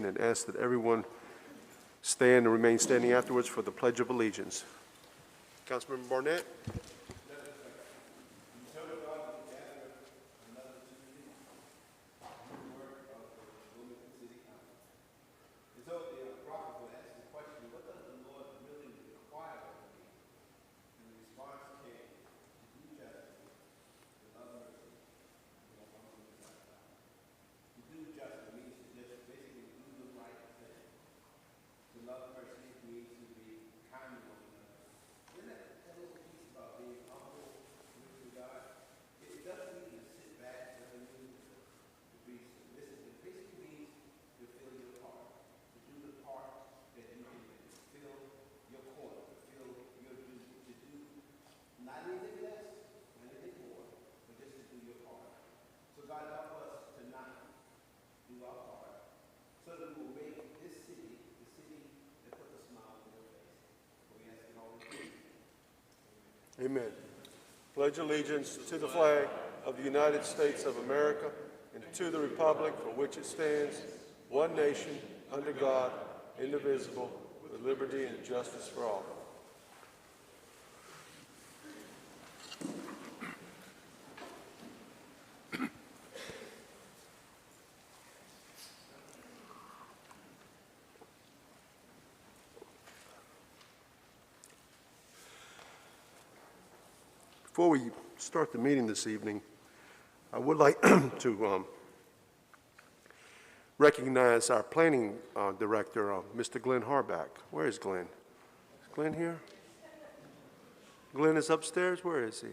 and ask that everyone stand and remain standing afterwards for the Pledge of Allegiance. Councilmember Barnett. Amen. Pledge allegiance to the flag of the United States of America and to the republic for which it stands, one nation, under God, indivisible, with liberty and justice for all. Before we start the meeting this evening, I would like to recognize our planning director, Mr. Glenn Harback. Where is Glenn? Is Glenn here? Glenn is upstairs? Where is he?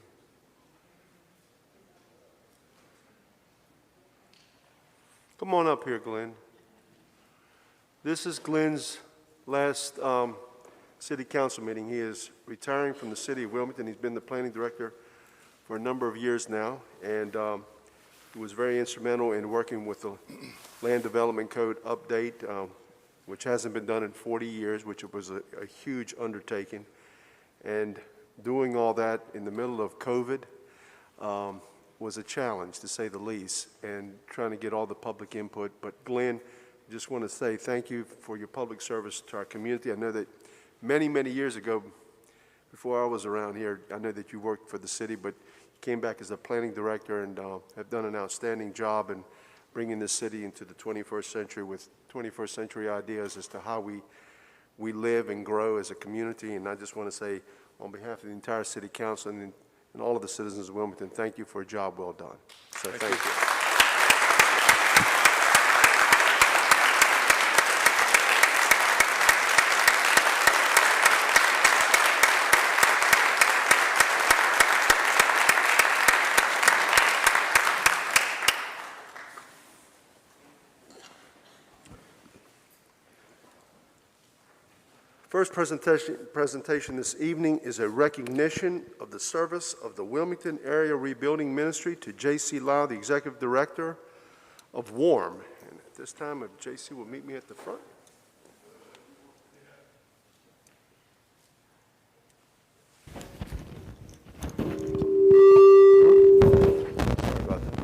Come on up here, Glenn. This is Glenn's last City Council meeting. He is retiring from the City of Wilmington. He's been the planning director for a number of years now, and he was very instrumental in working with the Land Development Code update, which hasn't been done in 40 years, which was a huge undertaking. And doing all that in the middle of COVID was a challenge, to say the least, and trying to get all the public input. But Glenn, I just want to say thank you for your public service to our community. I know that many, many years ago, before I was around here, I know that you worked for the city, but you came back as a planning director and have done an outstanding job in bringing this city into the 21st century with 21st century ideas as to how we live and grow as a community. And I just want to say, on behalf of the entire City Council and all of the citizens of Wilmington, thank you for a job well done. So thank you. First presentation this evening is a recognition of the service of the Wilmington Area Rebuilding Ministry to J.C. Lau, the Executive Director of WARM. And at this time, if J.C. will meet me at the front. Sorry about that.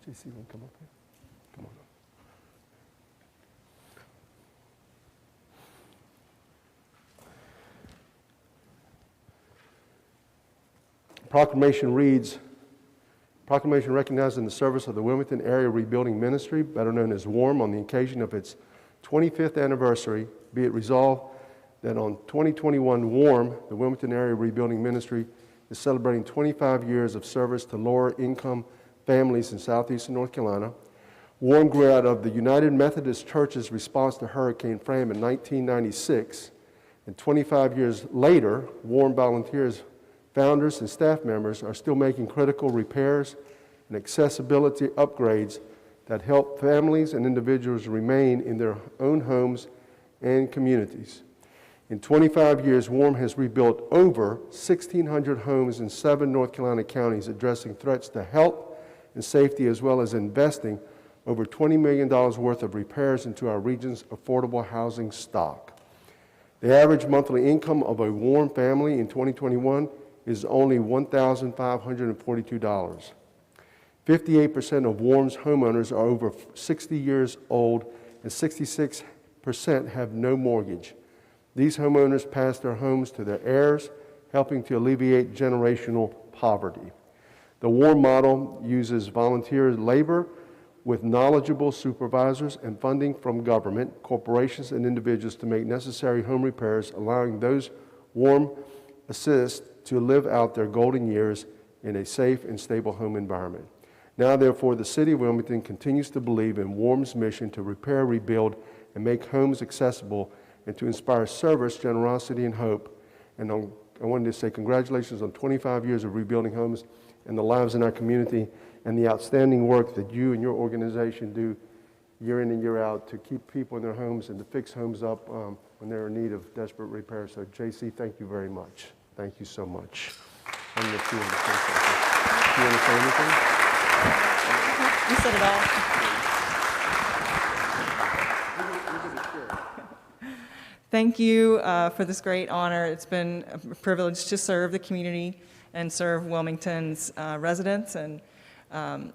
JC, you want to come up here? Come on up. Proclamation reads, proclamation recognizing the service of the Wilmington Area Rebuilding Ministry, better known as WARM, on the occasion of its 25th anniversary. Be it resolved that on 2021 WARM, the Wilmington Area Rebuilding Ministry, is celebrating 25 years of service to lower income families in southeastern North Carolina. WARM grew out of the United Methodist Church's response to Hurricane Fran in 1996. And 25 years later, WARM volunteers, founders, and staff members are still making critical repairs and accessibility upgrades that help families and individuals remain in their own homes and communities. In 25 years, WARM has rebuilt over 1,600 homes in 7 North Carolina counties, addressing threats to health and safety, as well as investing over $20 million worth of repairs into our region's affordable housing stock. The average monthly income of a Warm family in 2021 is only $1,542. 58% of Warm's homeowners are over 60 years old, and 66% have no mortgage. These homeowners pass their homes to their heirs, helping to alleviate generational poverty. The Warm model uses volunteer labor with knowledgeable supervisors and funding from government, corporations, and individuals to make necessary home repairs, allowing those Warm assist to live out their golden years in a safe and stable home environment. Now, therefore, the City of Wilmington continues to believe in Warm's mission to repair, rebuild, and make homes accessible, and to inspire service, generosity, and hope. And I wanted to say congratulations on 25 years of rebuilding homes and the lives in our community, and the outstanding work that you and your organization do year in and year out to keep people in their homes and to fix homes up when they're in need of desperate repair. So, JC, thank you very much. Thank you so much. I'm going to see you in the face. Do you want to say anything? You said it all. Thank you for this great honor. It's been a privilege to serve the community and serve Wilmington's residents and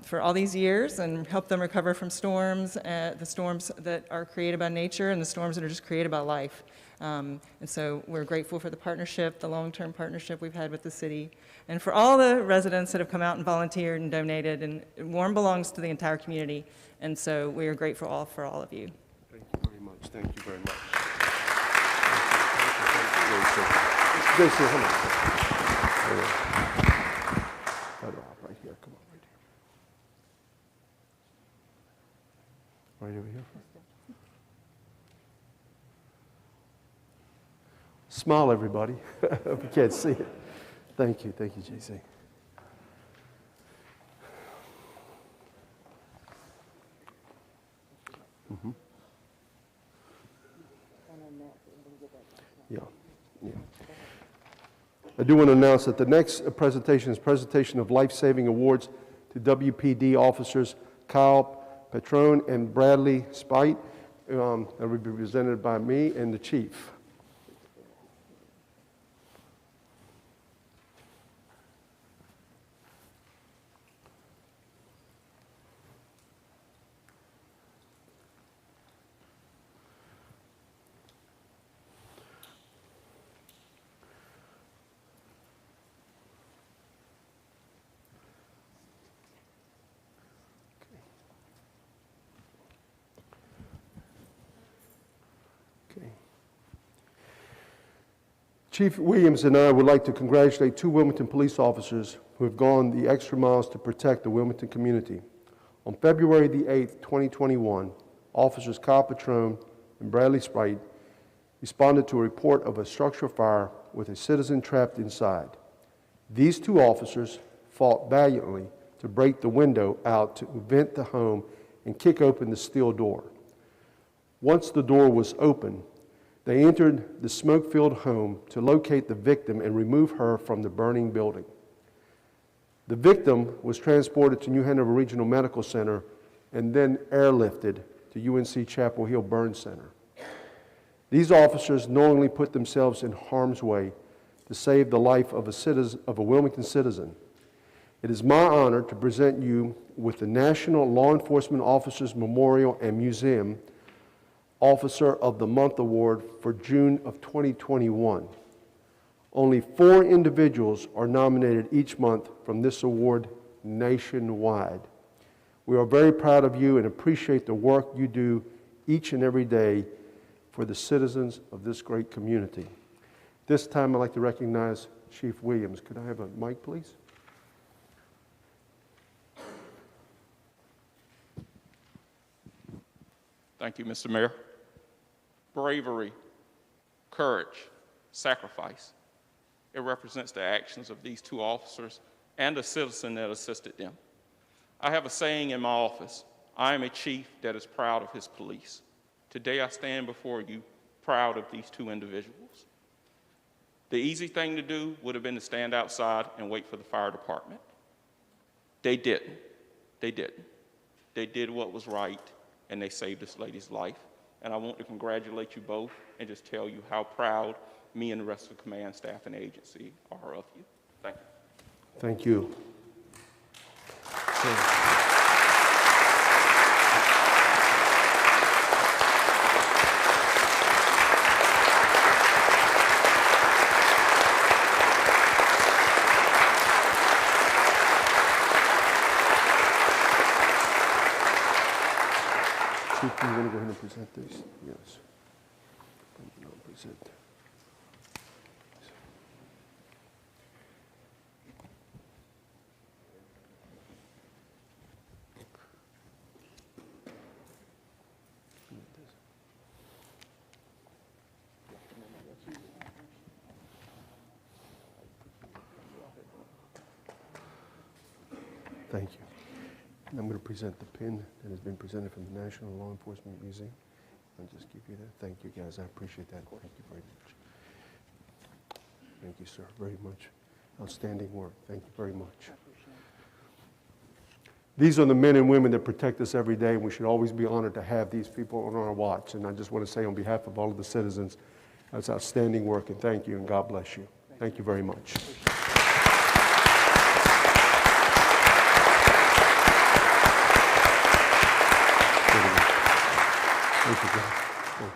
for all these years and help them recover from storms, the storms that are created by nature and the storms that are just created by life. And so we're grateful for the partnership, the long-term partnership we've had with the city, and for all the residents that have come out and volunteered and donated. And Warm belongs to the entire community, and so we are grateful for all of you. Thank you very much. Thank you very much. JC, come on. Right here. Come on, right here. Right over here. Smile, everybody. If you can't see it. Thank you, JC. Mm-hmm. Yeah. I do want to announce that the next presentation is presentation of life-saving awards to WPD officers Kyle Petrone and Bradley Spite. That will be presented by me and the chief. Chief Williams and I would like to congratulate two Wilmington police officers who have gone the extra miles to protect the Wilmington community. On February the 8th, 2021, officers Kyle Petrone and Bradley Spite responded to a report of a structural fire with a citizen trapped inside. These two officers fought valiantly to break the window out to vent the home and kick open the steel door. Once the door was open, they entered the smoke-filled home to locate the victim and remove her from the burning building. The victim was transported to New Hanover Regional Medical Center and then airlifted to UNC Chapel Hill Burn Center. These officers knowingly put themselves in harm's way to save the life of a Wilmington citizen. It is my honor to present you with the National Law Enforcement Officers Memorial and Museum Officer of the Month Award for June of 2021. Only 4 individuals are nominated each month from this award nationwide. We are very proud of you and appreciate the work you do each and every day for the citizens of this great community. This time I'd like to recognize Chief Williams. Could I have a mic, please? Thank you, Mr. Mayor. Bravery, courage, sacrifice. It represents the actions of these two officers and the citizen that assisted them. I have a saying in my office: I am a chief that is proud of his police. Today I stand before you proud of these two individuals. The easy thing to do would have been to stand outside and wait for the fire department. They didn't. They didn't. They did what was right, and they saved this lady's life. and I want to congratulate you both and just tell you how proud me and the rest of the command staff and agency are of you. Thank you. Thank you. Chief, do you want to go ahead and present this? Yes. No, present. Thank you. And I'm going to present the pin that has been presented from the National Law Enforcement Museum. I'll just give you that. Thank you, guys. I appreciate that. Thank you very much. Thank you, sir, very much. Outstanding work. Thank you very much. These are the men and women that protect us every day. We should always be honored to have these people on our watch. And I just want to say on behalf of all of the citizens, that's outstanding work, and thank you, and God bless you. Thank you very much. Thank you, John. Thank you.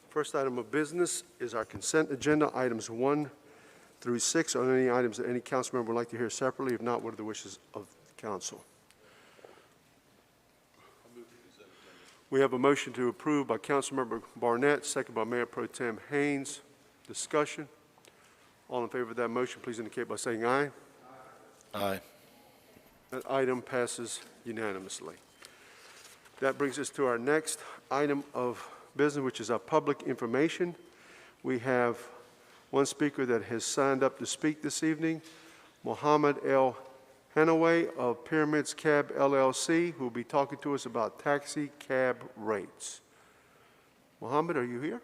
First item of business is our consent agenda, items 1 through 6. Are there any items that any council member would like to hear separately? If not, what are the wishes of the council? We have a motion to approve by Councilmember Barnett, second by Mayor Pro Tem Haynes. Discussion. All in favor of that motion, please indicate by saying aye. Aye. That item passes unanimously. That brings us to our next item of business, which is our public information. We have one speaker that has signed up to speak this evening, Mohammed El Hanaway of Pyramids Cab LLC, who will be talking to us about taxi cab rates. Mohammed, are you here?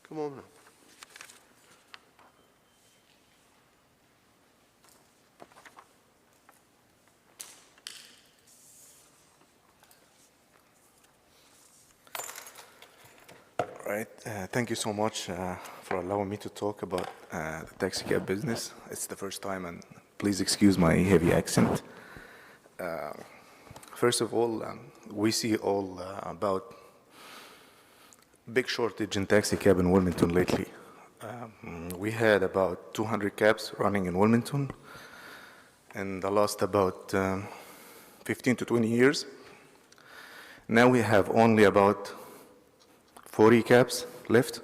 Come on now. All right. Thank you so much for allowing me to talk about the taxi cab business. It's the first time, and please excuse my heavy accent. First of all, we see all about big shortage in taxi cab in Wilmington lately. We had about 200 cabs running in Wilmington in the last about 15 to 20 years. Now we have only about 40 cabs left.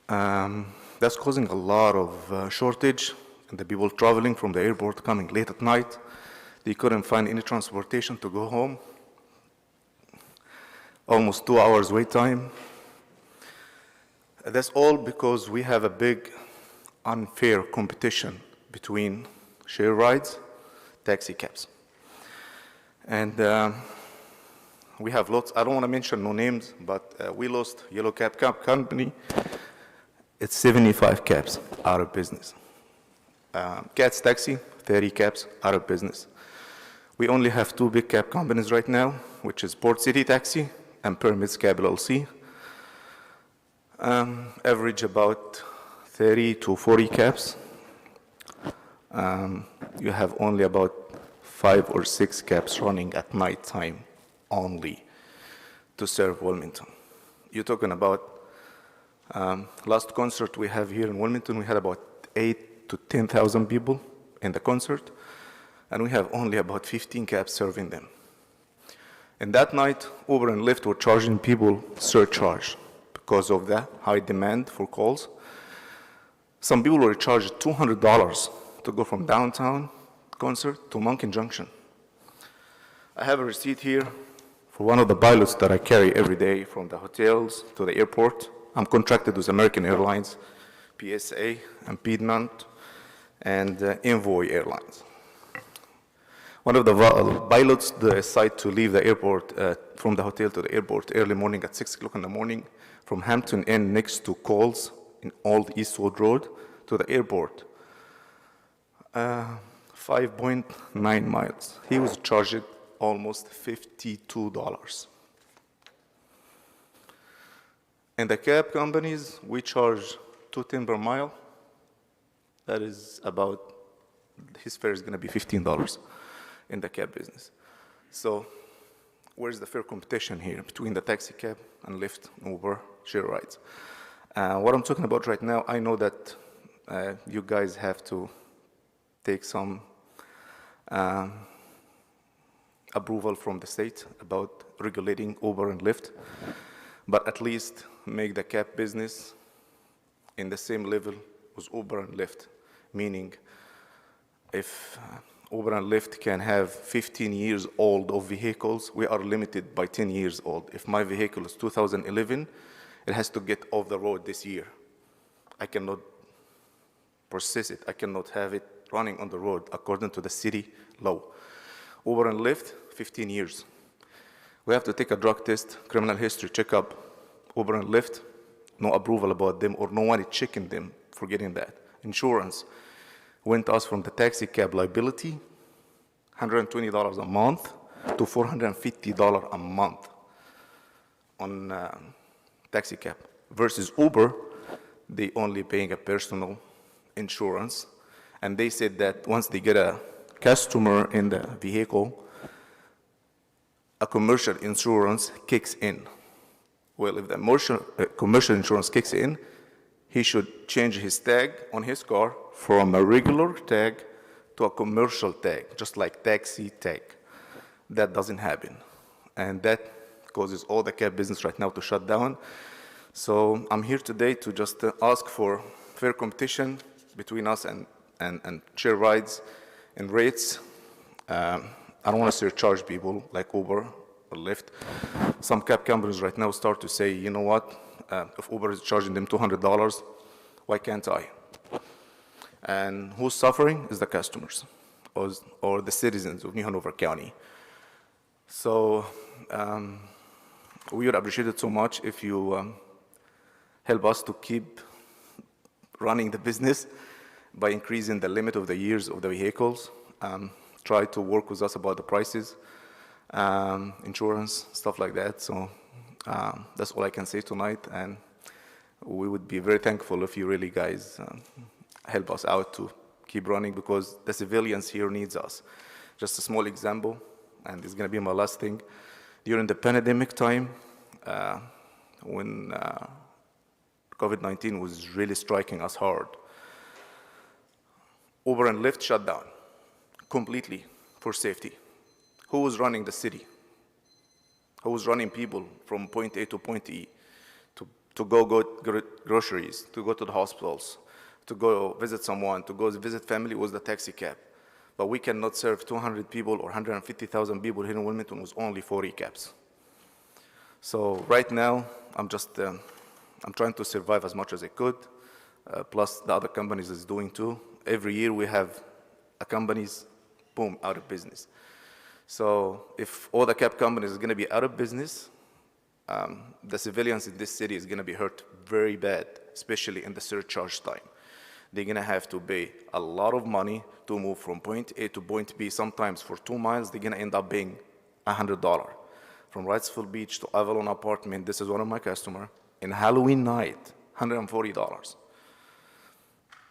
That's causing a lot of shortage, and the people traveling from the airport coming late at night, they couldn't find any transportation to go home. Almost 2 hours wait time. That's all because we have a big unfair competition between share rides, taxi cabs. And we have lots, I don't want to mention no names, but we lost Yellow Cab Company. It's 75 cabs out of business. Cats Taxi, 30 cabs out of business. We only have 2 big cab companies right now, which is Port City Taxi and Pyramids Cab LLC. Average about 30 to 40 cabs. You have only about 5 or 6 cabs running at night time only to serve Wilmington. You're talking about last concert we have here in Wilmington, we had about 8 to 10,000 people in the concert, and we have only about 15 cabs serving them. And that night, Uber and Lyft were charging people surcharge because of the high demand for calls. Some people were charged $200 to go from downtown concert to Monkey Junction. I have a receipt here for one of the pilots that I carry every day from the hotels to the airport. I'm contracted with American Airlines, PSA, and Piedmont and Envoy Airlines. One of the pilots decided to leave the airport, from the hotel to the airport early morning at 6 o'clock in the morning from Hampton Inn next to Coles in Old Eastwood Road to the airport. 5.9 miles. He was charged almost $52. And the cab companies, we charge $2.10 per mile. That is about, his fare is going to be $15 in the cab business. So where's the fair competition here between the taxi cab and Lyft, Uber, share rides? What I'm talking about right now, I know that you guys have to take some approval from the state about regulating Uber and Lyft, but at least make the cab business in the same level as Uber and Lyft, meaning if Uber and Lyft can have 15 years old of vehicles, we are limited by 10 years old. If my vehicle is 2011, it has to get off the road this year. I cannot process it. I cannot have it running on the road according to the city law. Uber and Lyft, 15 years. We have to take a drug test, criminal history checkup. Uber and Lyft, no approval about them or no one is checking them for getting that. Insurance went us from the taxi cab liability, $120 a month, to $450 a month on taxi cab. Versus Uber, they only paying a personal insurance. And they said that once they get a customer in the vehicle, a commercial insurance kicks in. Well, if the commercial insurance kicks in, he should change his tag on his car from a regular tag to a commercial tag, just like taxi tag. That doesn't happen. And that causes all the cab business right now to shut down. So I'm here today to just ask for fair competition between us and share rides and rates. I don't want to surcharge people like Uber or Lyft. Some cab companies right now start to say, you know what, if Uber is charging them $200, why can't I? And who's suffering is the customers or the citizens of New Hanover County. So we would appreciate it so much if you help us to keep running the business by increasing the limit of the years of the vehicles. Try to work with us about the prices, insurance, stuff like that. So that's all I can say tonight. And we would be very thankful if you really guys help us out to keep running because the civilians here needs us. Just a small example, and this is going to be my last thing. During the pandemic time, when COVID-19 was really striking us hard, Uber and Lyft shut down completely for safety. Who was running the city? Who was running people from point A to point E to go groceries, to go to the hospitals, to go visit someone, to go visit family was the taxi cab. But we cannot serve 200 people or 150,000 people here in Wilmington with only 40 cabs. So right now, I'm trying to survive as much as I could, plus the other companies is doing too. Every year we have a companies, boom, out of business. So if all the cab companies are gonna be out of business, the civilians in this city is gonna be hurt very bad, especially in the surcharge time. They're gonna have to pay a lot of money to move from point A to point B. Sometimes for 2 miles, they're gonna end up paying $100. From Wrightsville Beach to Avalon Apartment, this is one of my customers, in Halloween night, $140.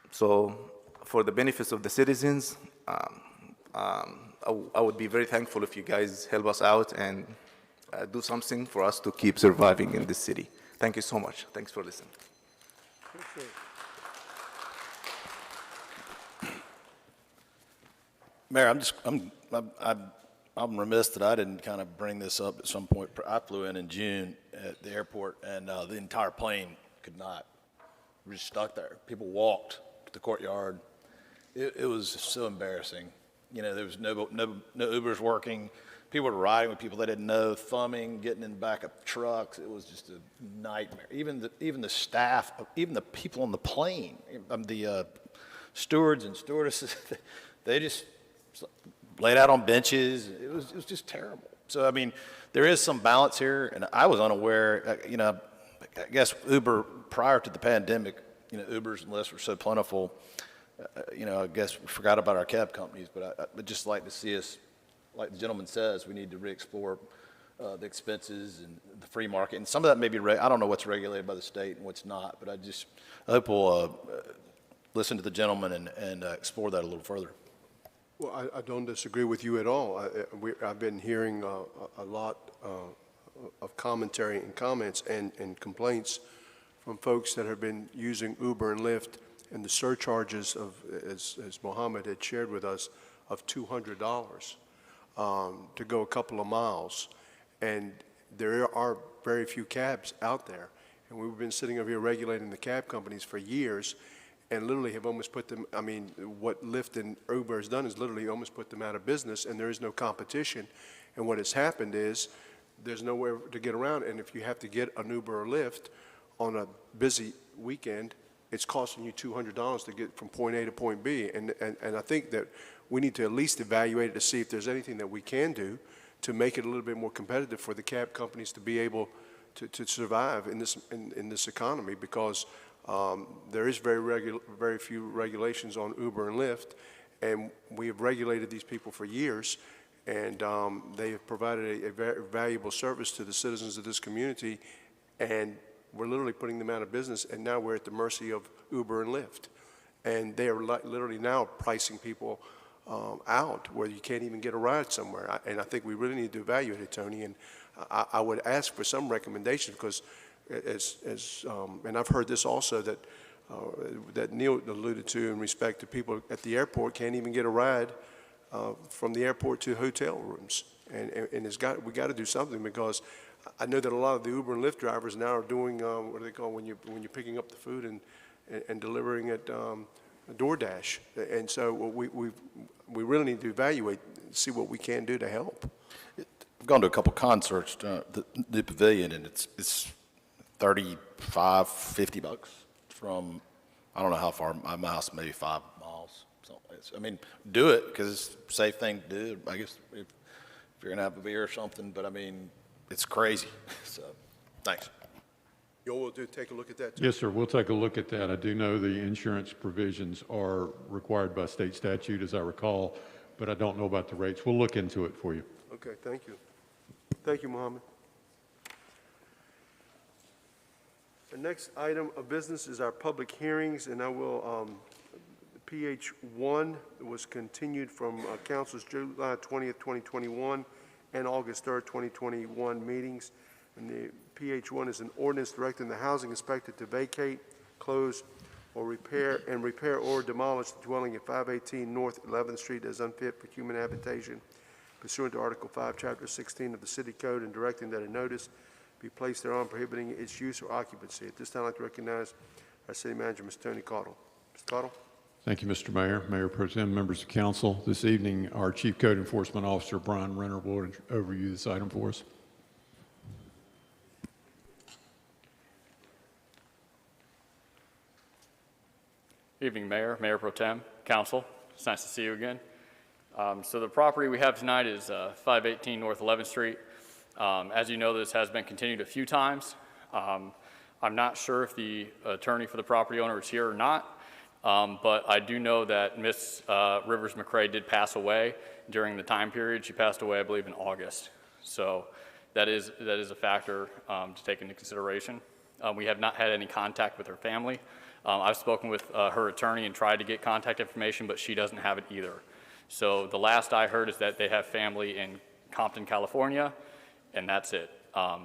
So for the benefits of the citizens, I would be very thankful if you guys help us out and do something for us to keep surviving in this city. Thank you so much. Thanks for listening. Appreciate it. Mayor, I'm remiss that I didn't kind of bring this up at some point. I flew in June at the airport, and the entire plane could not. We were just stuck there. People walked to the courtyard. It was so embarrassing. You know, there was no Ubers working. People were riding with people they didn't know, thumbing, getting in the back of trucks. It was just a nightmare. Even the staff, even the people on the plane, the stewards and stewardesses, they just laid out on benches. It was just terrible. So, I mean, there is some balance here, and I was unaware, you know, I guess Uber, prior to the pandemic, you know, Ubers and Lyfts were so plentiful, you know, I guess we forgot about our cab companies, but I would just like to see us, like the gentleman says, we need to re-explore the expenses and the free market. And some of that may be, I don't know what's regulated by the state and what's not, but I hope we'll listen to the gentleman and explore that a little further. Well, I don't disagree with you at all. I've been hearing a lot of commentary and comments and complaints from folks that have been using Uber and Lyft, and the surcharges of, as Mohammed had shared with us, of $200 to go a couple of miles. And there are very few cabs out there. And we've been sitting over here regulating the cab companies for years, and literally have almost put them, I mean, what Lyft and Uber has done is literally almost put them out of business, and there is no competition. And what has happened is there's nowhere to get around, and if you have to get an Uber or Lyft on a busy weekend, it's costing you $200 to get from point A to point B. And I think that we need to at least evaluate it to see if there's anything that we can do to make it a little bit more competitive for the cab companies to be able to survive in this economy, because there is very few regulations on Uber and Lyft, and we have regulated these people for years, and they have provided a very valuable service to the citizens of this community, and we're literally putting them out of business, and now we're at the mercy of Uber and Lyft. And they are literally now pricing people out where you can't even get a ride somewhere. And I think we really need to evaluate it, Tony, and I would ask for some recommendations, because and I've heard this also, that Neil alluded to in respect to people at the airport can't even get a ride from the airport to hotel rooms. And we got to do something, because I know that a lot of the Uber and Lyft drivers now are doing what do they call when you're picking up the food and delivering it, DoorDash. And so we really need to evaluate, see what we can do to help. I've gone to a couple concerts, the Pavilion, and it's $35, $50 from, I don't know how far, my house maybe 5 miles. So I mean, do it, because it's a safe thing to do, I guess, if you're gonna have a beer or something. But I mean, it's crazy. So, thanks. You will take a look at that too? Yes, sir. We'll take a look at that. I do know the insurance provisions are required by state statute, as I recall, but I don't know about the rates. We'll look into it for you. Okay, thank you. Thank you, Mohammed. The next item of business is our public hearings, and I will, PH1 was continued from Council's July 20th, 2021 and August 3rd, 2021 meetings. And the PH1 is an ordinance directing the housing inspector to vacate, close, or repair or demolish the dwelling at 518 North 11th Street as unfit for human habitation pursuant to Article 5, Chapter 16 of the City Code, and directing that a notice be placed thereon prohibiting its use or occupancy. At this time, I'd like to recognize our City Manager, Mr. Tony Cottle. Mr. Cottle? Thank you, Mr. Mayor, Mayor Pro Tem, members of council. This evening, our Chief Code Enforcement Officer, Brian Renner, will overview this item for us. Evening, Mayor, Mayor Pro Tem, Council. It's nice to see you again. So the property we have tonight is 518 North 11th Street. As you know, this has been continued a few times. I'm not sure if the attorney for the property owner is here or not, but I do know that Ms. Rivers McCray did pass away during the time period. She passed away, I believe, in August. So that is a factor to take into consideration. We have not had any contact with her family. I've spoken with her attorney and tried to get contact information, but she doesn't have it either. So the last I heard is that they have family in Compton, California, and that's it.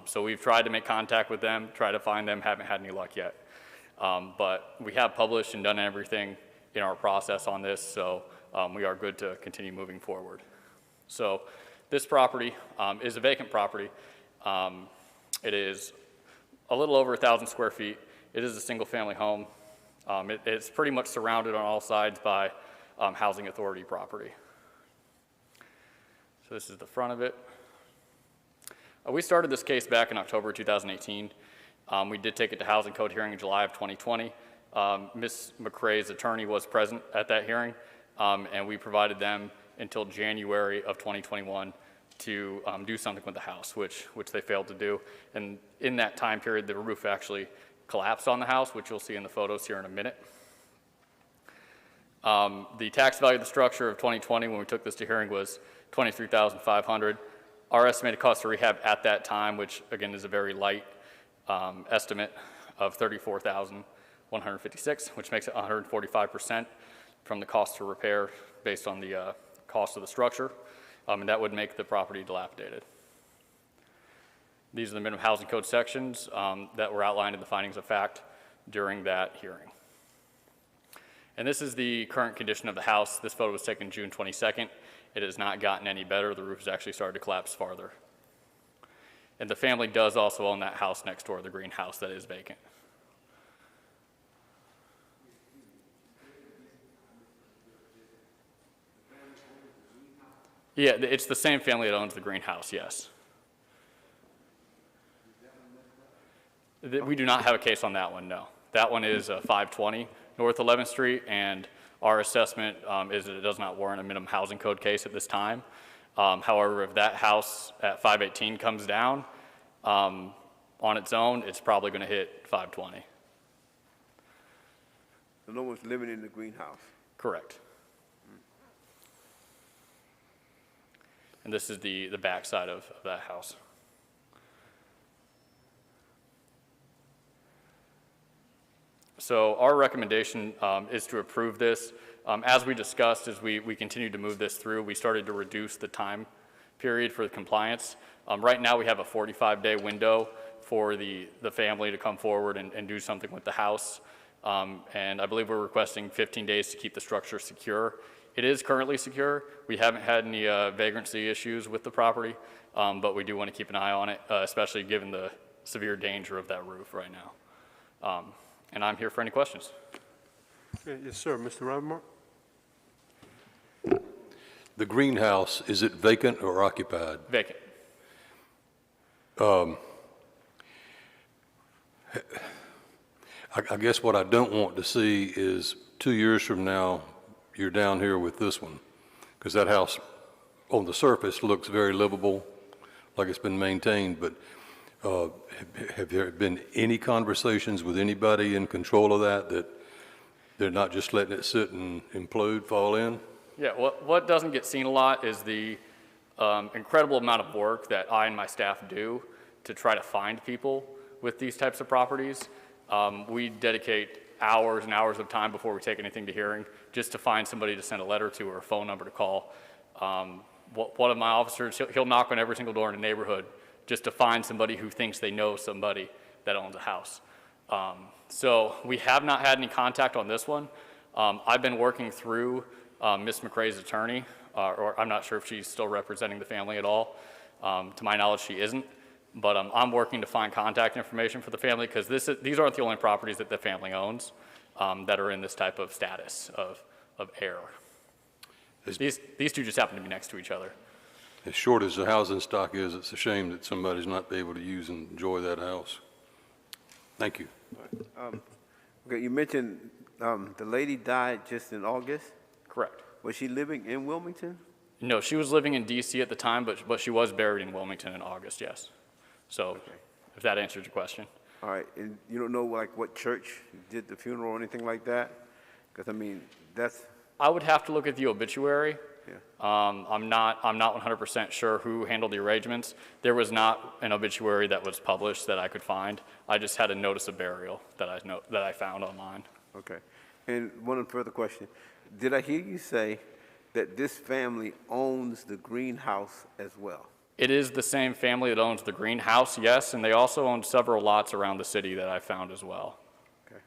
So we've tried to make contact with them, try to find them, haven't had any luck yet. But we have published and done everything in our process on this, so we are good to continue moving forward. So this property is a vacant property. It is a little over 1,000 square feet. It is a single-family home. It's pretty much surrounded on all sides by housing authority property. So this is the front of it. We started this case back in October 2018. We did take it to housing code hearing in July of 2020, Ms. McRae's attorney was present at that hearing, and we provided them until January of 2021 to do something with the house, which they failed to do. And in that time period, the roof actually collapsed on the house, which you'll see in the photos here in a minute. The tax value of the structure of 2020, when we took this to hearing, was $23,500. Our estimated cost of rehab at that time, which again is a very light estimate, of $34,156, which makes it 145% from the cost to repair based on the cost of the structure, and that would make the property dilapidated. These are the minimum housing code sections that were outlined in the findings of fact during that hearing. And this is the current condition of the house. This photo was taken June 22nd. It has not gotten any better. The roof has actually started to collapse farther. And the family does also own that house next door, the greenhouse that is vacant. Yeah, it's the same family that owns the greenhouse, yes. We do not have a case on that one, no. That one is 520 North 11th Street, and our assessment is that it does not warrant a minimum housing code case at this time. However, if that house at 518 comes down on its own, it's probably going to hit 520. So no one's living in the greenhouse? Correct. And this is the backside of that house. So our recommendation is to approve this. As we discussed, as we continue to move this through, we started to reduce the time period for the compliance. Right now, we have a 45-day window for the family to come forward and do something with the house. And I believe we're requesting 15 days to keep the structure secure. It is currently secure. We haven't had any vagrancy issues with the property, but we do want to keep an eye on it, especially given the severe danger of that roof right now. And I'm here for any questions. Okay, yes, sir. Mr. Ravenmark? The greenhouse, is it vacant or occupied? Vacant. I guess what I don't want to see is 2 years from now, you're down here with this one, because that house on the surface looks very livable, like it's been maintained, but have there been any conversations with anybody in control of that they're not just letting it sit and implode, fall in? Yeah, what doesn't get seen a lot is the incredible amount of work that I and my staff do to try to find people with these types of properties. We dedicate hours and hours of time before we take anything to hearing just to find somebody to send a letter to or a phone number to call. One of my officers, he'll knock on every single door in the neighborhood just to find somebody who thinks they know somebody that owns a house. So we have not had any contact on this one. I've been working through Ms. McRae's attorney, or I'm not sure if she's still representing the family at all. To my knowledge, she isn't. But I'm working to find contact information for the family because these aren't the only properties that the family owns that are in this type of status of error. These two just happen to be next to each other. As short as the housing stock is, it's a shame that somebody's not able to use and enjoy that house. Thank you. Okay, you mentioned the lady died just in August. Correct. Was she living in Wilmington? No, she was living in D.C. at the time, but she was buried in Wilmington in August, yes. So Okay. if that answers your question. All right, and you don't know like what church did the funeral or anything like that? Because I mean, that's, I would have to look at the obituary. yeah. I'm not 100% sure who handled the arrangements. There was not an obituary that was published that I could find. I just had a notice of burial that I found online. Okay. And one further question. Did I hear you say that this family owns the greenhouse as well? It is the same family that owns the greenhouse, yes, and they also own several lots around the city that I found as well. Okay.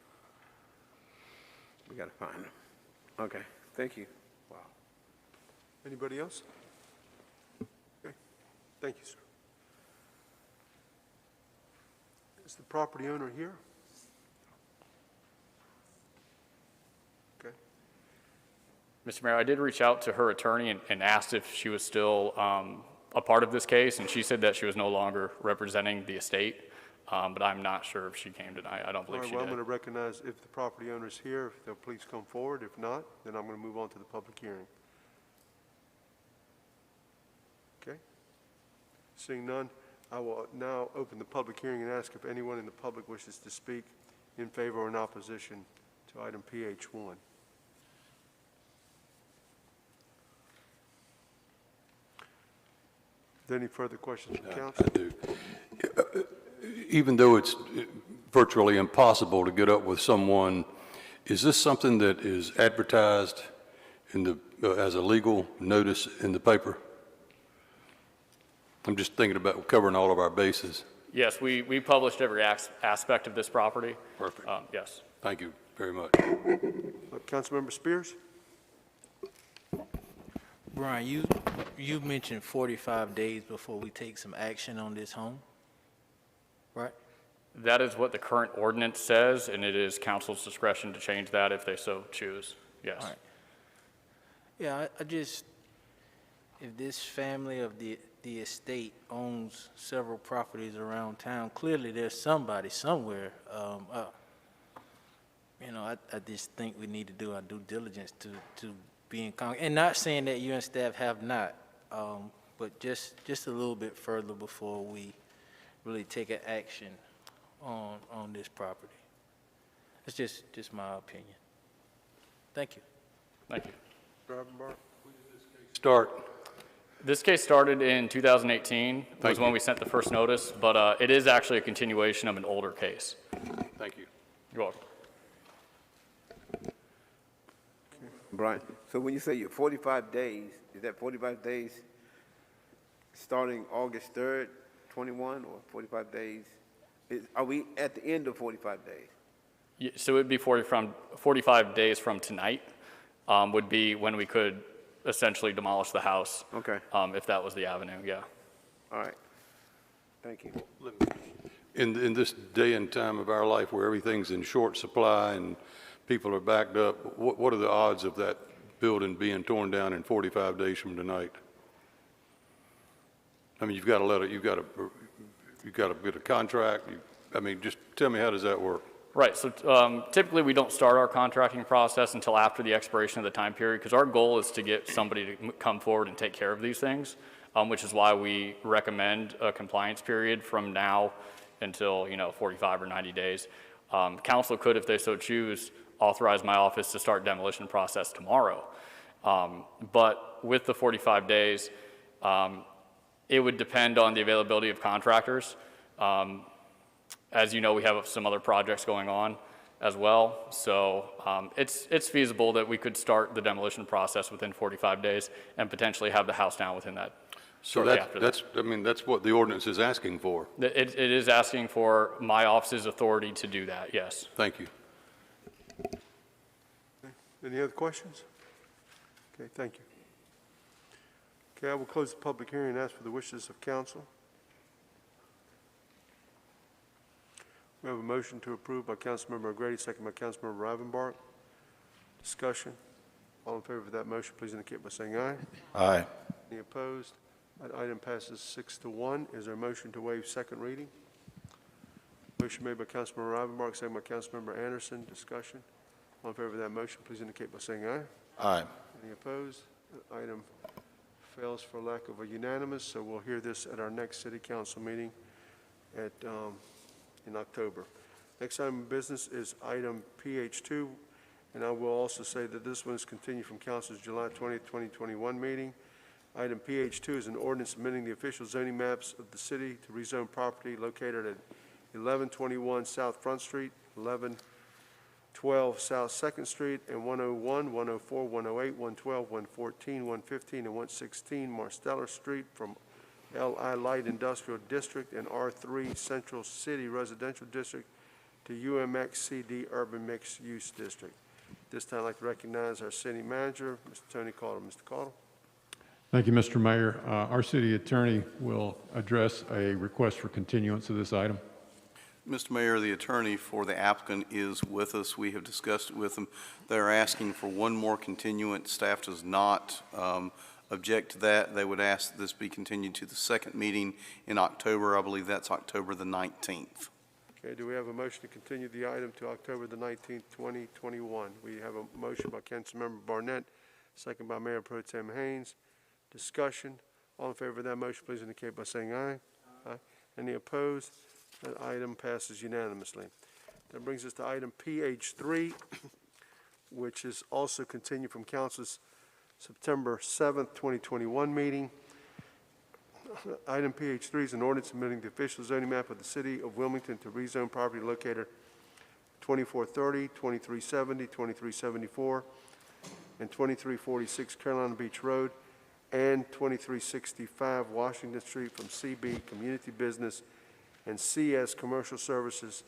We gotta find them. Okay, thank you. Wow. Anybody else? Okay. Thank you, sir. Is the property owner here? Okay. Mr. Mayor, I did reach out to her attorney and asked if she was still a part of this case, and she said that she was no longer representing the estate. but I'm not sure if she came tonight. I don't All believe right, she well, I'm did. going to recognize if the property owner is here, if they'll please come forward. If not, then I'm going to move on to the public hearing. Okay? Seeing none, I will now open the public hearing and ask if anyone in the public wishes to speak in favor or in opposition to item PH1. Are there any further questions from council? I do. Even though it's virtually impossible to get up with someone, is this something that is advertised in the, as a legal notice in the paper? I'm just thinking about covering all of our bases. Yes, we published every aspect of this property. Perfect. Yes. Thank you very much. Councilmember Spears? Brian, you mentioned 45 days before we take some action on this home, right? That is what the current ordinance says, and it is council's discretion to change that if they so choose. Yes. All right. Yeah, I just, if this family of the estate owns several properties around town, clearly there's somebody somewhere. You know, I just think we need to do our due diligence to be in contact. And not saying that you and staff have not, but just a little bit further before we really take an action on this property. It's just my opinion. Thank you. Thank you. Gravenbach? Start. This case started in 2018, Thank was when you. we sent the first notice, but it is actually a continuation of an older case. Thank you. You're welcome. Brian, so when you say you're 45 days, is that 45 days starting August 3rd, 21, or 45 days? Are we at the end of 45 days? Yeah, so it would be 45 days from tonight would be when we could essentially demolish the house. Okay. If that was the avenue, yeah. All right. Thank you. In this day and time of our life where everything's in short supply and people are backed up, what are the odds of that building being torn down in 45 days from tonight? I mean, you've got to get a contract. I mean, just tell me, how does that work? Right, so typically we don't start our contracting process until after the expiration of the time period, because our goal is to get somebody to come forward and take care of these things, which is why we recommend a compliance period from now until, 45 or 90 days. Council could, if they so choose, authorize my office to start demolition process tomorrow. But with the 45 days, it would depend on the availability of contractors. As you know, we have some other projects going on as well. So it's feasible that we could start the demolition process within 45 days and potentially have the house down within that. So that's what the ordinance is asking for. It is asking for my office's authority to do that, yes. Thank you. Any other questions? Okay, thank you. Okay, I will close the public hearing and ask for the wishes of council. We have a motion to approve by Councilmember O'Grady, second by Councilmember Rivenbark. Discussion. All in favor of that motion, please indicate by saying aye. Aye. Any opposed? That item passes 6-1. Is there a motion to waive second reading? Motion made by Councilmember Rivenbark, second by Councilmember Anderson. Discussion. All in favor of that motion, please indicate by saying aye. Aye. Any opposed? That item fails for lack of a unanimous, so we'll hear this at our next city council meeting in October. Next item of business is item PH2, and I will also say that this one is continued from council's July 20th, 2021 meeting. Item PH2 is an ordinance amending the official zoning maps of the city to rezone property located at 1121 South Front Street, 1112 South Second Street, and 101, 104, 108, 112, 114, 115, and 116 Marsteller Street from LI Light Industrial District and R3 Central City Residential District to UMXCD Urban Mixed Use District. This time I'd like to recognize our city manager, Mr. Tony Caudle. Mr. Caudle. Thank you, Mr. Mayor. Our city attorney will address a request for continuance of this item. Mr. Mayor, the attorney for the applicant is with us. We have discussed it with them. They're asking for one more continuance. Staff does not object to that. They would ask that this be continued to the second meeting in October. I believe that's October the 19th. Okay, do we have a motion to continue the item to October the 19th, 2021? We have a motion by Councilmember Barnett, second by Mayor Pro Tem Haynes. Discussion. All in favor of that motion, please indicate by saying aye. Aye. Any opposed? That item passes unanimously. That brings us to item PH3, which is also continued from Council's September 7th, 2021 meeting. Item PH3 is an ordinance amending the official zoning map of the city of Wilmington to rezone property located 2430, 2370, 2374, and 2346 Carolina Beach Road, and 2365 Washington Street from CB Community Business and CS Commercial Services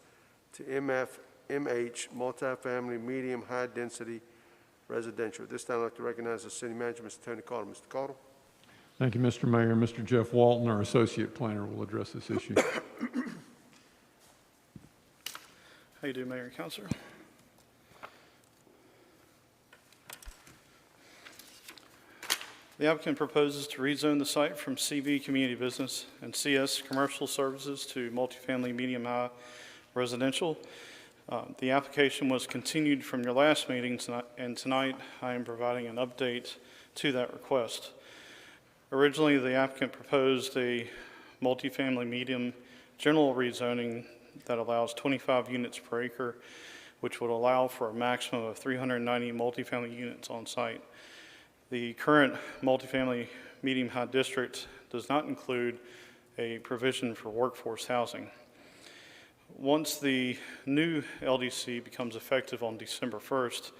to MH Multifamily Medium High Density Residential. At this time, I'd like to recognize the city manager, Mr. Tony Caudle. Mr. Caudle. Thank you, Mr. Mayor. Mr. Jeff Walton, our associate planner, will address this issue. How you doing, Mayor and Councilor? The applicant proposes to rezone the site from CV Community Business and CS Commercial Services to multifamily medium-high residential. The application was continued from your last meeting, and tonight I am providing an update to that request. Originally, the applicant proposed a multifamily medium general rezoning that allows 25 units per acre, which would allow for a maximum of 390 multifamily units on site. The current multifamily medium-high district does not include a provision for workforce housing. Once the new LDC becomes effective on December 1st,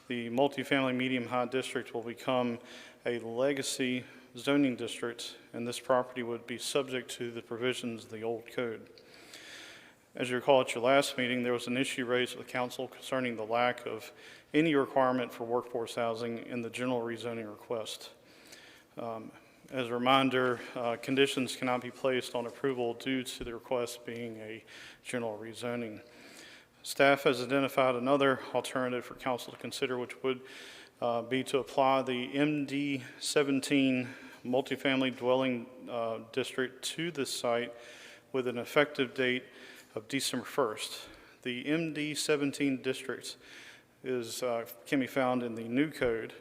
the multifamily medium-high district will become a legacy zoning district, and this property would be subject to the provisions of the old code. As you recall at your last meeting, there was an issue raised with the council concerning the lack of any requirement for workforce housing in the general rezoning request. As a reminder, conditions cannot be placed on approval due to the request being a general rezoning. Staff has identified another alternative for council to consider, which would be to apply the MD17 multifamily dwelling district to this site with an effective date of December 1st. The MD17 district can be found in the new code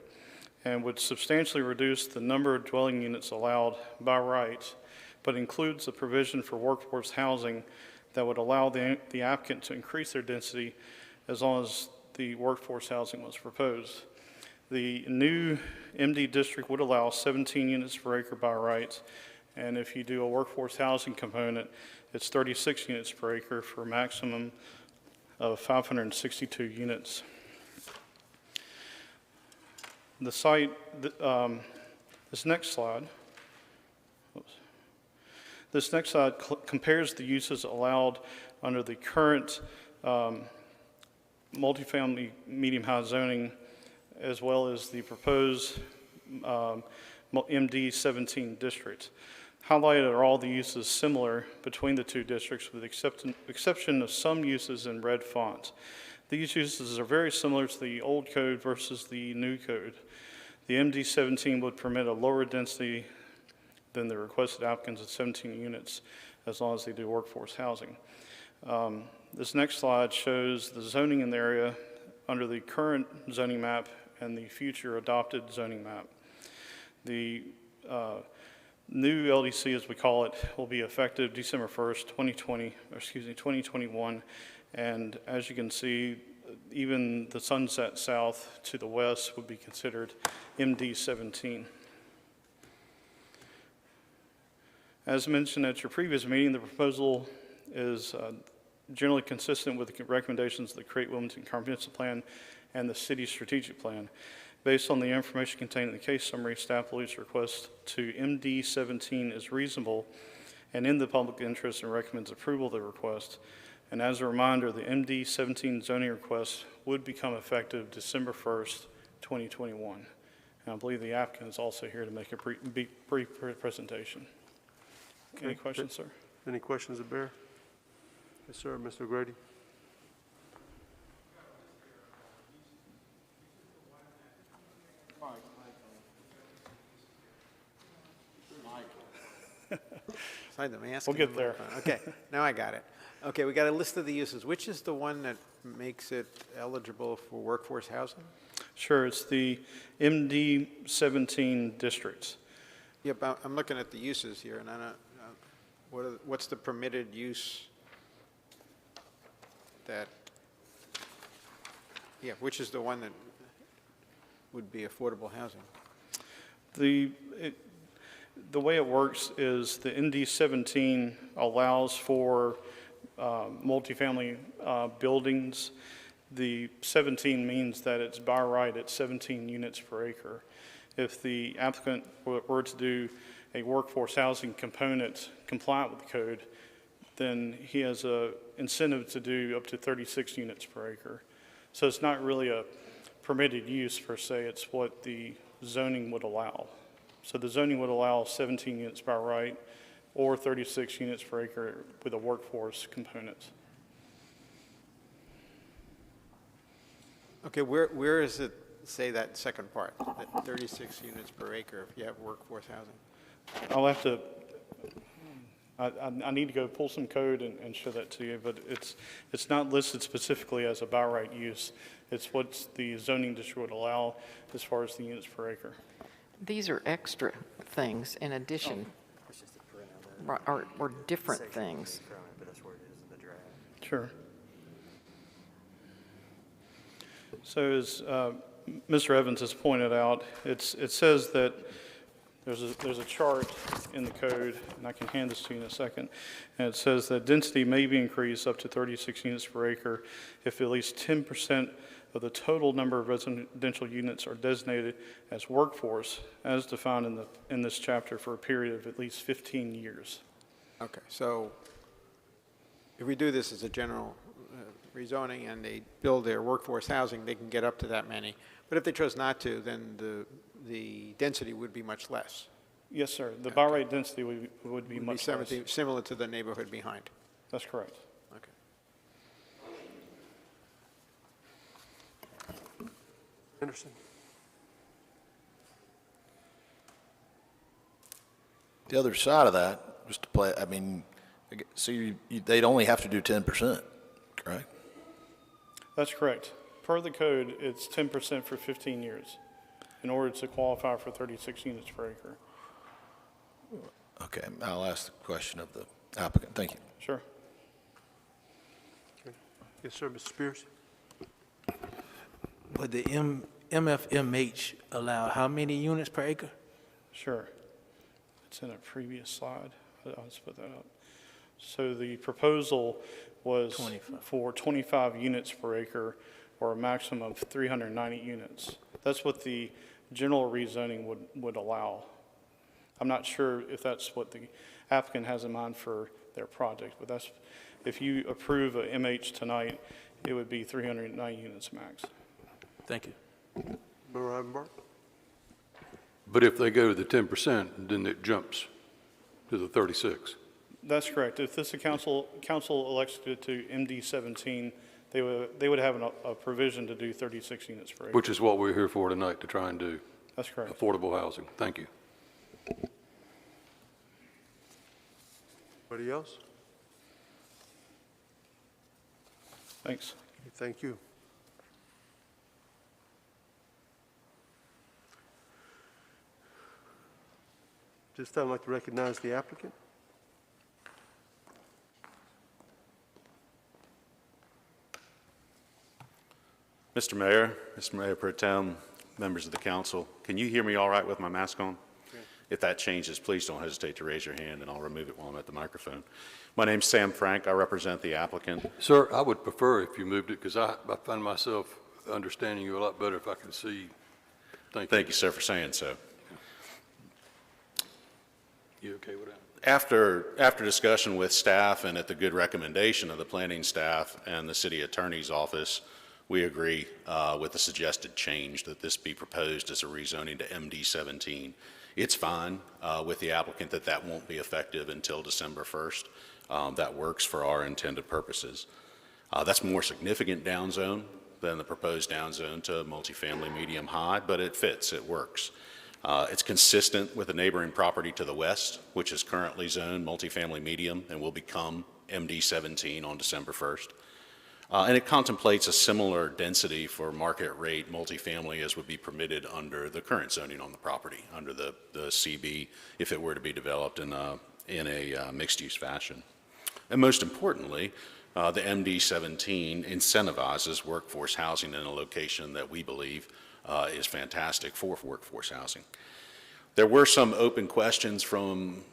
and would substantially reduce the number of dwelling units allowed by right, but includes a provision for workforce housing that would allow the applicant to increase their density as long as the workforce housing was proposed. The new MD district would allow 17 units per acre by right, and if you do a workforce housing component, it's 36 units per acre for a maximum of 562 units. The site, this next slide compares the uses allowed under the current multifamily medium-high zoning as well as the proposed MD17 district. Highlighted are all the uses similar between the two districts with the exception of some uses in red font. These uses are very similar to the old code versus the new code. The MD17 would permit a lower density than the requested applicants at 17 units as long as they do workforce housing. This next slide shows the zoning in the area under the current zoning map and the future adopted zoning map. The new LDC, as we call it, will be effective December 1st, 2021. And as you can see, even the Sunset South to the west would be considered MD17. As mentioned at your previous meeting, the proposal is generally consistent with the recommendations of the Create Wilmington Comprehensive Plan and the City Strategic Plan. Based on the information contained in the case summary, staff believes the request to MD17 is reasonable and in the public interest and recommends approval of the request. And as a reminder, the MD17 zoning request would become effective December 1st, 2021. And I believe the applicant is also here to make a brief presentation. Any questions, sir? Any questions of Bear? Yes, sir. Mr. Grady. Sorry, the mask. We'll and the get there. microphone. Okay, now I got it. Okay, we got a list of the uses. Which is the one that makes it eligible for workforce housing? Sure, it's the MD 17 districts. Yep, I'm looking at the uses here, and I don't, what's the permitted use that, yeah, which is the one that would be affordable housing? The way it works is the ND 17 allows for multifamily buildings. The 17 means that it's by right at 17 units per acre. If the applicant were to do a workforce housing component compliant with the code, then he has a incentive to do up to 36 units per acre. So it's not really a permitted use per se, it's what the zoning would allow. So the zoning would allow 17 units by right or 36 units per acre with a workforce component. Okay, where is it, say that second part, that 36 units per acre if you have workforce housing? I'll have to, I need to go pull some code and show that to you, but it's not listed specifically as a by right use. It's what the zoning district would allow as far as the units per acre. These are extra things in addition, or different things. Sure. So as Mr. Evans has pointed out, it says that there's a chart in the code, and I can hand this to you in a second, and it says that density may be increased up to 36 units per acre if at least 10% of the total number of residential units are designated as workforce, as defined in this chapter, for a period of at least 15 years. Okay, so if we do this as a general rezoning and they build their workforce housing, they can get up to that many. But if they chose not to, then the density would be much less. Yes, sir. The by right density would be much less. Similar to the neighborhood behind. That's correct. Okay. Anderson? The other side of that, just to play, I mean, so they'd only have to do 10%, correct? That's correct. Per the code, it's 10% for 15 years in order to qualify for 36 units per acre. Okay, I'll ask the question of the applicant. Thank you. Sure. Yes, sir, Mr. Spears? Would the MFMH allow how many units per acre? Sure. It's in a previous slide. I'll just put that up. So the proposal was 25. for 25 units per acre or a maximum of 390 units. That's what the general rezoning would allow. I'm not sure if that's what the applicant has in mind for their project, but that's, if you approve a MH tonight, it would be 390 units max. Thank you. Member Ivanbark? But if they go to the 10%, then it jumps to the 36. That's correct. If this council elects to MD 17, they would have a provision to do 36 units per acre. Which is what we're here for tonight, to try and do. That's correct. Affordable housing. Thank you. Anybody else? Thanks. Thank you. This time I'd like to recognize the applicant. Mr. Mayor Pro Tem, members of the council, can you hear me all right with my mask on? If that changes, please don't hesitate to raise your hand and I'll remove it while I'm at the microphone. My name's Sam Frank. I represent the applicant. Sir, I would prefer if you moved it because I find myself understanding you a lot better if I can see. Thank you, sir, for saying so. You okay with that? After discussion with staff and at the good recommendation of the planning staff and the city attorney's office, we agree with the suggested change that this be proposed as a rezoning to MD 17. It's fine with the applicant that won't be effective until December 1st. That works for our intended purposes. That's more significant downzone than the proposed downzone to multifamily medium high, but it fits, it works. It's consistent with the neighboring property to the west, which is currently zoned multifamily medium and will become MD17 on December 1st. And it contemplates a similar density for market rate multifamily as would be permitted under the current zoning on the property, under the CB, if it were to be developed in a mixed-use fashion. And most importantly, the MD17 incentivizes workforce housing in a location that we believe is fantastic for workforce housing. There were some open questions from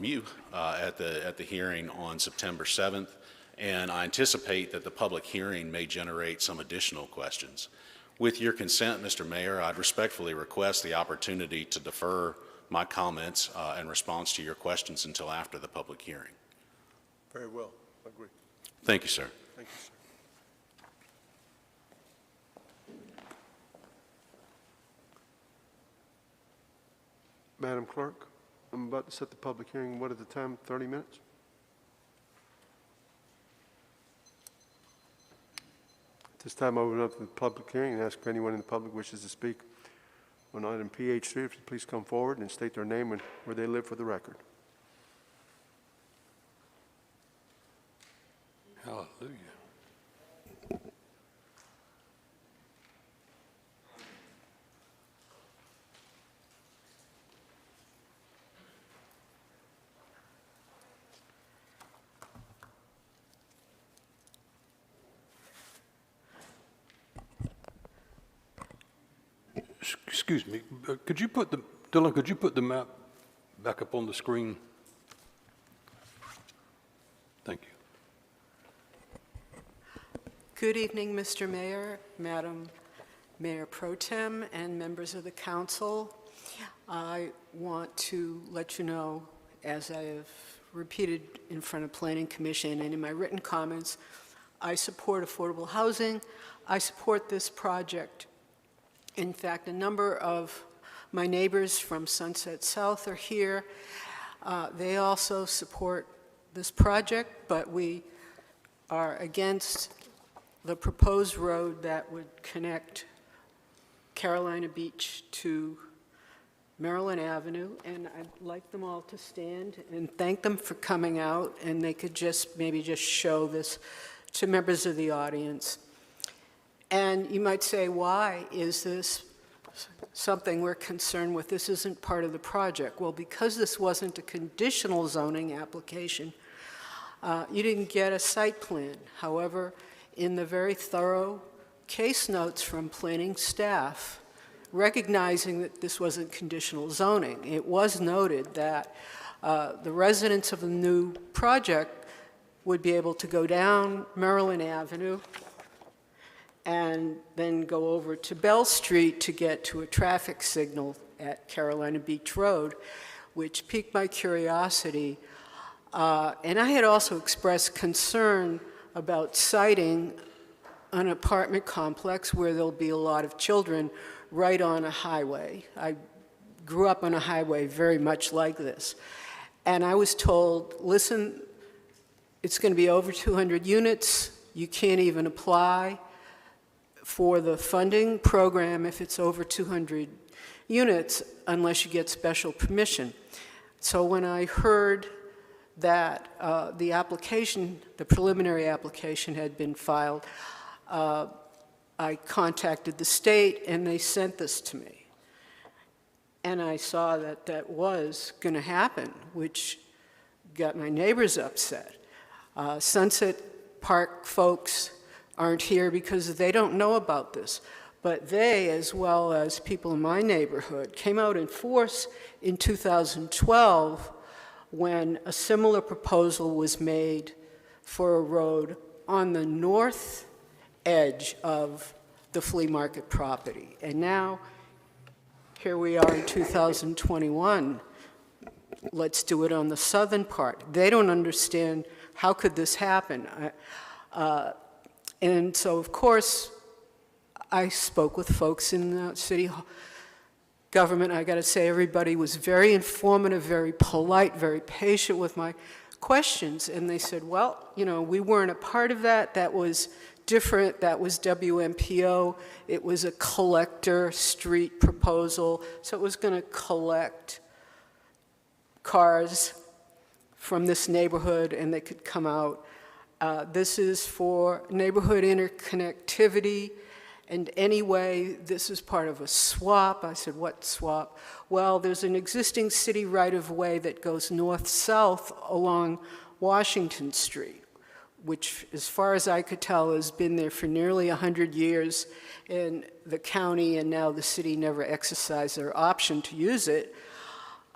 you at the hearing on September 7th, and I anticipate that the public hearing may generate some additional questions. With your consent, Mr. Mayor, I'd respectfully request the opportunity to defer my comments in response to your questions until after the public hearing. Very well. I agree. Thank you, sir. Thank you, sir. Madam Clerk, I'm about to set the public hearing. What is the time? 30 minutes? At this time, I open up the public hearing and ask if anyone in the public wishes to speak on item PH3. If you please come forward and state their name and where they live for the record. Hallelujah. Excuse me, could you put Dylan, could you put the map back up on the screen? Thank you. Good evening, Mr. Mayor, Madam Mayor Pro Tem, and members of the council. I want to let you know, as I have repeated in front of Planning Commission and in my written comments, I support affordable housing. I support this project. In fact, a number of my neighbors from Sunset South are here. They also support this project, but we are against the proposed road that would connect Carolina Beach to Maryland Avenue, and I'd like them all to stand and thank them for coming out, and they could maybe just show this to members of the audience. And you might say, why is this something we're concerned with? This isn't part of the project. Well, because this wasn't a conditional zoning application, you didn't get a site plan. However, in the very thorough case notes from planning staff, recognizing that this wasn't conditional zoning, it was noted that the residents of the new project would be able to go down Maryland Avenue and then go over to Bell Street to get to a traffic signal at Carolina Beach Road, which piqued my curiosity. And I had also expressed concern about siting an apartment complex where there'll be a lot of children right on a highway. I grew up on a highway very much like this. And I was told, listen, it's going to be over 200 units. You can't even apply for the funding program if it's over 200 units unless you get special permission. So when I heard that the application, the preliminary application had been filed, I contacted the state and they sent this to me. And I saw that that was going to happen, which got my neighbors upset. Sunset Park folks aren't here because they don't know about this. But they, as well as people in my neighborhood, came out in force in 2012 when a similar proposal was made for a road on the north edge of the flea market property. And now, here we are in 2021. Let's do it on the southern part. They don't understand how could this happen. And so, of course, I spoke with folks in the city government. I got to say, everybody was very informative, very polite, very patient with my questions, and they said, well, you know, we weren't a part of that. That was different. That was WMPO. It was a collector street proposal, so it was going to collect cars from this neighborhood, and they could come out. This is for neighborhood interconnectivity, and anyway, this is part of a swap. I said, what swap? Well, there's an existing city right-of-way that goes north-south along Washington Street, which, as far as I could tell, has been there for nearly 100 years, and the county and now the city never exercised their option to use it.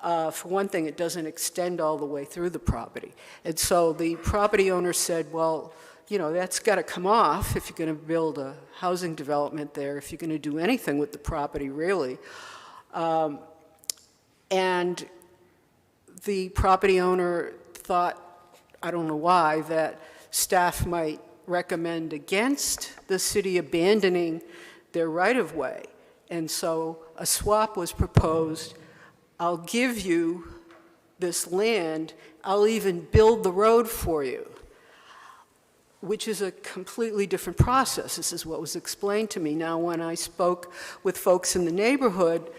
For one thing, it doesn't extend all the way through the property. And so the property owner said, well, you know, that's got to come off if you're going to build a housing development there, if you're going to do anything with the property, really. And the property owner thought, I don't know why, that staff might recommend against the city abandoning their right-of-way. And so a swap was proposed. I'll give you this land, I'll even build the road for you, which is a completely different process. This is what was explained to me. Now, when I spoke with folks in the neighborhood,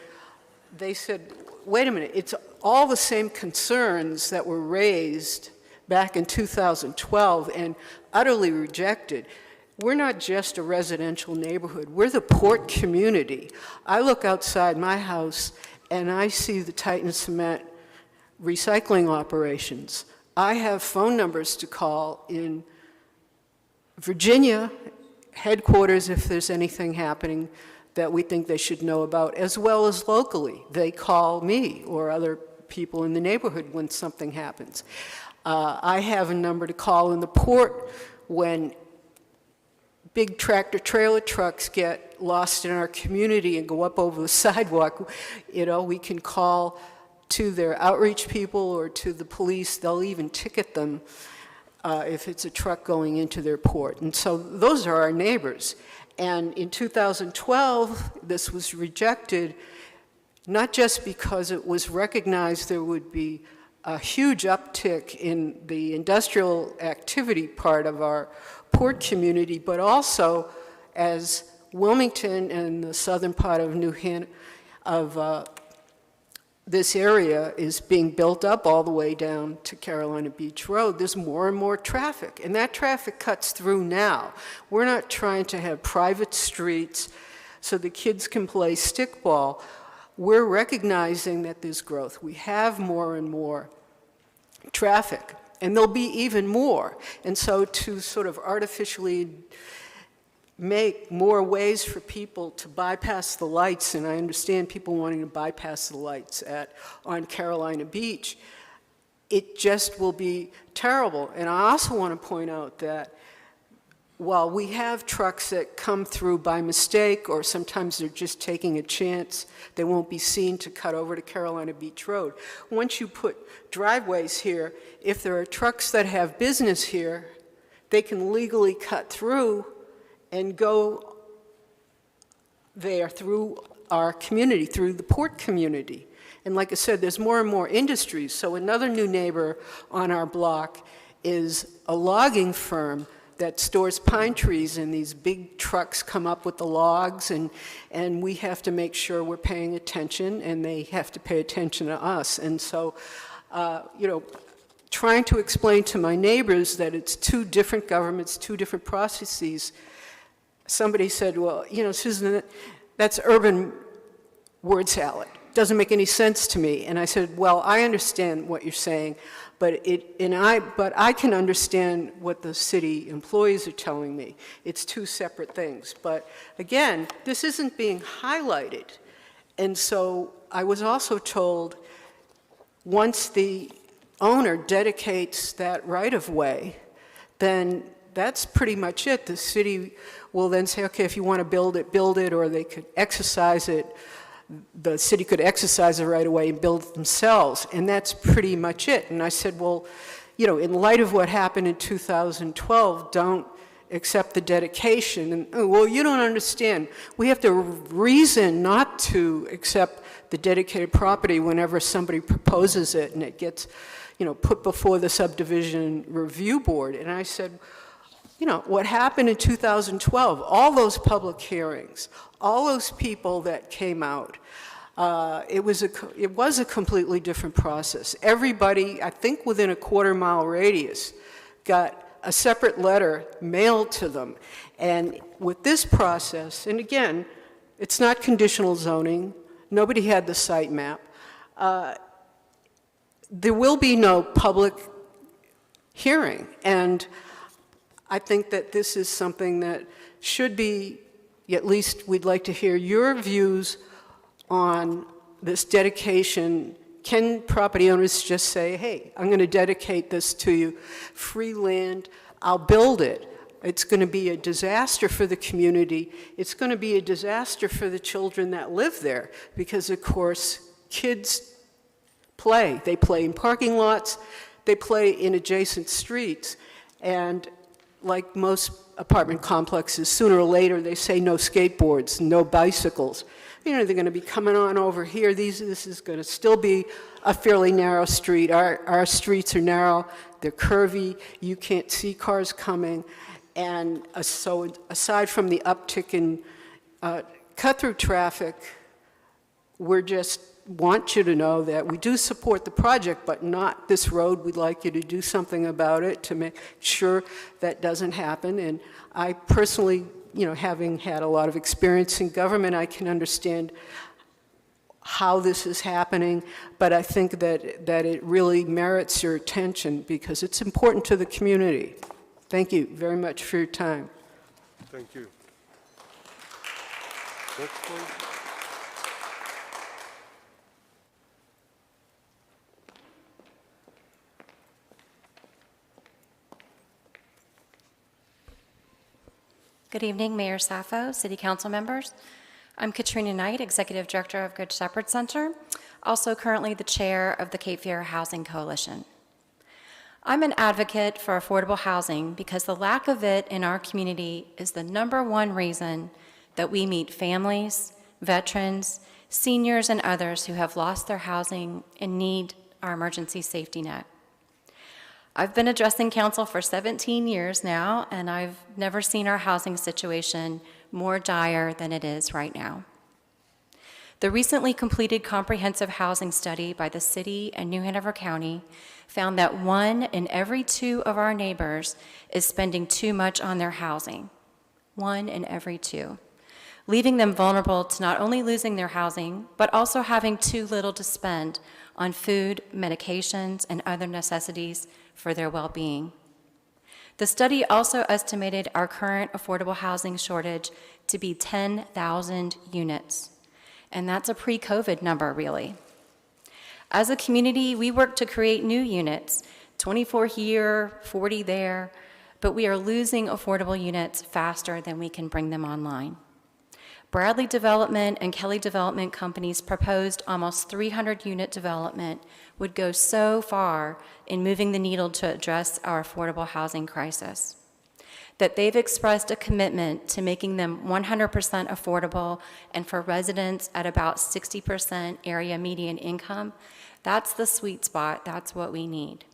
they said, wait a minute, it's all the same concerns that were raised back in 2012 and utterly rejected. We're not just a residential neighborhood, we're the port community. I look outside my house and I see the Titan Cement recycling operations. I have phone numbers to call in Virginia headquarters if there's anything happening that we think they should know about, as well as locally. They call me or other people in the neighborhood when something happens. I have a number to call in the port when big tractor trailer trucks get lost in our community and go up over the sidewalk. You know, we can call to their outreach people or to the police. They'll even ticket them if it's a truck going into their port. And so those are our neighbors. And in 2012, this was rejected, not just because it was recognized there would be a huge uptick in the industrial activity part of our port community, but also as Wilmington and the southern part of this area is being built up all the way down to Carolina Beach Road, there's more and more traffic, and that traffic cuts through now. We're not trying to have private streets so the kids can play stickball. We're recognizing that there's growth. We have more and more traffic, and there'll be even more. And so to sort of artificially make more ways for people to bypass the lights, and I understand people wanting to bypass the lights on Carolina Beach, it just will be terrible. And I also want to point out that while we have trucks that come through by mistake, or sometimes they're just taking a chance, they won't be seen to cut over to Carolina Beach Road. Once you put driveways here, if there are trucks that have business here, they can legally cut through and go there through our community, through the port community. And like I said, there's more and more industries. So another new neighbor on our block is a logging firm that stores pine trees, and these big trucks come up with the logs, and we have to make sure we're paying attention, and they have to pay attention to us. And so, you know, trying to explain to my neighbors that it's two different governments, two different processes. Somebody said, well, you know, Susan, that's urban word salad. Doesn't make any sense to me. And I said, well, I understand what you're saying, but I can understand what the city employees are telling me. It's two separate things. But again, this isn't being highlighted. And so I was also told once the owner dedicates that right-of-way, then that's pretty much it. The city will then say, okay, if you want to build it, or they could exercise it. The city could exercise it right away and build it themselves, and that's pretty much it. And I said, well, you know, in light of what happened in 2012, don't accept the dedication. And, oh, well, you don't understand. We have to reason not to accept the dedicated property whenever somebody proposes it, and it gets, put before the subdivision review board. And I said, what happened in 2012, all those public hearings, all those people that came out, it was a completely different process. Everybody, I think within a quarter-mile radius, got a separate letter mailed to them. And with this process, and again, it's not conditional zoning, nobody had the site map, there will be no public hearing. And I think that this is something that should be, at least we'd like to hear your views on this dedication. Can property owners just say, hey, I'm going to dedicate this to you, free land, I'll build it. It's going to be a disaster for the community. It's going to be a disaster for the children that live there because, of course, kids play. They play in parking lots. They play in adjacent streets. And like most apartment complexes, sooner or later they say no skateboards, no bicycles. They're going to be coming on over here. This is going to still be a fairly narrow street. Our streets are narrow. They're curvy. You can't see cars coming. And so aside from the uptick in cut-through traffic, we just want you to know that we do support the project, but not this road. We'd like you to do something about it to make sure that doesn't happen. And I personally, having had a lot of experience in government, I can understand how this is happening, but I think that it really merits your attention because it's important to the community. Thank you very much for your time. Thank you. Next, please. Good evening, Mayor Saffo, City Council members. I'm Katrina Knight, Executive Director of Good Shepherd Center, also currently the chair of the Cape Fear Housing Coalition. I'm an advocate for affordable housing because the lack of it in our community is the #1 reason that we meet families, veterans, seniors, and others who have lost their housing and need our emergency safety net. I've been addressing council for 17 years now, and I've never seen our housing situation more dire than it is right now. The recently completed comprehensive housing study by the city and New Hanover County found that 1 in every 2 of our neighbors is spending too much on their housing. 1 in every 2, leaving them vulnerable to not only losing their housing, but also having too little to spend on food, medications, and other necessities for their well-being. The study also estimated our current affordable housing shortage to be 10,000 units, and that's a pre-COVID number, really. As a community, we work to create new units, 24 here, 40 there, but we are losing affordable units faster than we can bring them online. Bradley Development and Kelly Development Companies proposed almost 300-unit development would go so far in moving the needle to address our affordable housing crisis that they've expressed a commitment to making them 100% affordable, and for residents at about 60% area median income. That's the sweet spot. That's what we need.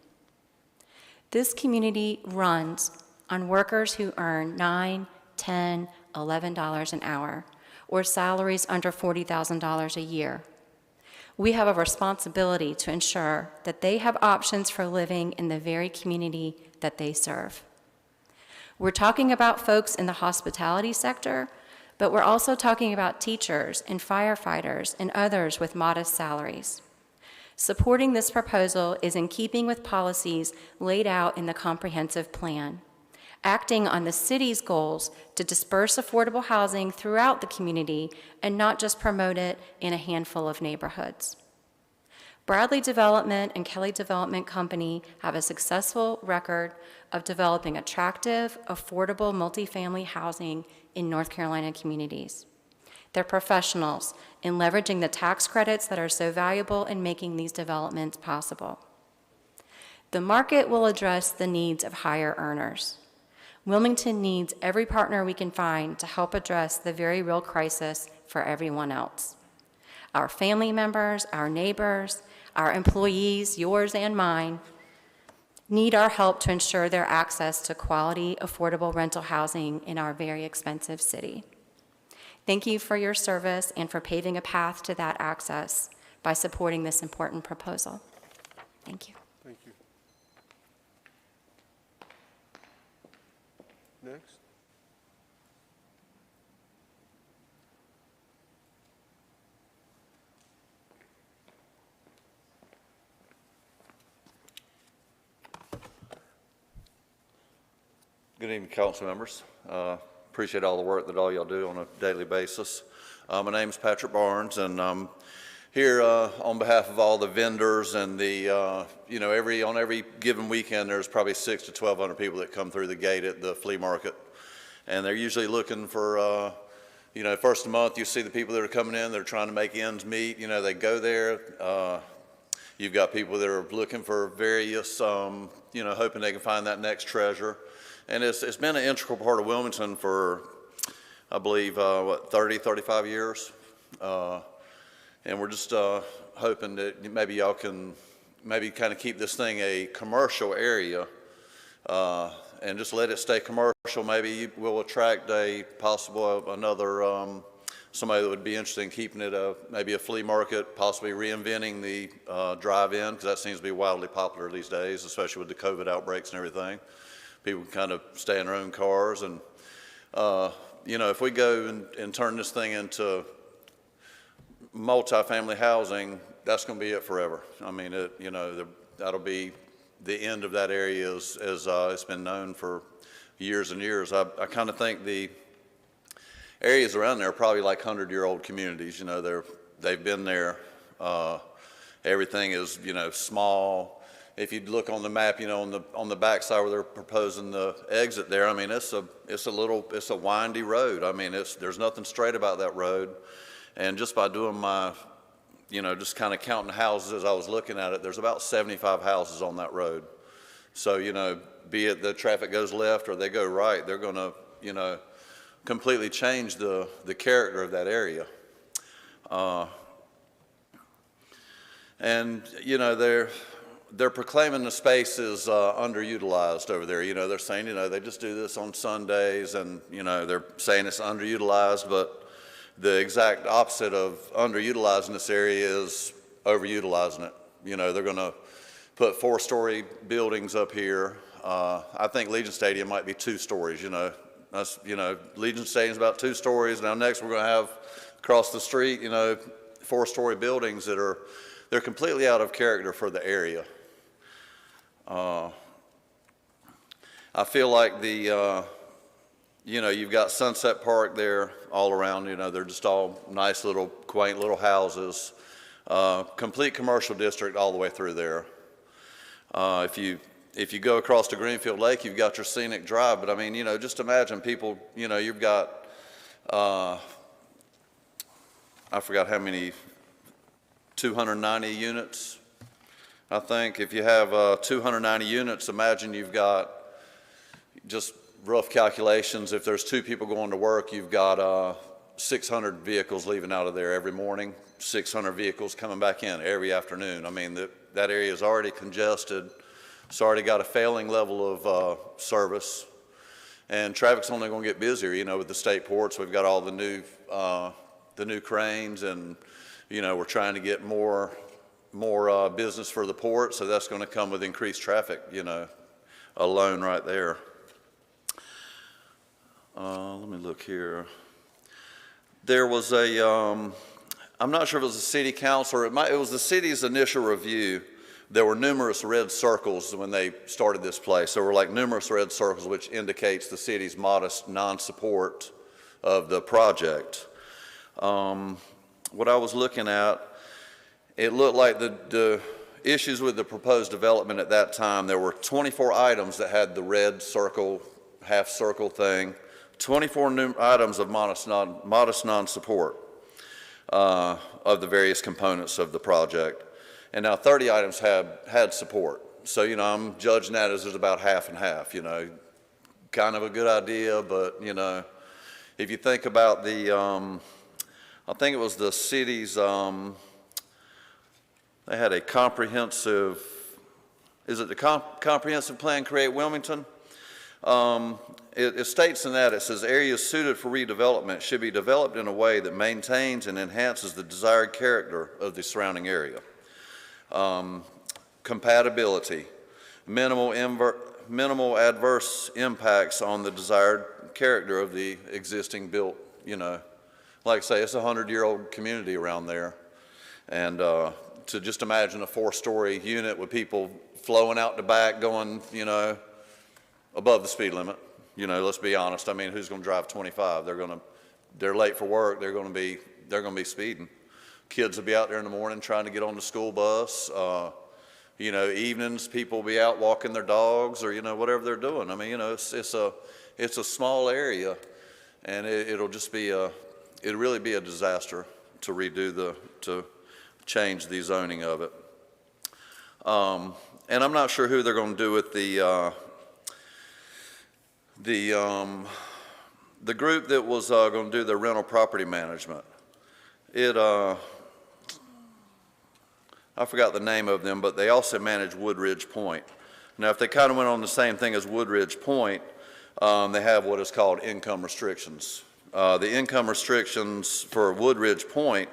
This community runs on workers who earn $9, $10, $11 an hour, or salaries under $40,000 a year. We have a responsibility to ensure that they have options for living in the very community that they serve. We're talking about folks in the hospitality sector, but we're also talking about teachers and firefighters and others with modest salaries. Supporting this proposal is in keeping with policies laid out in the comprehensive plan, acting on the city's goals to disperse affordable housing throughout the community and not just promote it in a handful of neighborhoods. Bradley Development and Kelly Development Company have a successful record of developing attractive, affordable multifamily housing in North Carolina communities. They're professionals in leveraging the tax credits that are so valuable in making these developments possible. The market will address the needs of higher earners. Wilmington needs every partner we can find to help address the very real crisis for everyone else. Our family members, our neighbors, our employees, yours and mine, need our help to ensure their access to quality, affordable rental housing in our very expensive city. Thank you for your service and for paving a path to that access by supporting this important proposal. Thank you. Thank you. Next. Good evening, council members. Appreciate all the work that all y'all do on a daily basis. My name is Patrick Barnes, and I'm here on behalf of all the vendors and the, you know, on every given weekend, there's probably 600 to 1,200 people that come through the gate at the flea market. And they're usually looking for, you know, first of the month, you see the people that are coming in, they're trying to make ends meet. You know, they go there. You've got people that are looking for various, you know, hoping they can find that next treasure. And it's been an integral part of Wilmington for, I believe, 30, 35 years. And we're just hoping that maybe y'all can maybe kind of keep this thing a commercial area and just let it stay commercial. Maybe we'll attract another, somebody that would be interested in keeping it maybe a flea market, possibly reinventing the drive-in, because that seems to be wildly popular these days, especially with the COVID outbreaks and everything. People can kind of stay in their own cars. And, you know, if we go and turn this thing into multifamily housing, that's going to be it forever. I mean, you know, that'll be the end of that area as it's been known for years and years. I kind of think the areas around there are probably like 100-year-old communities. You know, they've been there. Everything is, you know, small. If you look on the map, you know, on the backside where they're proposing the exit there, I mean, it's a windy road. I mean, there's nothing straight about that road. And just by doing my, you know, just kind of counting houses as I was looking at it, there's about 75 houses on that road. So, you know, be it the traffic goes left or they go right, they're going to, you know, completely change the character of that area. And, you know, they're proclaiming the space is underutilized over there. You know, they're saying, you know, they just do this on Sundays, and, you know, they're saying it's underutilized, but the exact opposite of underutilizing this area is overutilizing it. You know, they're going to put 4-story buildings up here. I think Legion Stadium might be 2 stories, you know. That's, you know, Legion Stadium's about 2 stories. Now next we're going to have across the street, you know, 4-story buildings that they're completely out of character for the area. I feel like you know, you've got Sunset Park there all around, you know, they're just all nice little, quaint little houses. Complete commercial district all the way through there. If you go across to Greenfield Lake, you've got your scenic drive, but I mean, you know, just imagine people, you know, you've got, I forgot how many, 290 units, I think. If you have 290 units, imagine you've got, just rough calculations, if there's 2 people going to work, you've got 600 vehicles leaving out of there every morning, 600 vehicles coming back in every afternoon. I mean, that area is already congested. It's already got a failing level of service, and traffic's only going to get busier. You know, with the state ports, we've got all the new cranes, and you know, we're trying to get more business for the port, so that's going to come with increased traffic, you know, alone right there. Let me look here. There was I'm not sure if it was the city council or it was the city's initial review. There were numerous red circles when they started this place. There were like numerous red circles, which indicates the city's modest non-support of the project. What I was looking at, it looked like the issues with the proposed development at that time, there were 24 items that had the red circle, half circle thing, 24 new items of modest non-support of the various components of the project. And now 30 items had support. So, you know, I'm judging that as there's about half and half, you know, kind of a good idea, but, you know, if you think about I think it was the city's, they had a comprehensive is it the comprehensive plan Create Wilmington? It states in that, it says areas suited for redevelopment should be developed in a way that maintains and enhances the desired character of the surrounding area. Compatibility, minimal adverse impacts on the desired character of the existing built, you know, like I say, it's a 100-year-old community around there. And to just imagine a 4-story unit with people flowing out the back going, you know, above the speed limit. You know, let's be honest. I mean, who's going to drive 25? They're late for work. They're going to be speeding. Kids will be out there in the morning trying to get on the school bus. You know, evenings, people will be out walking their dogs or, you know, whatever they're doing. I mean, you know, it's a small area, and it'll really be a disaster to change the zoning of it. And I'm not sure who they're going to do with the group that was going to do the rental property management. I forgot the name of them, but they also manage Woodridge Point. Now, if they kind of went on the same thing as Woodridge Point, they have what is called income restrictions. The income restrictions for Woodridge Point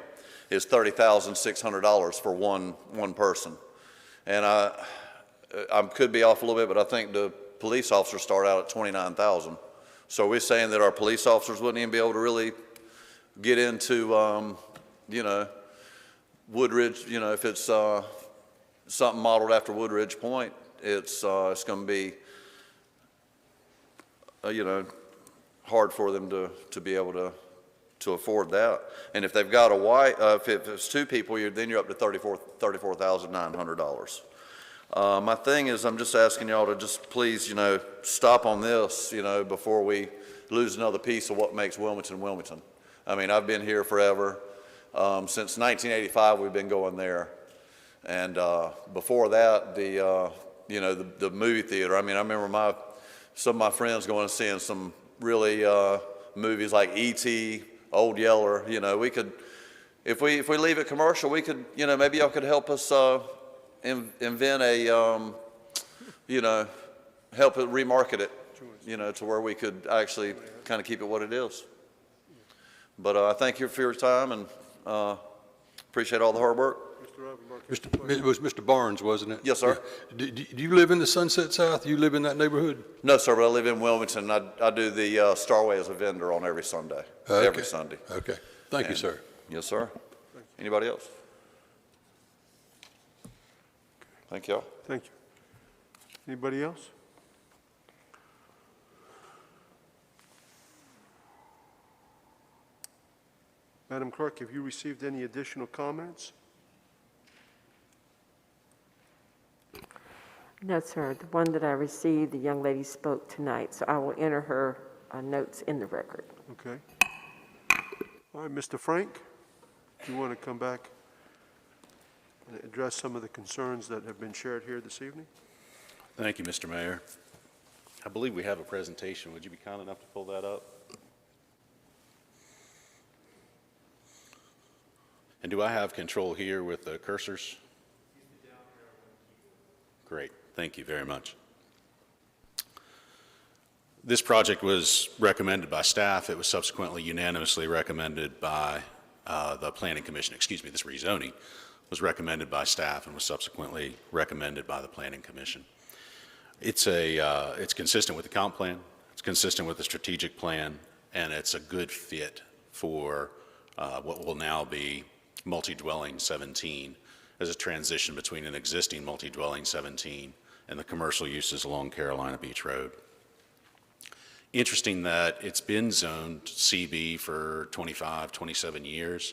is $30,600 for one person. And I could be off a little bit, but I think the police officers start out at $29,000. So we're saying that our police officers wouldn't even be able to really get into, you know, Woodridge, you know, if it's something modeled after Woodridge Point, it's going to be, you know, hard for them to be able to afford that. And if they've got a wife, if it's 2 people, then you're up to $34,900. My thing is, I'm just asking y'all to just please, you know, stop on this, you know, before we lose another piece of what makes Wilmington, Wilmington. I mean, I've been here forever. Since 1985, we've been going there. And before that, you know, the movie theater. I mean, I remember some of my friends going and seeing some really movies like E.T., Old Yeller. You know, we could, if we leave it commercial, we could, you know, maybe y'all could help us invent a, you know, help it remarket it, you know, to where we could actually kind of keep it what it is. But I thank you for your time and appreciate all the hard work. It was Mr. Barnes, wasn't it? Yes, sir. Do you live in the Sunset South? You live in that neighborhood? No, sir, but I live in Wilmington. I do the Starway as a vendor on every Sunday. Okay. Every Sunday. Okay. Thank you, sir. Yes, sir. Anybody else? Thank y'all. Thank you. Anybody else? Madam Clerk, have you received any additional comments? No, sir. The one that I received, the young lady spoke tonight, so I will enter her notes in the record. Okay. All right, Mr. Frank, do you want to come back and address some of the concerns that have been shared here this evening? Thank you, Mr. Mayor. I believe we have a presentation. Would you be kind enough to pull that up? And do I have control here with the cursors? Great. Thank you very much. This project was recommended by staff. It was subsequently unanimously recommended by the Planning Commission. Excuse me, this rezoning was recommended by staff and was subsequently recommended by the Planning Commission. It's consistent with the comp plan, it's consistent with the strategic plan, and it's a good fit for what will now be multi-dwelling 17 as a transition between an existing multi-dwelling 17 and the commercial uses along Carolina Beach Road. Interesting that it's been zoned CB for 25, 27 years.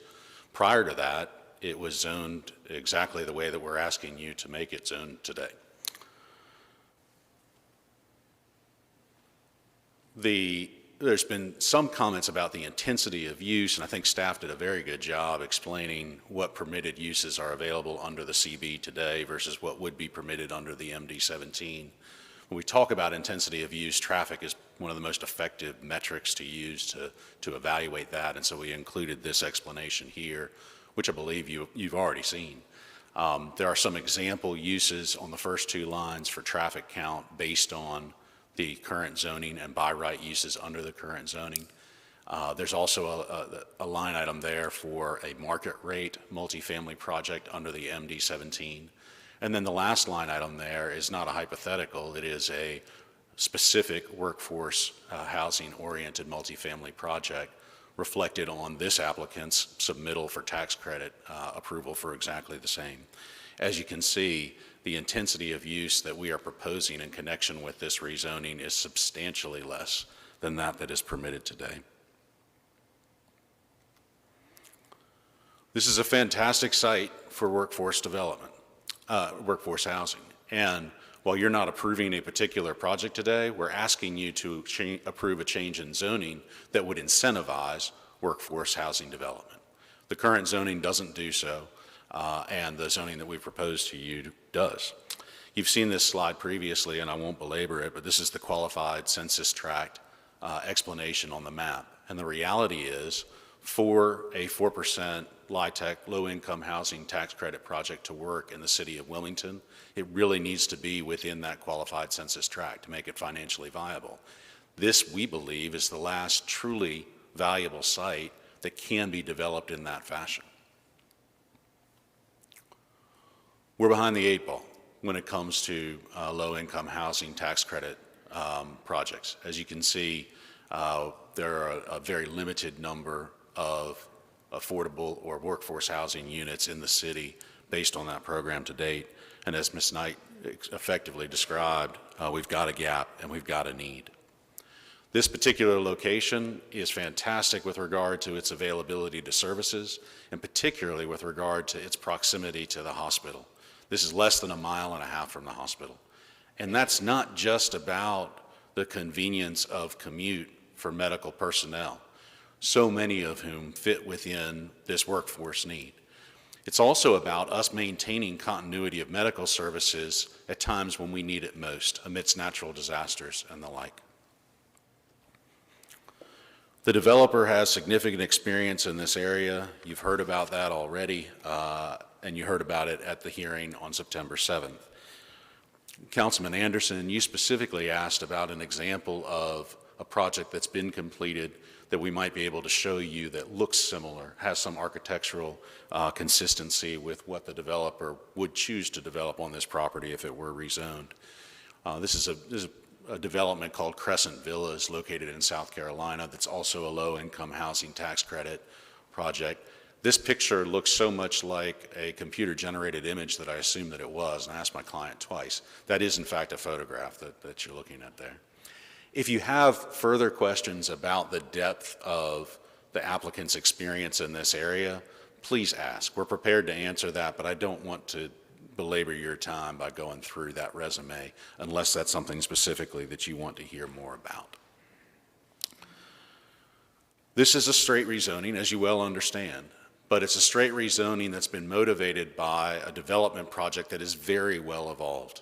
Prior to that, it was zoned exactly the way that we're asking you to make it zoned today. There's been some comments about the intensity of use, and I think staff did a very good job explaining what permitted uses are available under the CB today versus what would be permitted under the MD-17. When we talk about intensity of use, traffic is one of the most effective metrics to use to evaluate that, and so we included this explanation here, which I believe you've already seen. There are some example uses on the first two lines for traffic count based on the current zoning and by right uses under the current zoning. There's also a line item there for a market rate multifamily project under the MD-17. And then the last line item there is not a hypothetical, it is a specific workforce housing-oriented multifamily project reflected on this applicant's submittal for tax credit approval for exactly the same. As you can see, the intensity of use that we are proposing in connection with this rezoning is substantially less than that is permitted today. This is a fantastic site for workforce development, workforce housing. And while you're not approving a particular project today, we're asking you to approve a change in zoning that would incentivize workforce housing development. The current zoning doesn't do so, and the zoning that we propose to you does. You've seen this slide previously, and I won't belabor it, but this is the qualified census tract explanation on the map. And the reality is, for a 4% LIHTC, low-income housing tax credit project to work in the city of Wilmington, it really needs to be within that qualified census tract to make it financially viable. This, we believe, is the last truly valuable site that can be developed in that fashion. We're behind the eight ball when it comes to low-income housing tax credit projects. As you can see, there are a very limited number of affordable or workforce housing units in the city based on that program to date. And as Ms. Knight effectively described, we've got a gap and we've got a need. This particular location is fantastic with regard to its availability to services, and particularly with regard to its proximity to the hospital. This is less than 1.5 miles from the hospital. And that's not just about the convenience of commute for medical personnel, so many of whom fit within this workforce need. It's also about us maintaining continuity of medical services at times when we need it most, amidst natural disasters and the like. The developer has significant experience in this area. You've heard about that already, and you heard about it at the hearing on September 7th. Councilman Anderson, you specifically asked about an example of a project that's been completed that we might be able to show you that looks similar, has some architectural consistency with what the developer would choose to develop on this property if it were rezoned. This is a development called Crescent Villas located in South Carolina that's also a low-income housing tax credit project. This picture looks so much like a computer-generated image that I assumed that it was, and I asked my client twice. That is, in fact, a photograph that you're looking at there. If you have further questions about the depth of the applicant's experience in this area, please ask. We're prepared to answer that, but I don't want to belabor your time by going through that resume unless that's something specifically that you want to hear more about. This is a straight rezoning, as you well understand, but it's a straight rezoning that's been motivated by a development project that is very well evolved.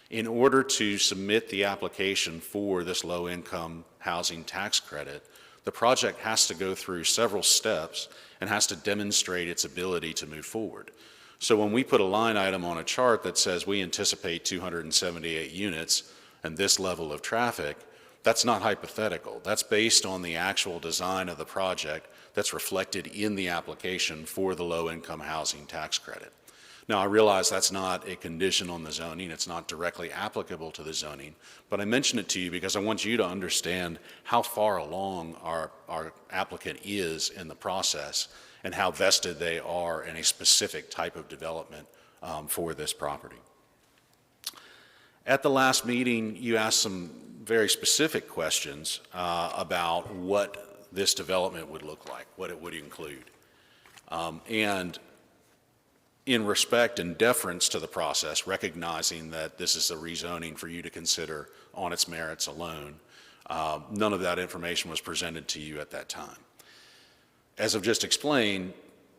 In order to submit the application for this low-income housing tax credit, the project has to go through several steps and has to demonstrate its ability to move forward. So when we put a line item on a chart that says we anticipate 278 units and this level of traffic, that's not hypothetical. That's based on the actual design of the project that's reflected in the application for the low-income housing tax credit. Now, I realize that's not a condition on the zoning. It's not directly applicable to the zoning, but I mention it to you because I want you to understand how far along our applicant is in the process and how vested they are in a specific type of development for this property. At the last meeting, you asked some very specific questions about what this development would look like, what it would include. And in respect and deference to the process, recognizing that this is a rezoning for you to consider on its merits alone, none of that information was presented to you at that time. As I've just explained,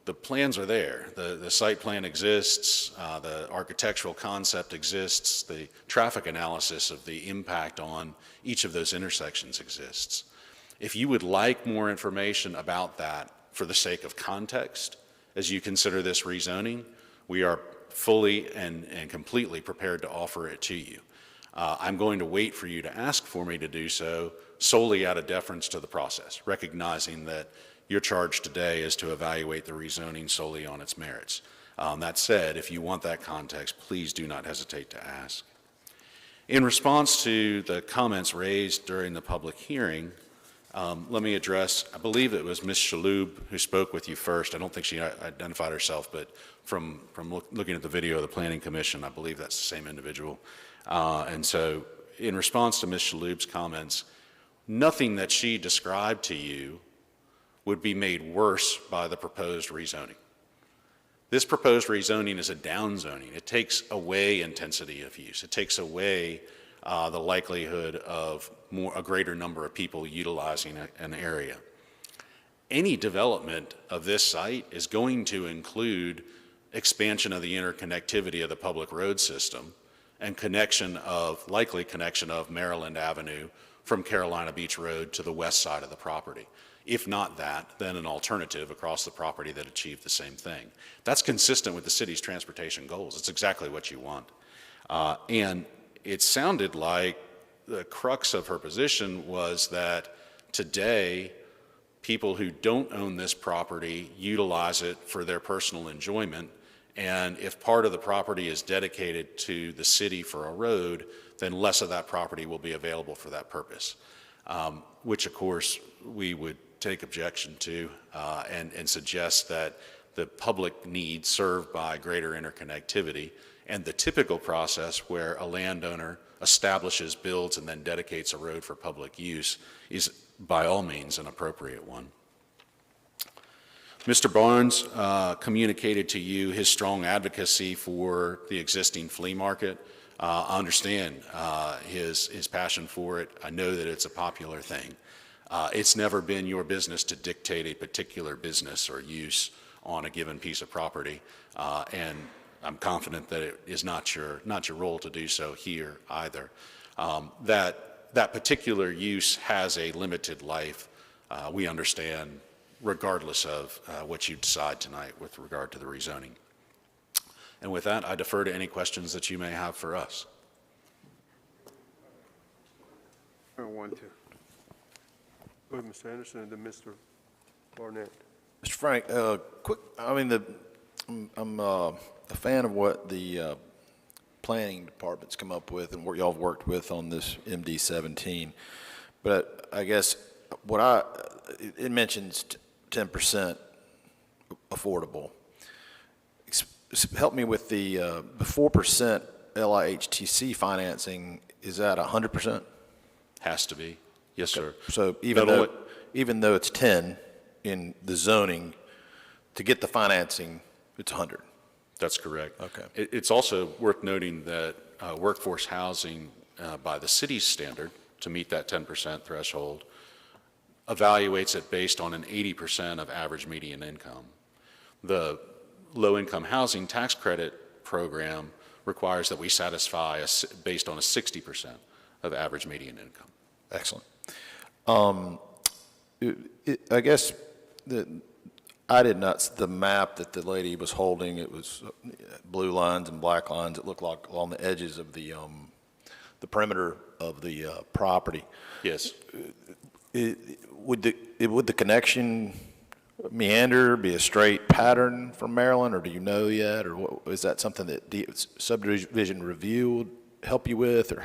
the plans are there. The site plan exists, the architectural concept exists, the traffic analysis of the impact on each of those intersections exists. If you would like more information about that for the sake of context, as you consider this rezoning, we are fully and completely prepared to offer it to you. I'm going to wait for you to ask for me to do so solely out of deference to the process, recognizing that your charge today is to evaluate the rezoning solely on its merits. That said, if you want that context, please do not hesitate to ask. In response to the comments raised during the public hearing, let me address, I believe it was Ms. Shaloub who spoke with you first. I don't think she identified herself, but from looking at the video of the Planning Commission, I believe that's the same individual. And so in response to Ms. Shaloub's comments, nothing that she described to you would be made worse by the proposed rezoning. This proposed rezoning is a downzoning. It takes away intensity of use. It takes away the likelihood of a greater number of people utilizing an area. Any development of this site is going to include expansion of the interconnectivity of the public road system and likely connection of Maryland Avenue from Carolina Beach Road to the west side of the property. If not that, then an alternative across the property that achieved the same thing. That's consistent with the city's transportation goals. It's exactly what you want. And it sounded like the crux of her position was that today, people who don't own this property utilize it for their personal enjoyment. And if part of the property is dedicated to the city for a road, then less of that property will be available for that purpose, which of course we would take objection to and suggest that the public needs served by greater interconnectivity and the typical process where a landowner establishes, builds, and then dedicates a road for public use is by all means an appropriate one. Mr. Barnes communicated to you his strong advocacy for the existing flea market. I understand his passion for it. I know that it's a popular thing. It's never been your business to dictate a particular business or use on a given piece of property, and I'm confident that it is not your role to do so here either. That particular use has a limited life, we understand, regardless of what you decide tonight with regard to the rezoning. And with that, I defer to any questions that you may have for us. I want to. Go ahead, Mr. Anderson, and then Mr. Barnett. Mr. Frank, quick, I mean, I'm a fan of what the planning department's come up with and what y'all have worked with on this MD-17. But I guess it mentions 10% affordable. Help me with the 4% LIHTC financing, is that 100%? Has to be. Yes, sir. So even though it's 10 in the zoning, to get the financing, it's 100. That's correct. Okay. It's also worth noting that workforce housing, by the city's standard, to meet that 10% threshold, evaluates it based on an 80% of average median income. The low-income housing tax credit program requires that we satisfy based on a 60% of average median income. Excellent. I guess I did not, the map that the lady was holding, it was blue lines and black lines. It looked like along the edges of the perimeter of the property. Yes. Would the connection meander be a straight pattern from Maryland, or do you know yet, or is that something that the subdivision review would help you with, or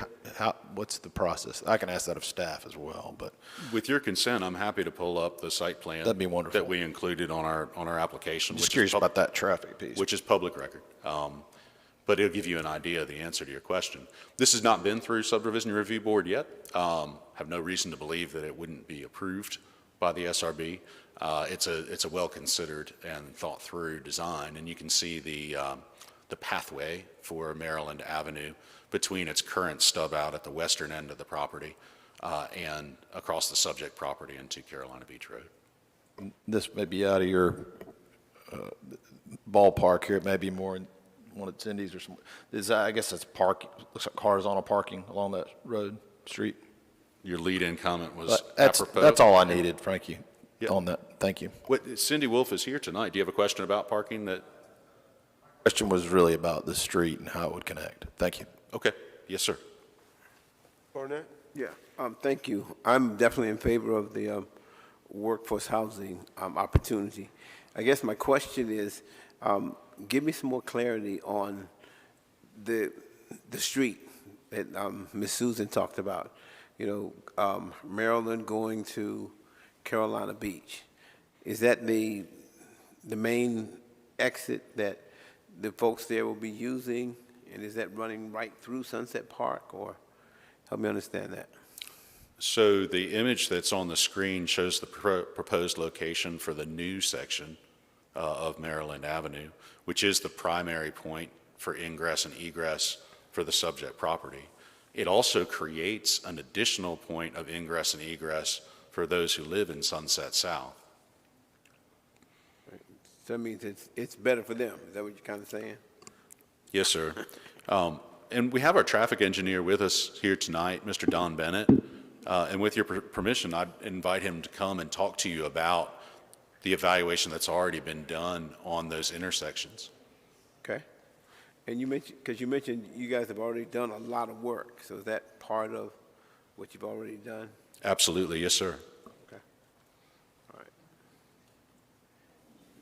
what's the process? I can ask that of staff as well, but with your consent, I'm happy to pull up the site plan. That'd be wonderful. That we included on our application. Just curious about that traffic piece, which is public record. But it'll give you an idea of the answer to your question. This has not been through subdivision review board yet. Have no reason to believe that it wouldn't be approved by the SRB. It's a well-considered and thought-through design, and you can see the pathway for Maryland Avenue between its current stub out at the western end of the property and across the subject property into Carolina Beach Road. This may be out of your ballpark here. It may be more in one of Cindy's or some. I guess that's looks like horizontal parking along that road, street. Your lead-in comment was apropos. That's all I needed, Frank, on that. Thank you. Cindy Wolf is here tonight. Do you have a question about parking that? Question was really about the street and how it would connect. Thank you. Okay, yes, sir. Barnett? Yeah, thank you. I'm definitely in favor of the workforce housing opportunity. I guess my question is, give me some more clarity on the street that Ms. Susan talked about. You know, Maryland going to Carolina Beach. Is that the main exit that the folks there will be using? And is that running right through Sunset Park, or help me understand that? So the image that's on the screen shows the proposed location for the new section of Maryland Avenue, which is the primary point for ingress and egress for the subject property. It also creates an additional point of ingress and egress for those who live in Sunset South. So that means it's better for them. Is that what you're kind of saying? Yes, sir. And we have our traffic engineer with us here tonight, Mr. Don Bennett. And with your permission, I'd invite him to come and talk to you about the evaluation that's already been done on those intersections. Okay. And you mentioned, because you mentioned you guys have already done a lot of work. So is that part of what you've already done? Absolutely, yes, sir. Okay. All right.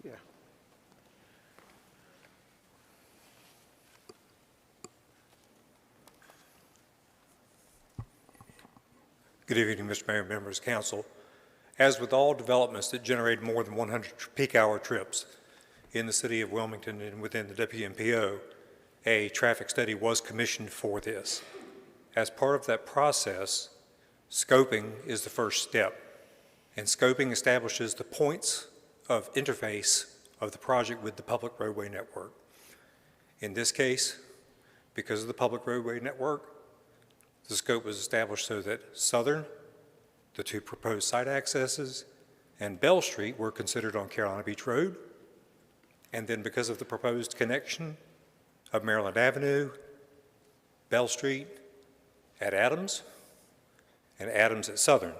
Yeah. Good evening, Mr. Mayor, members of council. As with all developments that generate more than 100 peak hour trips in the city of Wilmington and within the WMPO, a traffic study was commissioned for this. As part of that process, scoping is the first step, and scoping establishes the points of interface of the project with the public roadway network. In this case, because of the public roadway network, the scope was established so that Southern, the two proposed site accesses, and Bell Street were considered on Carolina Beach Road. And then because of the proposed connection of Maryland Avenue, Bell Street at Adams, and Adams at Southern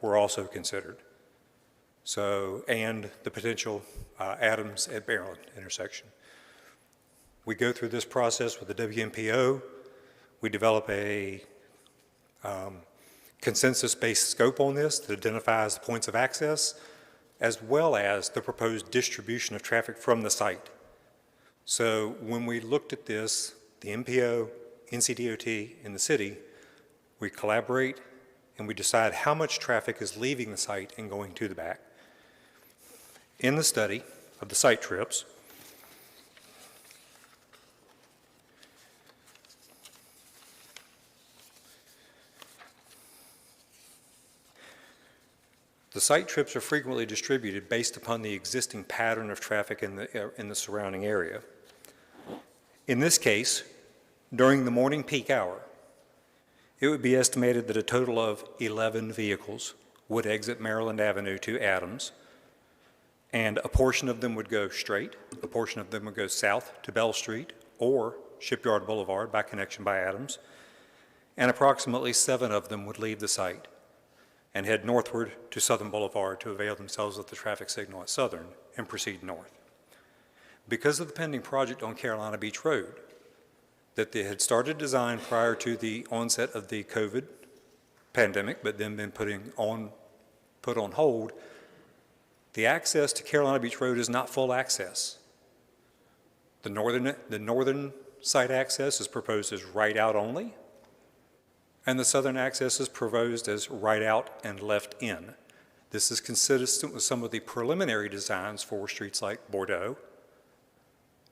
were also considered. So, and the potential Adams at Maryland intersection. We go through this process with the WMPO. We develop a consensus-based scope on this that identifies the points of access, as well as the proposed distribution of traffic from the site. So when we looked at this, the MPO, NCDOT, and the city, we collaborate and we decide how much traffic is leaving the site and going to the back. In the study of the site trips, the site trips are frequently distributed based upon the existing pattern of traffic in the surrounding area. In this case, during the morning peak hour, it would be estimated that a total of 11 vehicles would exit Maryland Avenue to Adams, and a portion of them would go straight, a portion of them would go south to Bell Street or Shipyard Boulevard by connection by Adams, and approximately 7 of them would leave the site and head northward to Southern Boulevard to avail themselves of the traffic signal at Southern and proceed north. Because of the pending project on Carolina Beach Road, that they had started design prior to the onset of the COVID pandemic, but then been put on hold, the access to Carolina Beach Road is not full access. The northern site access is proposed as right out only, and the southern access is proposed as right out and left in. This is consistent with some of the preliminary designs for streets like Bordeaux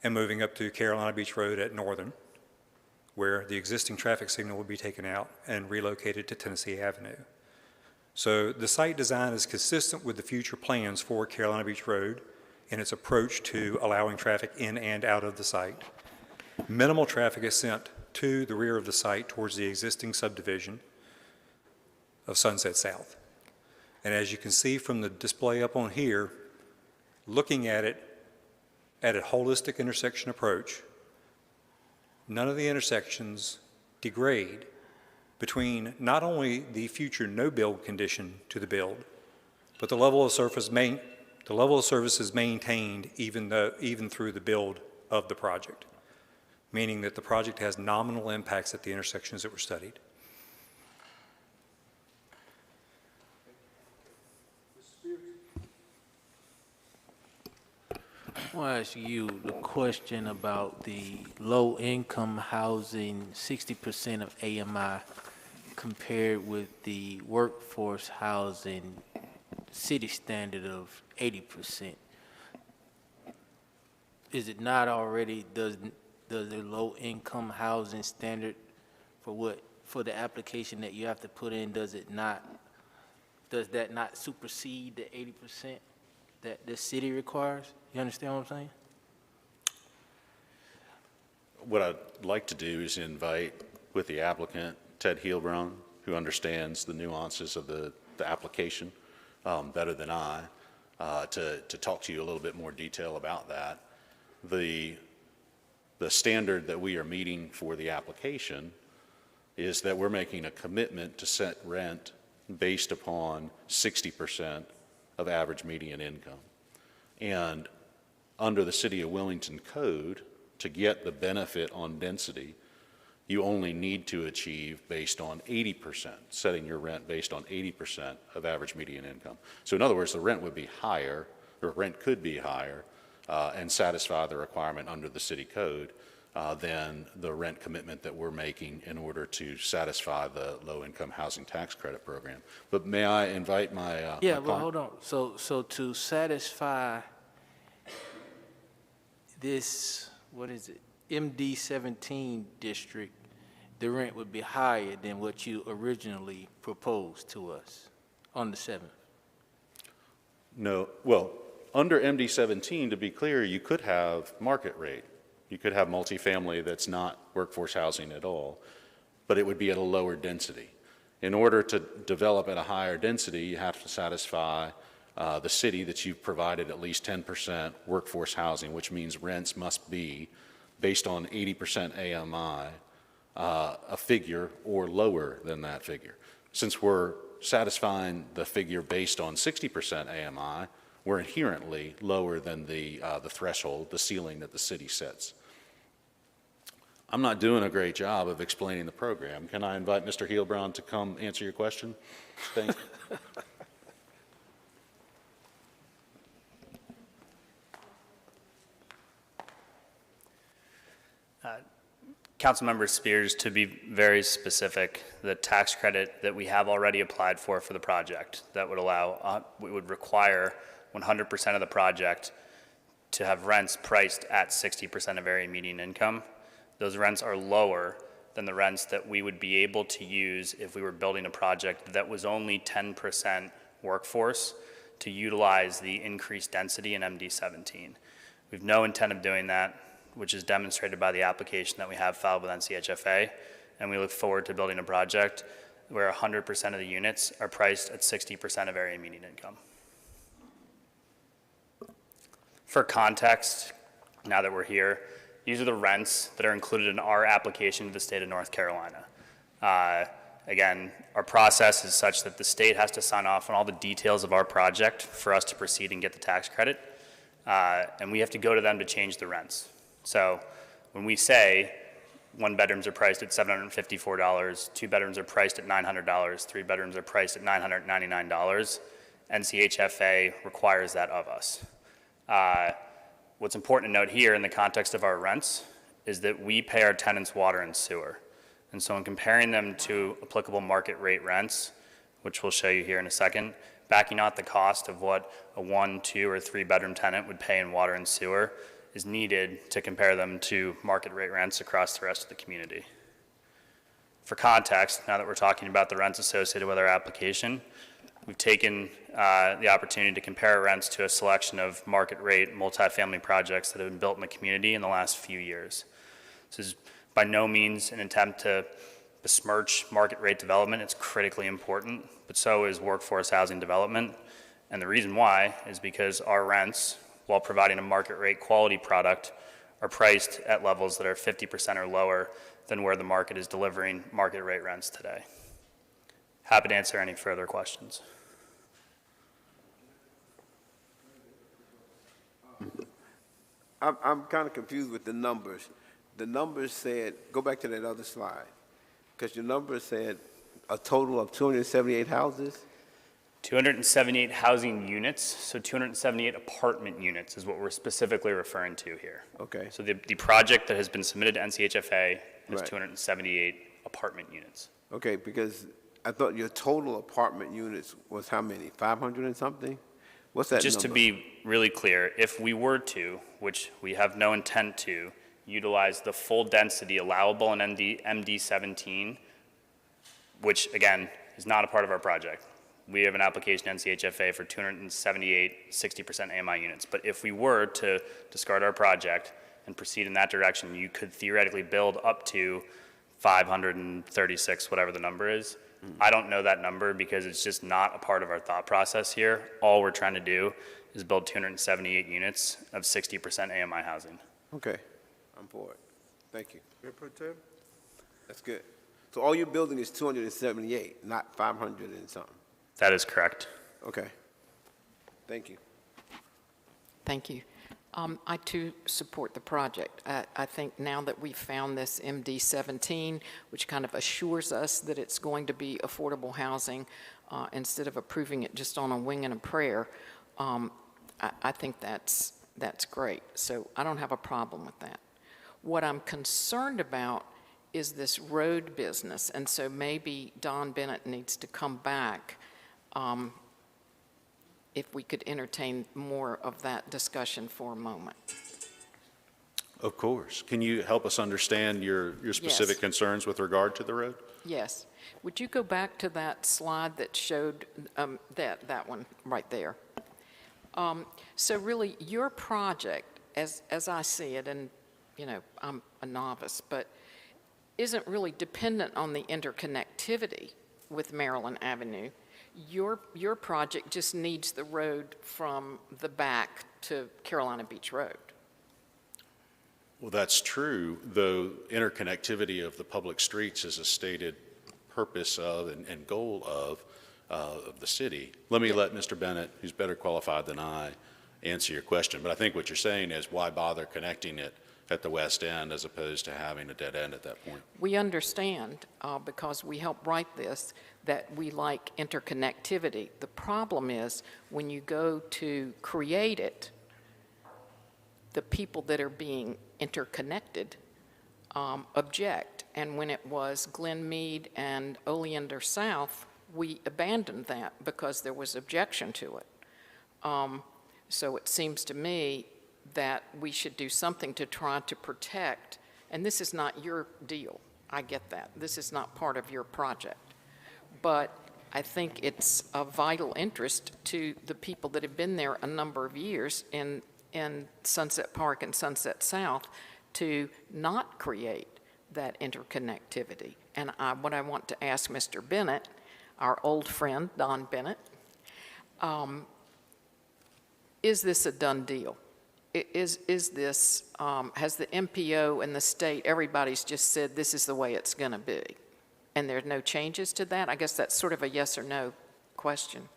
and moving up to Carolina Beach Road at Northern, where the existing traffic signal will be taken out and relocated to Tennessee Avenue. So the site design is consistent with the future plans for Carolina Beach Road in its approach to allowing traffic in and out of the site. Minimal traffic is sent to the rear of the site towards the existing subdivision of Sunset South. And as you can see from the display up on here, looking at it at a holistic intersection approach, none of the intersections degrade between not only the future no-build condition to the build, but the level of service is maintained even through the build of the project, meaning that the project has nominal impacts at the intersections that were studied. I want to ask you the question about the low-income housing, 60% of AMI, compared with the workforce housing city standard of 80%. Is it not already, does the low-income housing standard for the application that you have to put in, does that not supersede the 80% that the city requires? You understand what I'm saying? What I'd like to do is invite with the applicant, Ted Heilbron, who understands the nuances of the application better than I, to talk to you a little bit more detail about that. The standard that we are meeting for the application is that we're making a commitment to set rent based upon 60% of average median income. And under the City of Wilmington Code, to get the benefit on density, you only need to achieve based on 80%, setting your rent based on 80% of average median income. So in other words, the rent would be higher, or rent could be higher, and satisfy the requirement under the city code than the rent commitment that we're making in order to satisfy the low-income housing tax credit program. But may I invite my yeah, but hold on. So to satisfy this, what is it, MD17 district, the rent would be higher than what you originally proposed to us on the 7th? No, well, under MD17, to be clear, you could have market rate. You could have multifamily that's not workforce housing at all, but it would be at a lower density. In order to develop at a higher density, you have to satisfy the city that you've provided at least 10% workforce housing, which means rents must be based on 80% AMI, a figure or lower than that figure. Since we're satisfying the figure based on 60% AMI, we're inherently lower than the threshold, the ceiling that the city sets. I'm not doing a great job of explaining the program. Can I invite Mr. Heilbron to come answer your question? Thank you. Councilmember Spears, to be very specific, the tax credit that we have already applied for the project that would allow, we would require 100% of the project to have rents priced at 60% of area median income. Those rents are lower than the rents that we would be able to use if we were building a project that was only 10% workforce to utilize the increased density in MD17. We have no intent of doing that, which is demonstrated by the application that we have filed with NCHFA, and we look forward to building a project where 100% of the units are priced at 60% of area median income. For context, now that we're here, these are the rents that are included in our application to the state of North Carolina. Again, our process is such that the state has to sign off on all the details of our project for us to proceed and get the tax credit, and we have to go to them to change the rents. So when we say 1 bedrooms are priced at $754, 2 bedrooms are priced at $900, 3 bedrooms are priced at $999, NCHFA requires that of us. What's important to note here in the context of our rents is that we pay our tenants water and sewer. And so in comparing them to applicable market rate rents, which we'll show you here in a second, backing out the cost of what a 1, 2, or 3 bedroom tenant would pay in water and sewer is needed to compare them to market rate rents across the rest of the community. For context, now that we're talking about the rents associated with our application, we've taken the opportunity to compare rents to a selection of market rate multifamily projects that have been built in the community in the last few years. This is by no means an attempt to besmirch market rate development. It's critically important, but so is workforce housing development. And the reason why is because our rents, while providing a market rate quality product, are priced at levels that are 50% or lower than where the market is delivering market rate rents today. Happy to answer any further questions. I'm kind of confused with the numbers. The numbers said, go back to that other slide, because your numbers said a total of 278 houses? 278 housing units, so 278 apartment units is what we're specifically referring to here. Okay. So the project that has been submitted to NCHFA has Right. 278 apartment units. Okay, because I thought your total apartment units was how many, 500 and something? What's that Just to number? be really clear, if we were to, which we have no intent to, utilize the full density allowable in MD17, which again is not a part of our project. We have an application to NCHFA for 278 60% AMI units. But if we were to discard our project and proceed in that direction, you could theoretically build up to 536, whatever the number is. I don't know that number because it's just not a part of our thought process here. All we're trying to do is build 278 units of 60% AMI housing. Okay, I'm for it. Thank you. Mayor Pro Tem? That's good. So all you're building is 278, not 500 and something? That is correct. Okay. Thank you. Thank you. I too support the project. I think now that we've found this MD17, which kind of assures us that it's going to be affordable housing, instead of approving it just on a wing and a prayer, I think that's great. So I don't have a problem with that. What I'm concerned about is this road business, and so maybe Don Bennett needs to come back if we could entertain more of that discussion for a moment. Of course. Can you help us understand your specific Yes. concerns with regard to the road? Yes. Would you go back to that slide that showed that one right there? So really, your project, as I see it, and you know, I'm a novice, but isn't really dependent on the interconnectivity with Maryland Avenue. Your project just needs the road from the back to Carolina Beach Road. Well, that's true, though interconnectivity of the public streets is a stated purpose of and goal of the city. Let me let Mr. Bennett, who's better qualified than I, answer your question. But I think what you're saying is why bother connecting it at the west end as opposed to having a dead end at that point? We understand, because we helped write this, that we like interconnectivity. The problem is when you go to create it, the people that are being interconnected object. And when it was Glen Mead and Oleander South, we abandoned that because there was objection to it. So it seems to me that we should do something to try to protect, and this is not your deal, I get that. This is not part of your project. But I think it's of vital interest to the people that have been there a number of years in Sunset Park and Sunset South to not create that interconnectivity. And what I want to ask Mr. Bennett, our old friend, Don Bennett, is this a done deal? Is this, has the MPO and the state, everybody's just said this is the way it's going to be, and there are no changes to that? I guess that's sort of a yes or no question.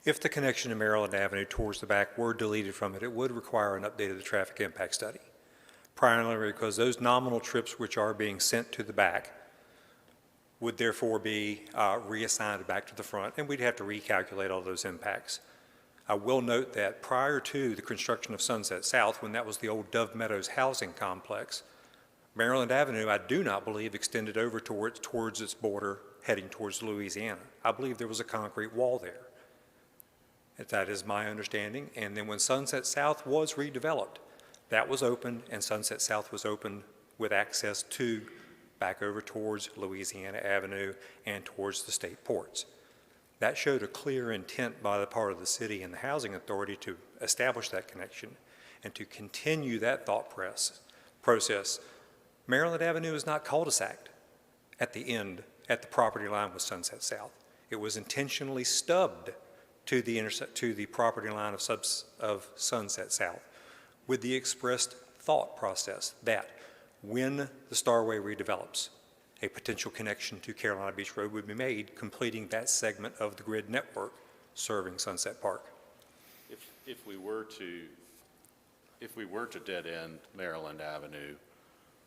If the connection to Maryland Avenue towards the back were deleted from it, it would require an update of the traffic impact study, primarily because those nominal trips which are being sent to the back would therefore be reassigned back to the front, and we'd have to recalculate all those impacts. I will note that prior to the construction of Sunset South, when that was the old Dove Meadows housing complex, Maryland Avenue, I do not believe, extended over towards its border heading towards Louisiana. I believe there was a concrete wall there. That is my understanding. And then when Sunset South was redeveloped, that was opened, and Sunset South was opened with access to back over towards Louisiana Avenue and towards the state ports. That showed a clear intent by the part of the city and the housing authority to establish that connection and to continue that thought process. Maryland Avenue is not cul-de-sac at the end, at the property line with Sunset South. It was intentionally stubbed to the property line of Sunset South with the expressed thought process that when the Starway redevelops, a potential connection to Carolina Beach Road would be made, completing that segment of the grid network serving Sunset Park. if we were to dead end Maryland Avenue,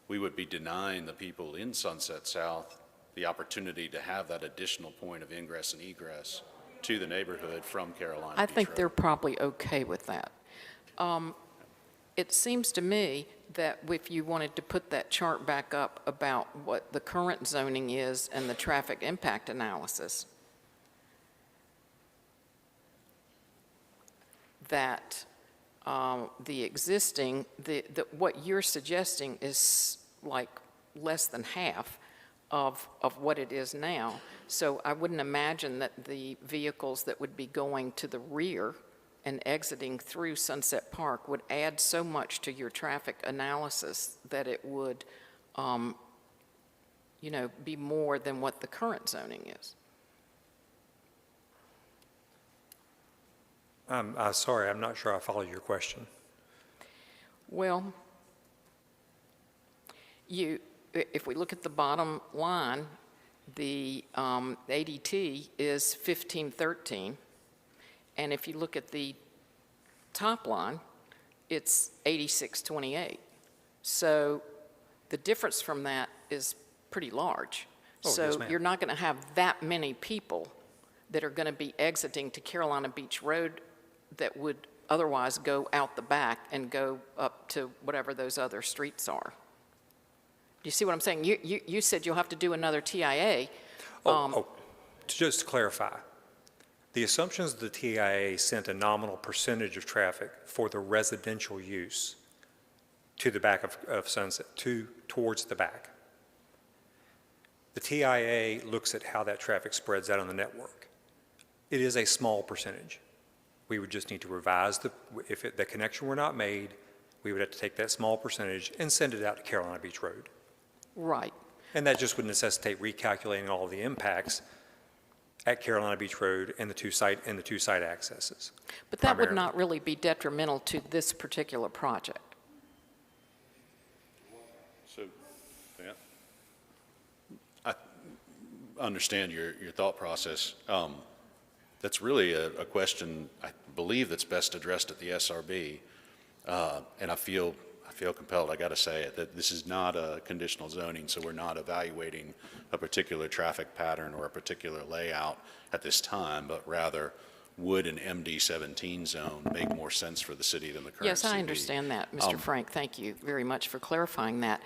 we would be denying the people in Sunset South the opportunity to have that additional point of ingress and egress to the neighborhood from Carolina I Beach think Road. they're probably okay with that. It seems to me that if you wanted to put that chart back up about what the current zoning is and the traffic impact analysis, that the existing, what you're suggesting is like less than half of what it is now. So I wouldn't imagine that the vehicles that would be going to the rear and exiting through Sunset Park would add so much to your traffic analysis that it would, be more than what the current zoning is. I'm sorry, I'm not sure I follow your question. Well, if we look at the bottom line, the ADT is 1513, and if you look at the top line, it's 8628. So the difference from that is pretty large. Oh, yes, So ma'am. you're not going to have that many people that are going to be exiting to Carolina Beach Road that would otherwise go out the back and go up to whatever those other streets are. Do you see what I'm saying? You said you'll have to do another TIA. Just to clarify, the assumptions of the TIA sent a nominal percentage of traffic for the residential use to the back of Sunset, towards the back. The TIA looks at how that traffic spreads out on the network. It is a small percentage. We would just need to revise if the connection were not made, we would have to take that small percentage and send it out to Carolina Beach Road. Right. And that just would necessitate recalculating all of the impacts at Carolina Beach Road and the two site accesses. But that would primarily. not really be detrimental to this particular project. So, yeah. I understand your thought process. That's really a question, I believe, that's best addressed at the SRB. And I feel compelled, I got to say it, that this is not a conditional zoning, so we're not evaluating a particular traffic pattern or a particular layout at this time, but rather, would an MD-17 zone make more sense for the city than the current Yes, I CB? understand that, Mr. Frank. Thank you very much for clarifying that.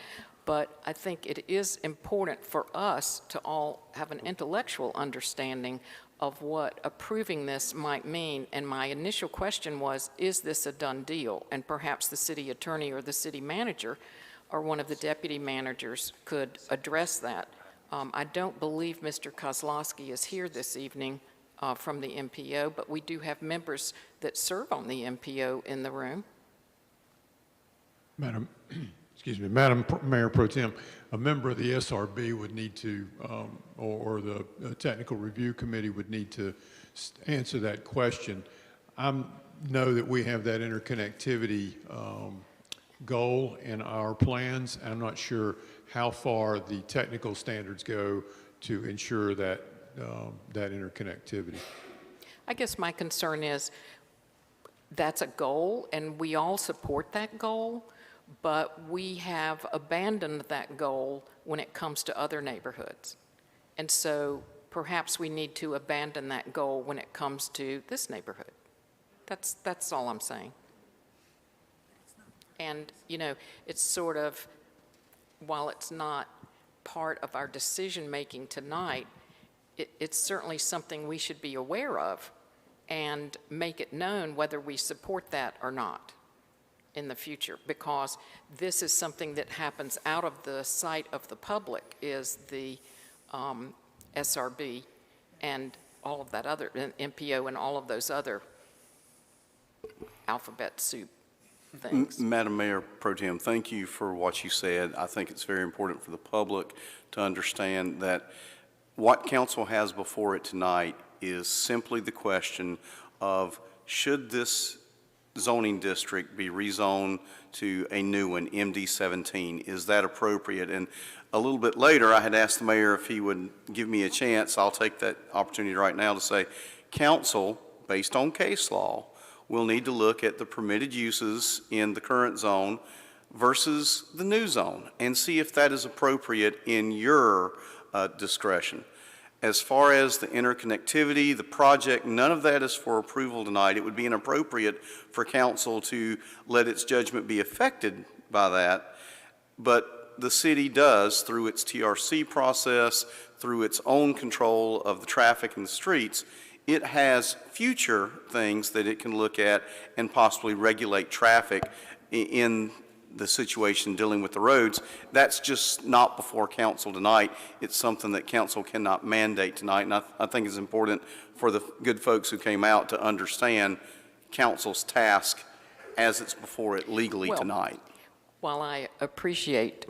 But I think it is important for us to all have an intellectual understanding of what approving this might mean. And my initial question was, is this a done deal? And perhaps the city attorney or the city manager or one of the deputy managers could address that. I don't believe Mr. Kozlowski is here this evening from the MPO, but we do have members that serve on the MPO in the room. Madam Mayor Pro Tem, a member of the SRB would need to, or the Technical Review Committee would need to answer that question. I know that we have that interconnectivity goal in our plans. I'm not sure how far the technical standards go to ensure that that interconnectivity. I guess my concern is that's a goal, and we all support that goal, but we have abandoned that goal when it comes to other neighborhoods. And so perhaps we need to abandon that goal when it comes to this neighborhood. That's all I'm saying. And, it's sort of, while it's not part of our decision-making tonight, it's certainly something we should be aware of and make it known whether we support that or not in the future, because this is something that happens out of the sight of the public, is the SRB and all of that other, MPO and all of those other alphabet soup things. Madam Mayor Pro Tem, thank you for what you said. I think it's very important for the public to understand that what council has before it tonight is simply the question of, should this zoning district be rezoned to a new one, MD-17? Is that appropriate? And a little bit later, I had asked the mayor if he would give me a chance. I'll take that opportunity right now to say, council, based on case law, we'll need to look at the permitted uses in the current zone versus the new zone and see if that is appropriate in your discretion. As far as the interconnectivity, the project, none of that is for approval tonight. It would be inappropriate for council to let its judgment be affected by that. But the city does, through its TRC process, through its own control of the traffic in the streets, it has future things that it can look at and possibly regulate traffic in the situation dealing with the roads. That's just not before council tonight. It's something that council cannot mandate tonight, and I think it's important for the good folks who came out to understand council's task as it's before it legally tonight. While I appreciate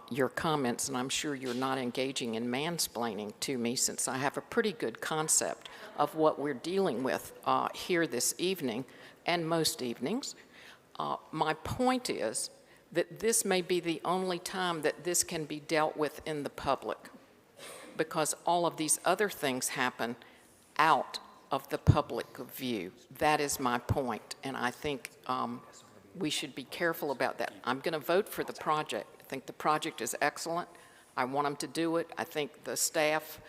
your comments, and I'm sure you're not engaging in mansplaining to me, since I have a pretty good concept of what we're dealing with here this evening and most evenings, my point is that this may be the only time that this can be dealt with in the public, because all of these other things happen out of the public view. That is my point, and I think we should be careful about that. I'm going to vote for the project. I think the project is excellent. I want them to do it. I think the staff,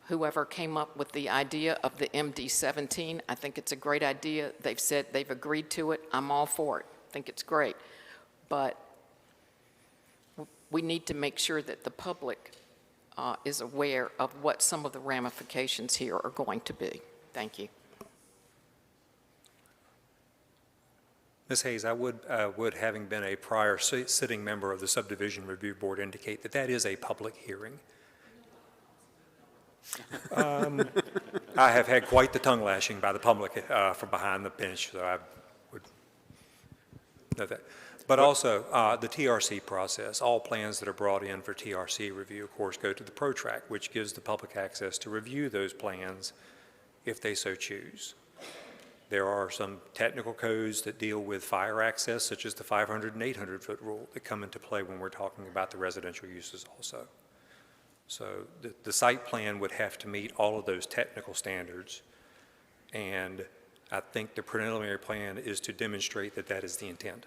whoever came up with the idea of the MD-17, I think it's a great idea. They've said they've agreed to it. I'm all for it. I think it's great. But we need to make sure that the public is aware of what some of the ramifications here are going to be. Thank you. Ms. Hayes, I would, having been a prior sitting member of the Subdivision Review Board, indicate that that is a public hearing. I have had quite the tongue lashing by the public from behind the bench, so I would know that. But also, the TRC process, all plans that are brought in for TRC review, of course, go to the ProTrack, which gives the public access to review those plans if they so choose. There are some technical codes that deal with fire access, such as the 500 and 800-foot rule, that come into play when we're talking about the residential uses also. So the site plan would have to meet all of those technical standards, and I think the preliminary plan is to demonstrate that that is the intent.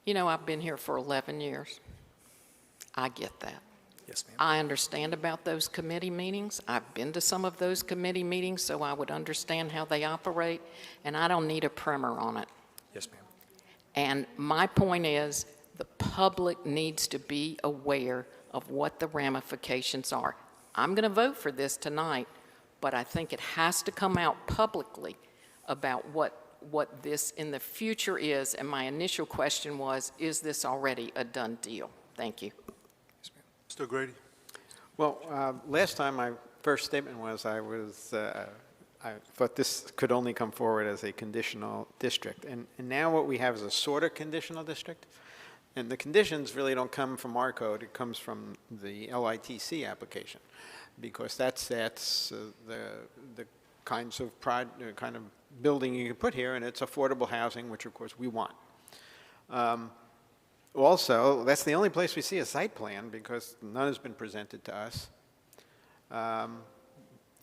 You know, I've been here for 11 years. I get that. Yes, ma'am. I understand about those committee meetings. I've been to some of those committee meetings, so I would understand how they operate, and I don't need a primer on it. Yes, ma'am. And my point is, the public needs to be aware of what the ramifications are. I'm going to vote for this tonight, but I think it has to come out publicly about what this in the future is, and my initial question was, is this already a done deal? Thank you. Mr. Grady. Well, last time my first statement was I thought this could only come forward as a conditional district. And now what we have is a sort of conditional district. And the conditions really don't come from our code. It comes from the LITC application, because that sets the kinds of kind of building you can put here, and it's affordable housing, which of course we want. Also, that's the only place we see a site plan, because none has been presented to us, and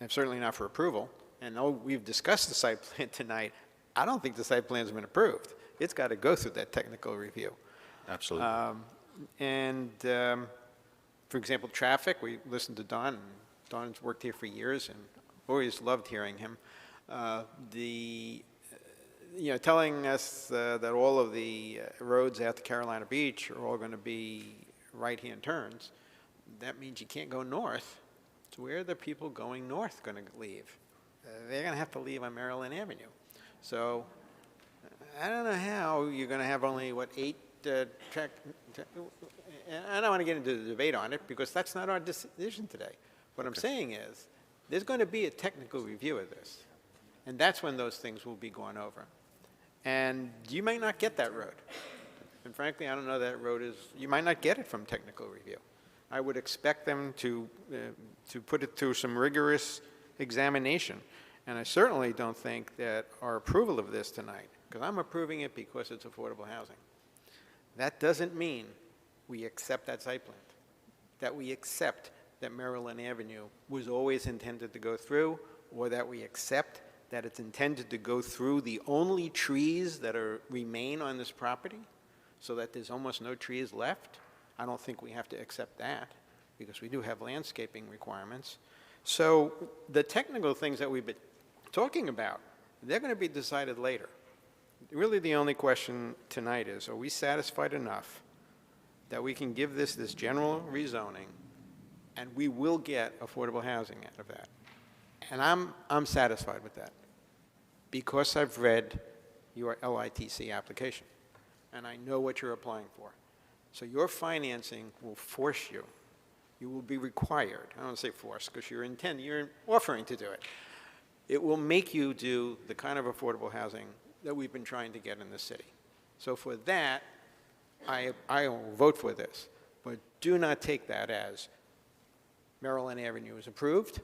certainly not for approval. And though we've discussed the site plan tonight, I don't think the site plan's been approved. It's got to go through that technical review. Absolutely. For example, traffic, we listened to Don, and Don's worked here for years, and always loved hearing him. Telling us that all of the roads out to Carolina Beach are all going to be right-hand turns, that means you can't go north. So where are the people going north going to leave? They're going to have to leave on Maryland Avenue. So I don't know how you're going to have only, 8 track. I don't want to get into the debate on it, because that's not our decision today. What I'm saying is, there's going to be a technical review of this, and that's when those things will be gone over. And you may not get that road. And frankly, I don't know that road is, you might not get it from technical review. I would expect them to put it through some rigorous examination. And I certainly don't think that our approval of this tonight, because I'm approving it because it's affordable housing, that doesn't mean we accept that site plan, that we accept that Maryland Avenue was always intended to go through, or that we accept that it's intended to go through the only trees that remain on this property, so that there's almost no trees left, I don't think we have to accept that, because we do have landscaping requirements. So the technical things that we've been talking about, they're going to be decided later. Really, the only question tonight is, are we satisfied enough that we can give this general rezoning, and we will get affordable housing out of that? And I'm satisfied with that, because I've read your LITC application, and I know what you're applying for. So your financing will force you. You will be required. I don't want to say force, because you're offering to do it. It will make you do the kind of affordable housing that we've been trying to get in the city. So for that, I will vote for this. But do not take that as Maryland Avenue is approved.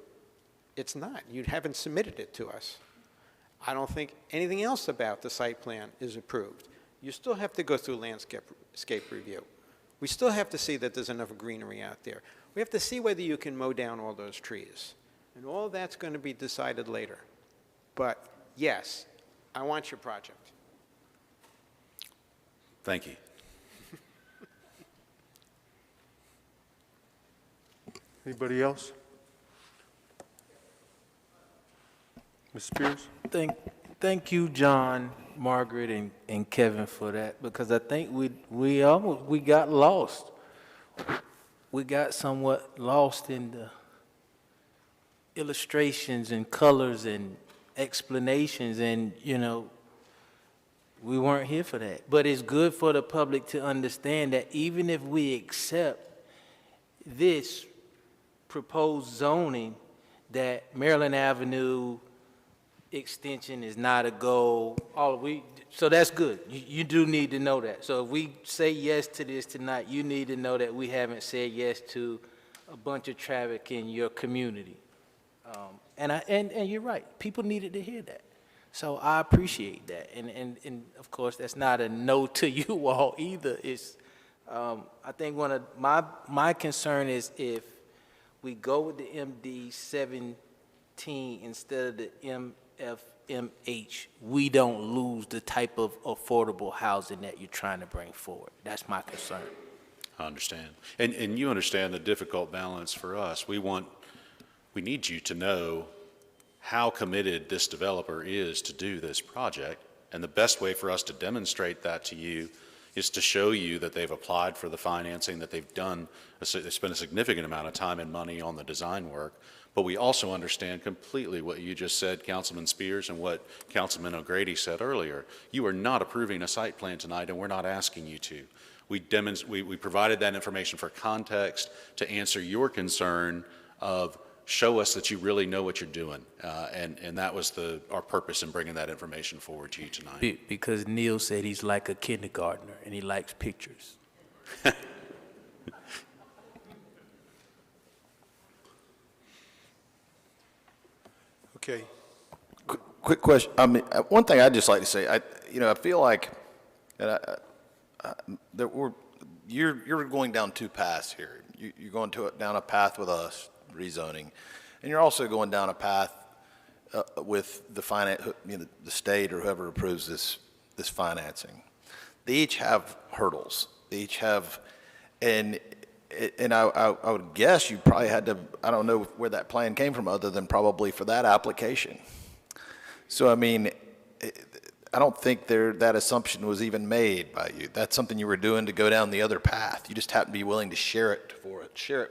It's not. You haven't submitted it to us. I don't think anything else about the site plan is approved. You still have to go through landscape review. We still have to see that there's enough greenery out there. We have to see whether you can mow down all those trees. And all that's going to be decided later. But yes, I want your project. Thank you. Anybody else? Ms. Spears? Thank you, John, Margaret, and Kevin for that, because I think we got lost. We got somewhat lost in the illustrations and colors and explanations, and we weren't here for that. But it's good for the public to understand that even if we accept this proposed zoning, that Maryland Avenue extension is not a goal. So that's good. You do need to know that. So if we say yes to this tonight, you need to know that we haven't said yes to a bunch of traffic in your community. And you're right. People needed to hear that. So I appreciate that. And of course, that's not a no to you all either. It's I think one of my concern is if we go with the MD 17 instead of the MFMH, we don't lose the type of affordable housing that you're trying to bring forward. That's my concern. I understand. And you understand the difficult balance for us. We need you to know how committed this developer is to do this project. And the best way for us to demonstrate that to you is to show you that they've applied for the financing, that they've spent a significant amount of time and money on the design work. But we also understand completely what you just said, Councilman Spears, and what Councilman O'Grady said earlier. You are not approving a site plan tonight, and we're not asking you to. We provided that information for context to answer your concern of show us that you really know what you're doing. And that was our purpose in bringing that information forward to you tonight. Because Neil said he's like a kindergartner and he likes pictures. Okay. Quick question. I mean, one thing I'd just like to say, I feel like that you're going down two paths here. You're going down a path with us, rezoning, and you're also going down a path with the state or whoever approves this financing. They each have hurdles. They each have, and I would guess you probably had to, I don't know where that plan came from other than probably for that application. So, I mean, I don't think that assumption was even made by you. That's something you were doing to go down the other path. You just happened to be willing to share it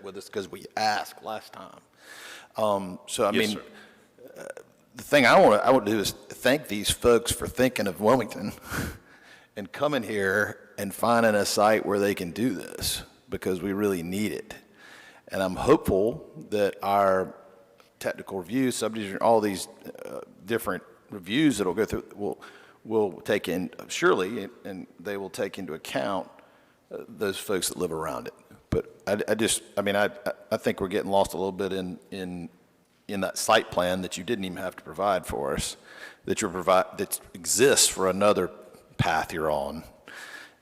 with us because we asked last time. So, I mean, the thing I want to do is thank these folks for thinking of Wilmington and coming here and finding a site where they can do this, because we really need it. And I'm hopeful that our technical review, subdivision, all these different reviews that will go through will take in, surely, and they will take into account those folks that live around it. But I think we're getting lost a little bit in that site plan that you didn't even have to provide for us, that exists for another path you're on.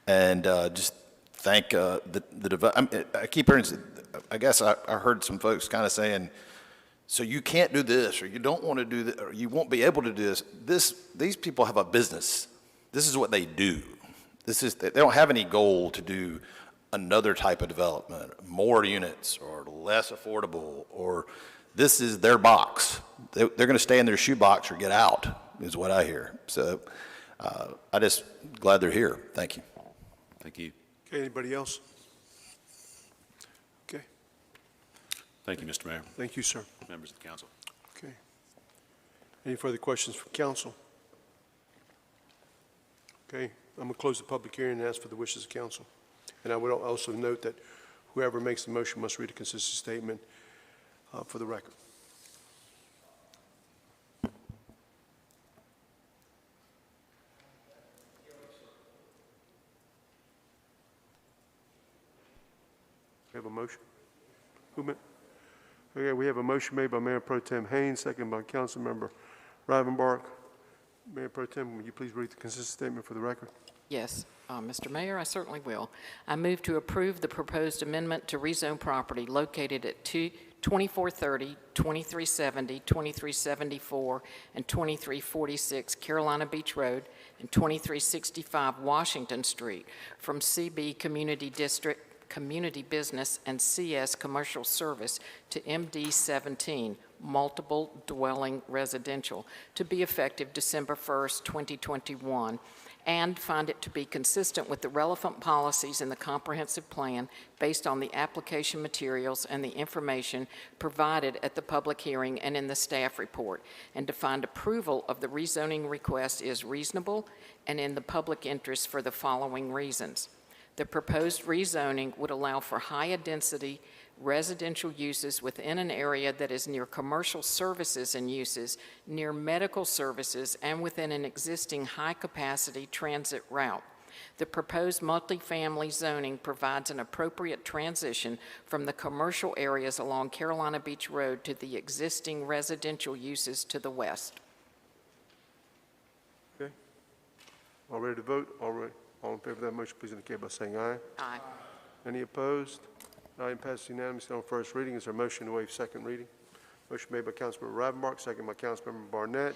And just thank I keep hearing, I guess I heard some folks kind of saying So you can't do this, or you don't want to do that, or you won't be able to do this. These people have a business. This is what they do. They don't have any goal to do another type of development, more units, or less affordable, or this is their box. They're going to stay in their shoebox or get out, is what I hear. So I just glad they're here. Thank you. Thank you. Okay, anybody else? Okay, Thank you, Mr. Mayor, thank you, sir. members of the council. Okay. Any further questions from council? Okay, I'm going to close the public hearing and ask for the wishes of council. And I would also note that whoever makes the motion must read a consistent statement for the record. We have a motion? Who made? Okay, we have a motion made by Mayor Pro Tem Haynes, seconded by Councilmember Rivenbark. Mayor Pro Tem, would you please read the consistent statement for the record? Yes, Mr. Mayor, I certainly will. I move to approve the proposed amendment to rezone property located at 2430, 2370, 2374, and 2346 Carolina Beach Road and 2365 Washington Street from CB Community District, Community Business, and CS Commercial Service to MD 17, Multiple Dwelling Residential, to be effective December 1st, 2021, and find it to be consistent with the relevant policies in the comprehensive plan based on the application materials and the information provided at the public hearing and in the staff report, and to find approval of the rezoning request is reasonable and in the public interest for the following reasons. The proposed rezoning would allow for higher density residential uses within an area that is near commercial services and uses, near medical services, and within an existing high-capacity transit route. The proposed multifamily zoning provides an appropriate transition from the commercial areas along Carolina Beach Road to the existing residential uses to the west. Okay. All ready to vote? All in favor of that motion, please indicate by saying aye. Aye. Any opposed? Item passes unanimously on first reading. Is there a motion to waive second reading? Motion made by Councilmember Rivenbark, second by Councilmember Barnett.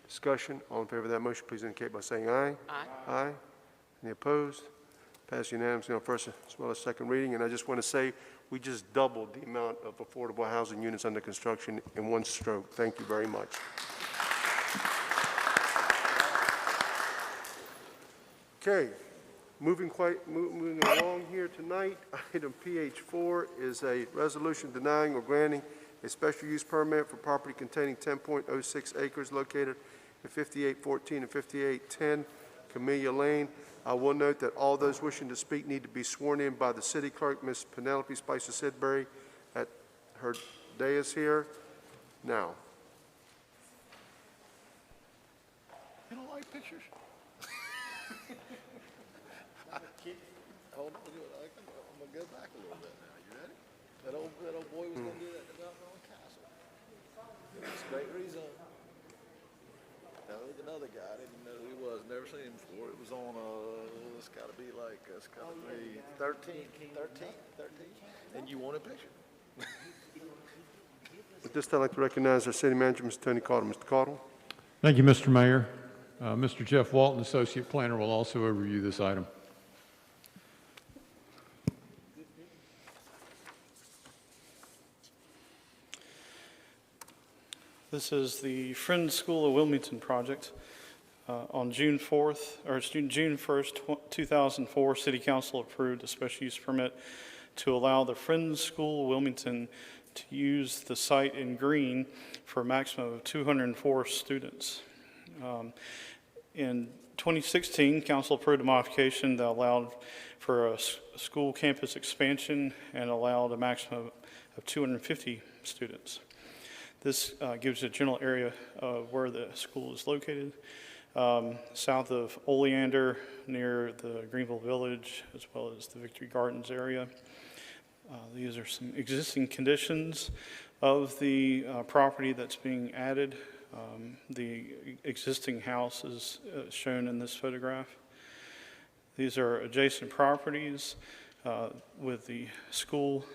Discussion. All in favor of that motion, please indicate by saying aye. Aye. Aye. Any opposed? Passed unanimously on first as well as second reading. And I just want to say, we just doubled the amount of affordable housing units under construction in one stroke. Thank you very much. Okay. Moving along here tonight, item PH4 is a resolution denying or granting a special use permit for property containing 10.06 acres located at 5814 and 5810 Camellia Lane. I will note that all those wishing to speak need to be sworn in by the city clerk, Ms. Penelope Spicer Sidbury, at her dais here. Now. You don't like pictures? Hold on, I'm gonna go back a little bit now. You ready? That old boy was gonna do that development on Castle. It was a great rezone. Now look, another guy, I didn't know who he was, never seen him before. It was on, it's gotta be 13. And you want a picture? At this time, I'd like to recognize our city manager, Mr. Tony Caudle. Mr. Caudle. Thank you, Mr. Mayor. Mr. Jeff Walton, Associate Planner, will also overview this item. This is the Friends School of Wilmington project. On June 1st, 2004, City Council approved a special use permit to allow the Friends School of Wilmington to use the site in green for a maximum of 204 students. In 2016, Council approved a modification that allowed for a school campus expansion and allowed a maximum of 250 students. This gives a general area of where the school is located, south of Oleander, near the Greenville Village, as well as the Victory Gardens area. These are some existing conditions of the property that's being added. The existing house is shown in this photograph. These are adjacent properties with the school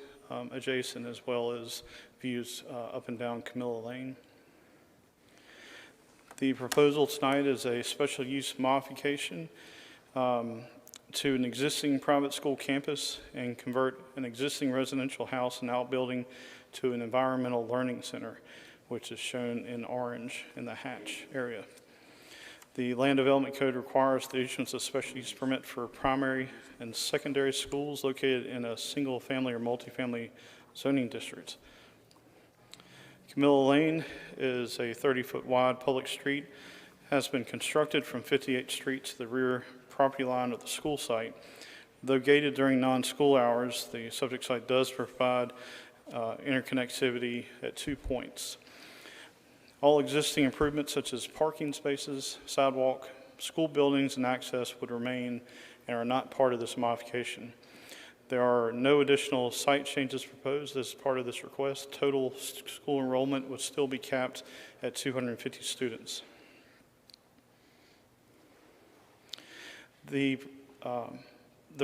adjacent, as well as views up and down Camilla Lane. The proposal tonight is a special use modification to an existing private school campus and convert an existing residential house and outbuilding to an environmental learning center, which is shown in orange in the hatch area. The Land Development Code requires the issuance of special use permit for primary and secondary schools located in a single-family or multifamily zoning district. Camilla Lane is a 30-foot wide public street, has been constructed from 58th Street to the rear property line of the school site. Though gated during non-school hours, the subject site does provide interconnectivity at 2 points. All existing improvements such as parking spaces, sidewalk, school buildings, and access would remain and are not part of this modification. There are no additional site changes proposed as part of this request. Total school enrollment would still be capped at 250 students. The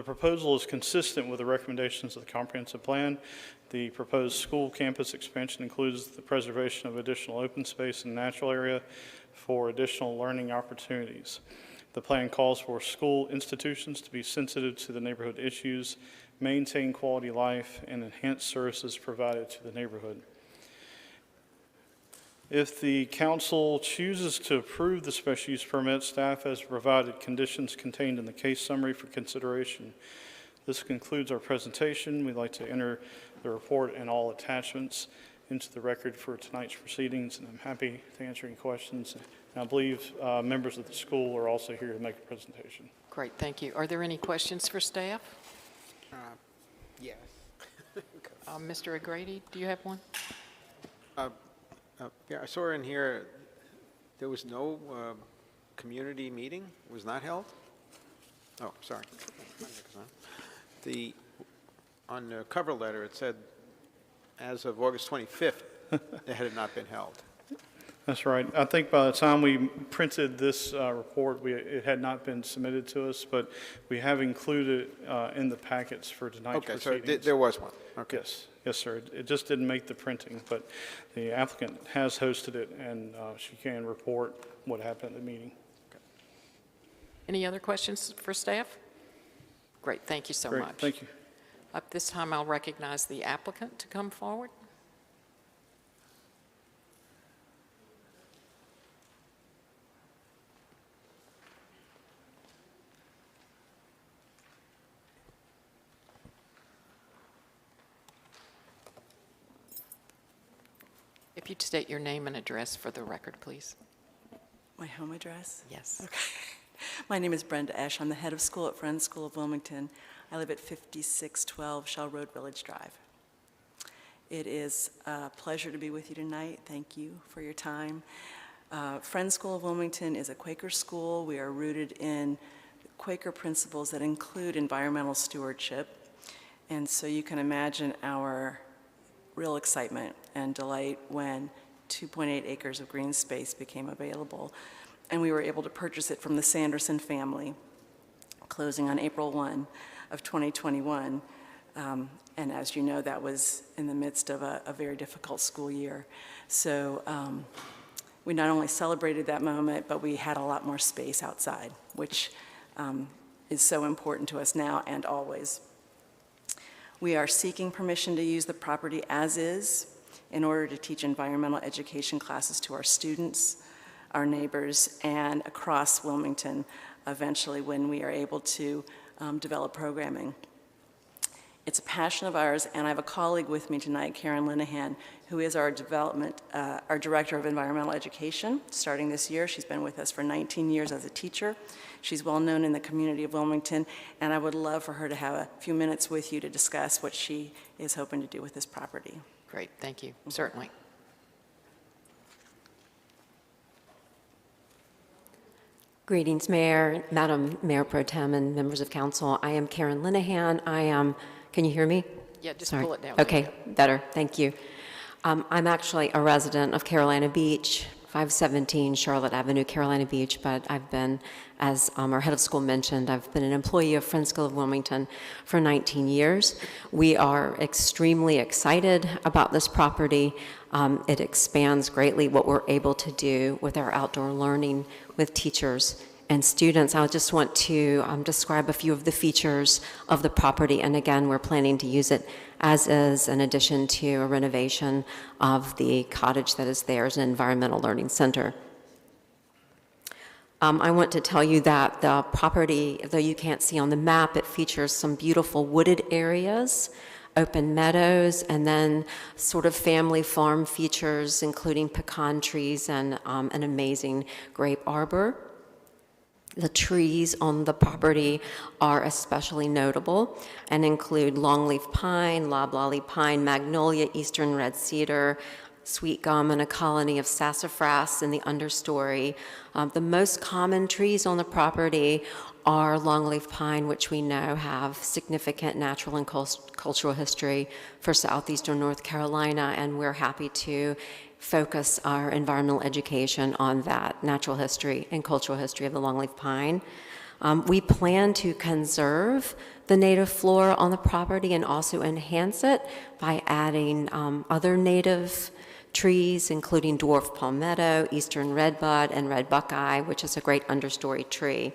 proposal is consistent with the recommendations of the comprehensive plan. The proposed school campus expansion includes the preservation of additional open space and natural area for additional learning opportunities. The plan calls for school institutions to be sensitive to the neighborhood issues, maintain quality life, and enhance services provided to the neighborhood. If the council chooses to approve the special use permit, staff has provided conditions contained in the case summary for consideration. This concludes our presentation. We'd like to enter the report and all attachments into the record for tonight's proceedings, and I'm happy to answer any questions. And I believe members of the school are also here to make a presentation. Great, thank you. Are there any questions for staff? Yes. Mr. O'Grady, do you have one? Yeah, I saw in here, there was no community meeting, was not held? Oh, sorry. On the cover letter, it said, as of August 25th, it had not been held. That's right. I think by the time we printed this report, it had not been submitted to us, but we have included in the packets for tonight's proceedings. Okay, so there was one. Okay. Yes, yes, sir. It just didn't make the printing, but the applicant has hosted it, and she can report what happened at the meeting. Any other questions for staff? Great, thank you so Great, much. thank you. At this time, I'll recognize the applicant to come forward. If you'd state your name and address for the record, please. My home address? Yes. Okay. My name is Brenda Esch. I'm the head of school at Friends School of Wilmington. I live at 5612 Shell Road, Village Drive. It is a pleasure to be with you tonight. Thank you for your time. Friends School of Wilmington is a Quaker school. We are rooted in Quaker principles that include environmental stewardship. And so you can imagine our real excitement and delight when 2.8 acres of green space became available, and we were able to purchase it from the Sanderson family, closing on April 1 of 2021. And as you know, that was in the midst of a very difficult school year. So we not only celebrated that moment, but we had a lot more space outside, which is so important to us now and always. We are seeking permission to use the property as is in order to teach environmental education classes to our students, our neighbors, and across Wilmington eventually when we are able to develop programming. It's a passion of ours, and I have a colleague with me tonight, Karen Linehan, who is our Director of Environmental Education starting this year. She's been with us for 19 years as a teacher. She's well known in the community of Wilmington, and I would love for her to have a few minutes with you to discuss what she is hoping to do with this property. Great, thank you, certainly. Greetings, Mayor, Madam Mayor Pro Tem, and members of council. I am Karen Linehan. Can you hear me? Yeah, just Sorry. pull it down. Okay, better, thank you. I'm actually a resident of Carolina Beach. 517 Charlotte Avenue, Carolina Beach, but I've been, as our head of school mentioned, I've been an employee of Friends School of Wilmington for 19 years. We are extremely excited about this property. It expands greatly what we're able to do with our outdoor learning with teachers and students. I just want to describe a few of the features of the property, and again, we're planning to use it as is, in addition to a renovation of the cottage that is there as an environmental learning center. I want to tell you that the property, though you can't see on the map, it features some beautiful wooded areas, open meadows, and then sort of family farm features, including pecan trees and an amazing grape arbor. The trees on the property are especially notable and include longleaf pine, loblolly pine, magnolia, eastern red cedar, sweet gum, and a colony of sassafras in the understory. The most common trees on the property are longleaf pine, which we know have significant natural and cultural history for southeastern North Carolina, and we're happy to focus our environmental education on that natural history and cultural history of the longleaf pine. We plan to conserve the native flora on the property and also enhance it by adding other native trees, including dwarf palmetto, eastern redbud, and red buckeye, which is a great understory tree.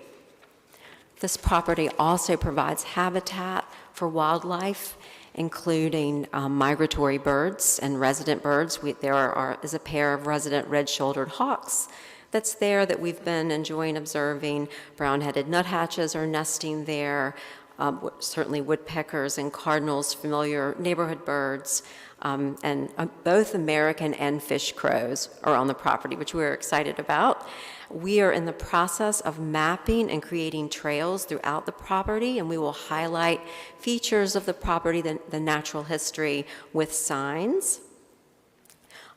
This property also provides habitat for wildlife, including migratory birds and resident birds. There is a pair of resident red-shouldered hawks that's there that we've been enjoying observing. Brown-headed nuthatches are nesting there, certainly woodpeckers and cardinals, familiar neighborhood birds, and both American and fish crows are on the property, which we're excited about. We are in the process of mapping and creating trails throughout the property, and we will highlight features of the property, the natural history, with signs.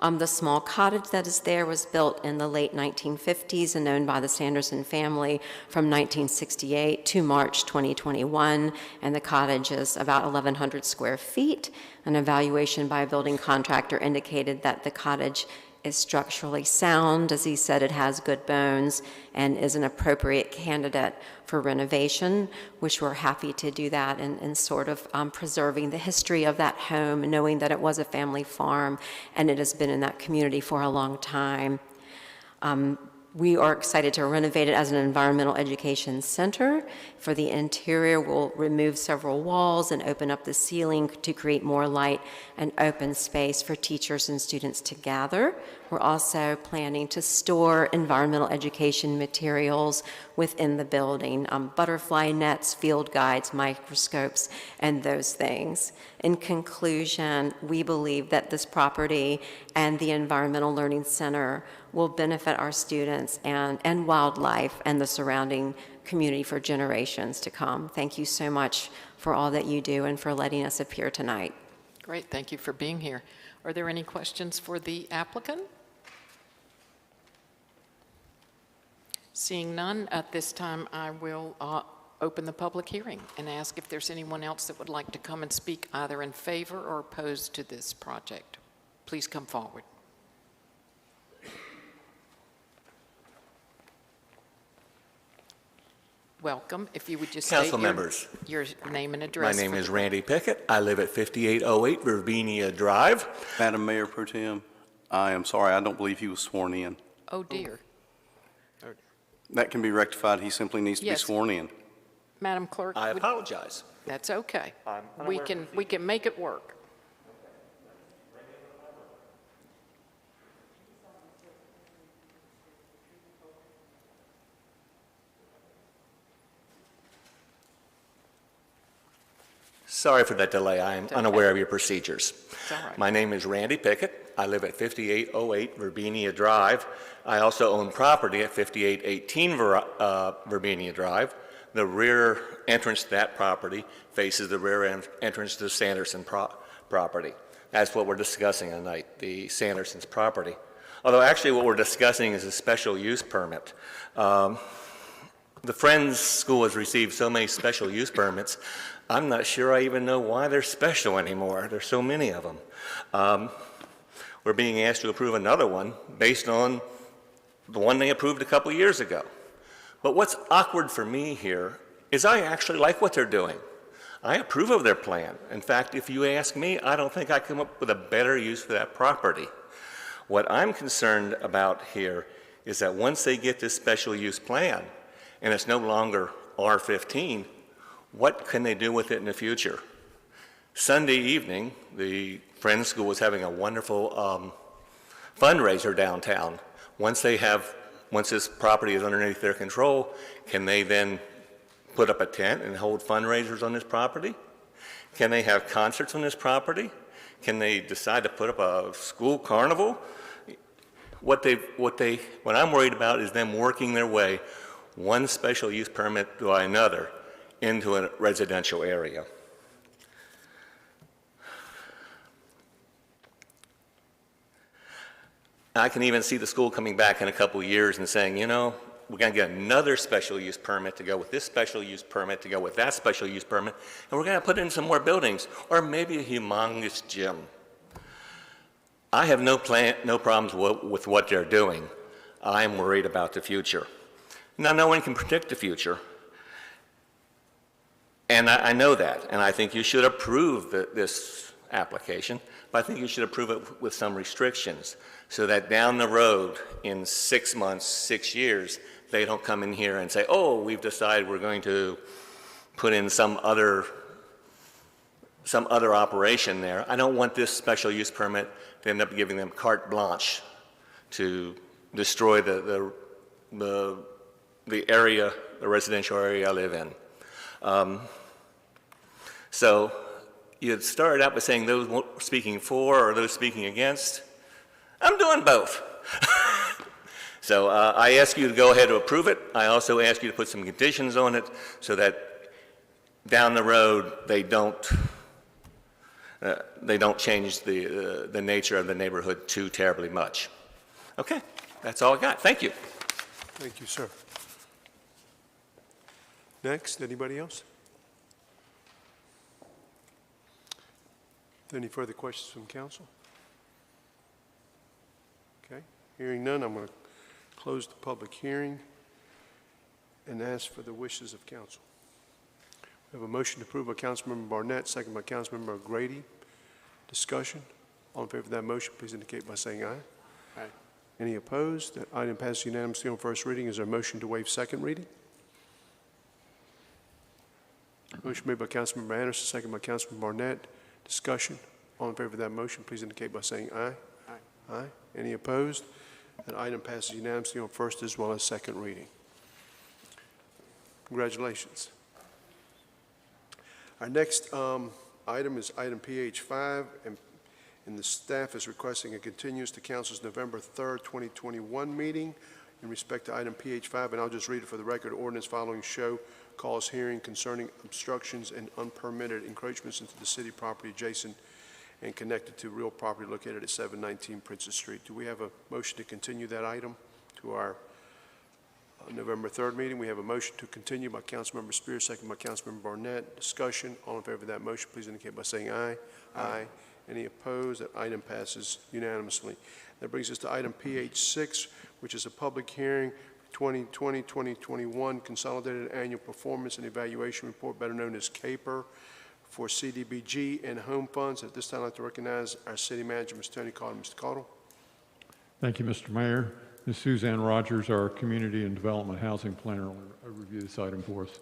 The small cottage that is there was built in the late 1950s and owned by the Sanderson family from 1968 to March 2021, and the cottage is about 1,100 square feet. An evaluation by a building contractor indicated that the cottage is structurally sound. As he said, it has good bones and is an appropriate candidate for renovation, which we're happy to do that in sort of preserving the history of that home, knowing that it was a family farm and it has been in that community for a long time. We are excited to renovate it as an environmental education center. For the interior, we'll remove several walls and open up the ceiling to create more light and open space for teachers and students to gather. We're also planning to store environmental education materials within the building, butterfly nets, field guides, microscopes, and those things. In conclusion, we believe that this property and the Environmental Learning Center will benefit our students and wildlife and the surrounding community for generations to come. Thank you so much for all that you do and for letting us appear tonight. Great, thank you for being here. Are there any questions for the applicant? Seeing none, at this time I will open the public hearing and ask if there's anyone else that would like to come and speak either in favor or opposed to this project. Please come forward. Welcome. If you would just state Council members, your name and address. My name is Randy Pickett. I live at 5808 Ravinia Drive. Madam Mayor Pro Tem, I am sorry, I don't believe he was sworn in. Oh, dear. That can be rectified. He simply needs to be Yes. sworn in. Madam Clerk. I apologize. That's okay. I'm We unaware can make it work. Sorry for that delay. I am okay. unaware of your procedures. It's all right. My name is Randy Pickett. I live at 5808 Ravinia Drive. I also own property at 5818 Ravinia Drive. The rear entrance to that property faces the rear entrance to the Sanderson property. That's what we're discussing tonight, the Sanderson's property. Although actually what we're discussing is a special use permit. The Friends School has received so many special use permits, I'm not sure I even know why they're special anymore. There's so many of them. We're being asked to approve another one based on the one they approved a couple years ago. But what's awkward for me here is I actually like what they're doing. I approve of their plan. In fact, if you ask me, I don't think I come up with a better use for that property. What I'm concerned about here is that once they get this special use plan, and it's no longer R15, what can they do with it in the future? Sunday evening, the Friends School was having a wonderful fundraiser downtown. Once this property is underneath their control, can they then put up a tent and hold fundraisers on this property? Can they have concerts on this property? Can they decide to put up a school carnival? What I'm worried about is them working their way one special use permit to another into a residential area. I can even see the school coming back in a couple of years and saying, you know, we're going to get another special use permit to go with this special use permit to go with that special use permit, and we're going to put in some more buildings, or maybe a humongous gym. I have no problems with what they're doing. I'm worried about the future. Now, no one can predict the future, and I know that, and I think you should approve this application, but I think you should approve it with some restrictions so that down the road, in 6 months, 6 years, they don't come in here and say, oh, we've decided we're going to put in some other operation there. I don't want this special use permit to end up giving them carte blanche to destroy the area, the residential area I live in. So you started out by saying those speaking for or those speaking against. I'm doing both. So I ask you to go ahead to approve it. I also ask you to put some conditions on it so that down the road they don't change the nature of the neighborhood too terribly much. Okay, that's all I got. Thank you. Thank you, sir. Next, anybody else? Any further questions from council? Okay, hearing none, I'm going to close the public hearing and ask for the wishes of council. We have a motion to approve by Councilmember Barnett, second by Councilmember Grady. Discussion. All in favor of that motion, please indicate by saying aye. Aye. Any opposed? That item passes unanimously on first reading. Is there a motion to waive second reading? Motion made by Councilmember Anderson, second by Councilmember Barnett. Discussion. All in favor of that motion, please indicate by saying aye. Aye. Aye. Any opposed? That item passes unanimously on first as well as second reading. Congratulations. Our next item is item PH5, and the staff is requesting a continuance to council's November 3rd, 2021 meeting in respect to item PH5, and I'll just read it for the record. Ordinance following show cause hearing concerning obstructions and unpermitted encroachments into the city property adjacent and connected to real property located at 719 Princess Street. Do we have a motion to continue that item to our November 3rd meeting? We have a motion to continue by Councilmember Spears, second by Councilmember Barnett. Discussion. All in favor of that motion, please indicate by saying aye. Aye. Any opposed? That item passes unanimously. That brings us to item PH6, which is a public hearing 2020-2021 Consolidated Annual Performance and Evaluation Report, better known as CAPER, for CDBG and home funds. At this time, I'd like to recognize our city manager, Mr. Tony Cottle. Mr. Cottle. Thank you, Mr. Mayor. Ms. Suzanne Rogers, our Community and Development Housing Planner, will review this item for us.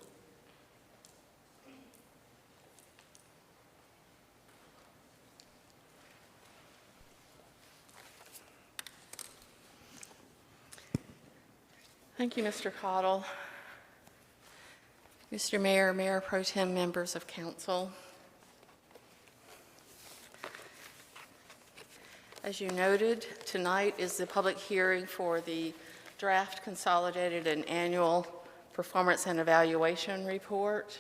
Thank you, Mr. Cottle. Mr. Mayor, Mayor Pro Tem, members of council. As you noted, tonight is the public hearing for the draft consolidated and annual performance and evaluation report.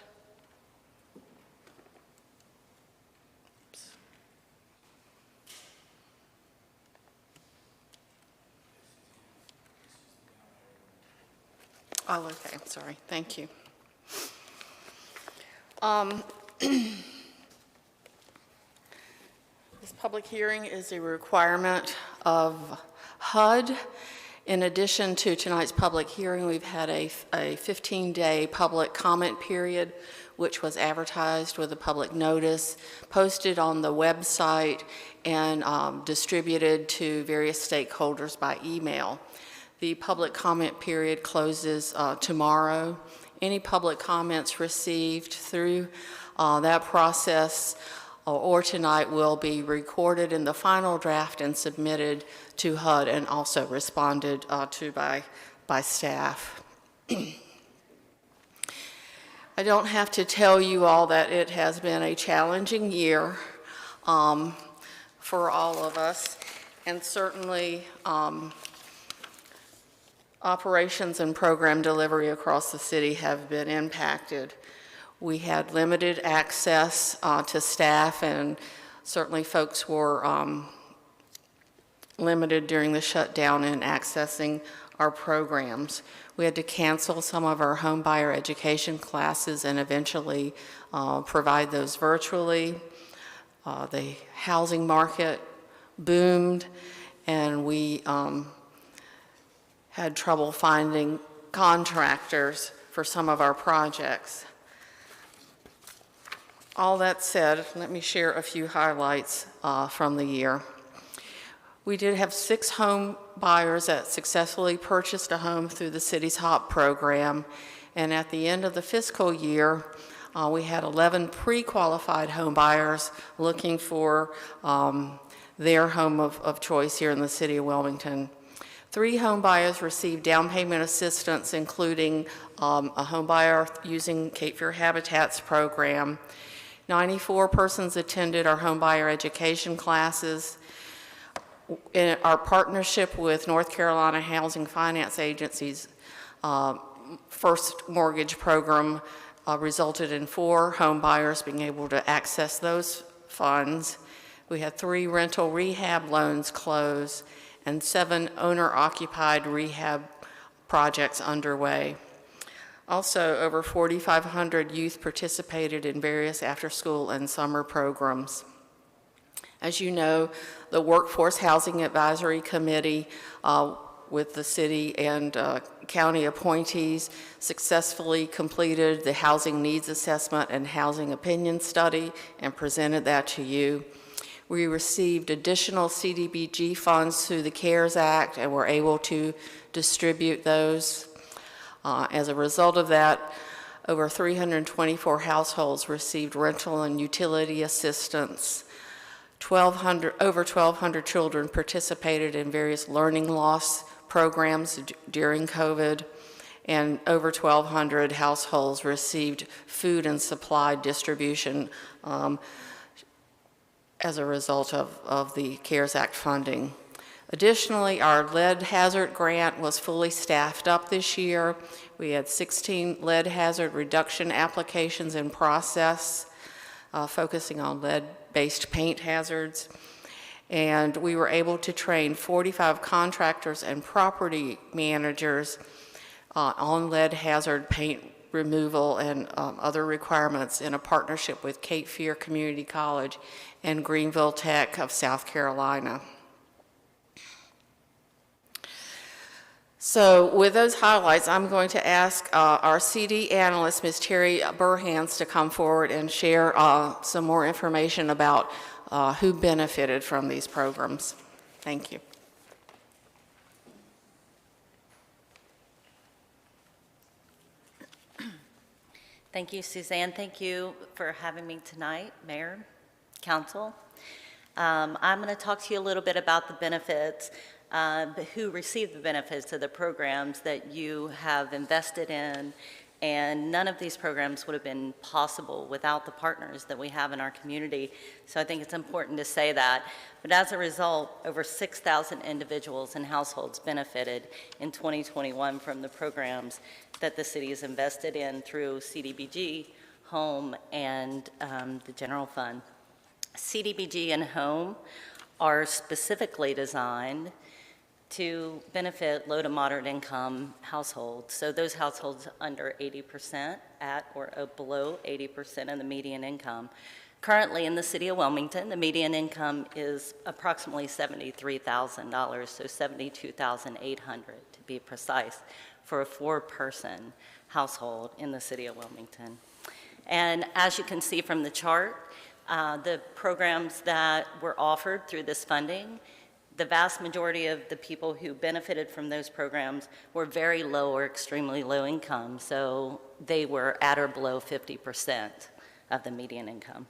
Oh, okay, sorry, thank you. This public hearing is a requirement of HUD, In addition to tonight's public hearing, we've had a 15-day public comment period, which was advertised with a public notice, posted on the website, and distributed to various stakeholders by email. The public comment period closes tomorrow. Any public comments received through that process or tonight will be recorded in the final draft and submitted to HUD and also responded to by staff. I don't have to tell you all that it has been a challenging year for all of us, and certainly operations and program delivery across the city have been impacted. We had limited access to staff, and certainly folks were limited during the shutdown in accessing our programs. We had to cancel some of our home buyer education classes and eventually provide those virtually. The housing market boomed, and we had trouble finding contractors for some of our projects. All that said, let me share a few highlights from the year. We did have 6 home buyers that successfully purchased a home through the city's HOP program, and at the end of the fiscal year, we had 11 pre-qualified home buyers looking for their home of choice here in the city of Wilmington. 3 home buyers received down payment assistance, including a home buyer using Cape Fear Habitat's program. 94 persons attended our home buyer education classes. In our partnership with North Carolina Housing Finance Agency's first mortgage program resulted in 4 home buyers being able to access those funds. We had 3 rental rehab loans close and 7 owner-occupied rehab projects underway. Also, over 4,500 youth participated in various after-school and summer programs. As you know, the Workforce Housing Advisory Committee with the city and county appointees successfully completed the housing needs assessment and housing opinion study and presented that to you. We received additional CDBG funds through the CARES Act and were able to distribute those. As a result of that, over 324 households received rental and utility assistance. Over 1,200 children participated in various learning loss programs during COVID, and over 1,200 households received food and supply distribution as a result of the CARES Act funding. Additionally, our lead hazard grant was fully staffed up this year. We had 16 lead hazard reduction applications in process, focusing on lead-based paint hazards. And we were able to train 45 contractors and property managers on lead hazard paint removal and other requirements in a partnership with Cape Fear Community College and Greenville Tech of South Carolina. So with those highlights, I'm going to ask our CD analyst, Ms. Terry Burhans, to come forward and share some more information about who benefited from these programs. Thank you. Thank you, Suzanne. Thank you for having me tonight, Mayor, Council. I'm going to talk to you a little bit about the benefits, who received the benefits of the programs that you have invested in, and none of these programs would have been possible without the partners that we have in our community. So I think it's important to say that. But as a result, over 6,000 individuals and households benefited in 2021 from the programs that the city has invested in through CDBG, Home, and the General Fund. CDBG and Home are specifically designed to benefit low to moderate income households. So those households under 80% at or below 80% of the median income. Currently, in the city of Wilmington, the median income is approximately $73,000, so $72,800 to be precise, for a four-person household in the city of Wilmington. And as you can see from the chart, the programs that were offered through this funding, the vast majority of the people who benefited from those programs were very low or extremely low income, so they were at or below 50% of the median income.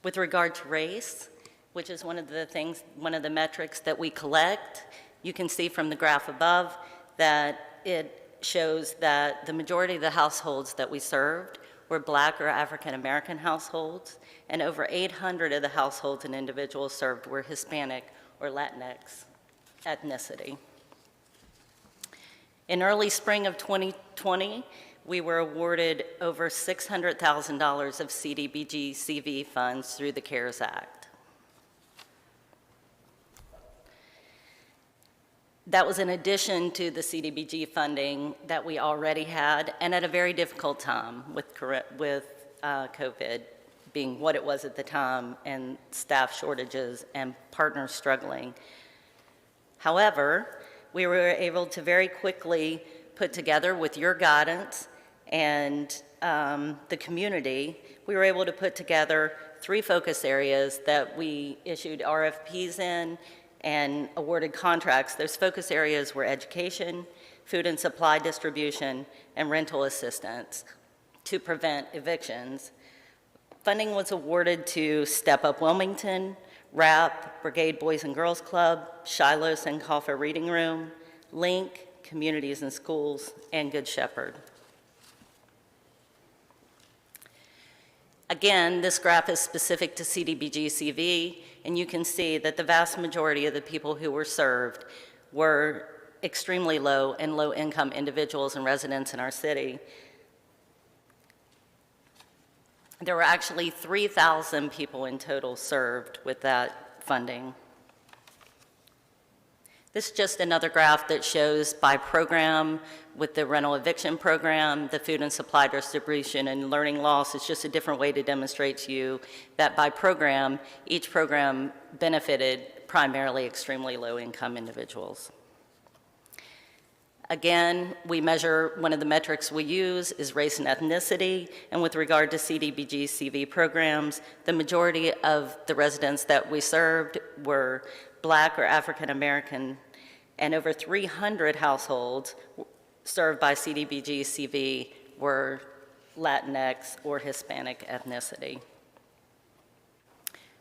With regard to race, which is one of the metrics that we collect, you can see from the graph above that it shows that the majority of the households that we served were Black or African American households, and over 800 of the households and individuals served were Hispanic or Latinx ethnicity. In early spring of 2020, we were awarded over $600,000 of CDBG CV funds through the CARES Act. That was in addition to the CDBG funding that we already had, and at a very difficult time with COVID being what it was at the time, and staff shortages and partners struggling. However, we were able to very quickly put together, with your guidance and the community, we were able to put together 3 focus areas that we issued RFPs in and awarded contracts. Those focus areas were education, food and supply distribution, and rental assistance to prevent evictions. Funding was awarded to Step Up Wilmington, RAP, Brigade Boys and Girls Club, Shiloh Sankofa Reading Room, Link, Communities and Schools, and Good Shepherd. Again, this graph is specific to CDBG CV, and you can see that the vast majority of the people who were served were extremely low and low-income individuals and residents in our city. There were actually 3,000 people in total served with that funding. This is just another graph that shows by program with the rental eviction program, the food and supply distribution, and learning loss. It's just a different way to demonstrate to you that by program, each program benefited primarily extremely low-income individuals. Again, we measure, one of the metrics we use is race and ethnicity, and with regard to CDBG CV programs, the majority of the residents that we served were Black or African American, and over 300 households served by CDBG CV were Latinx or Hispanic ethnicity.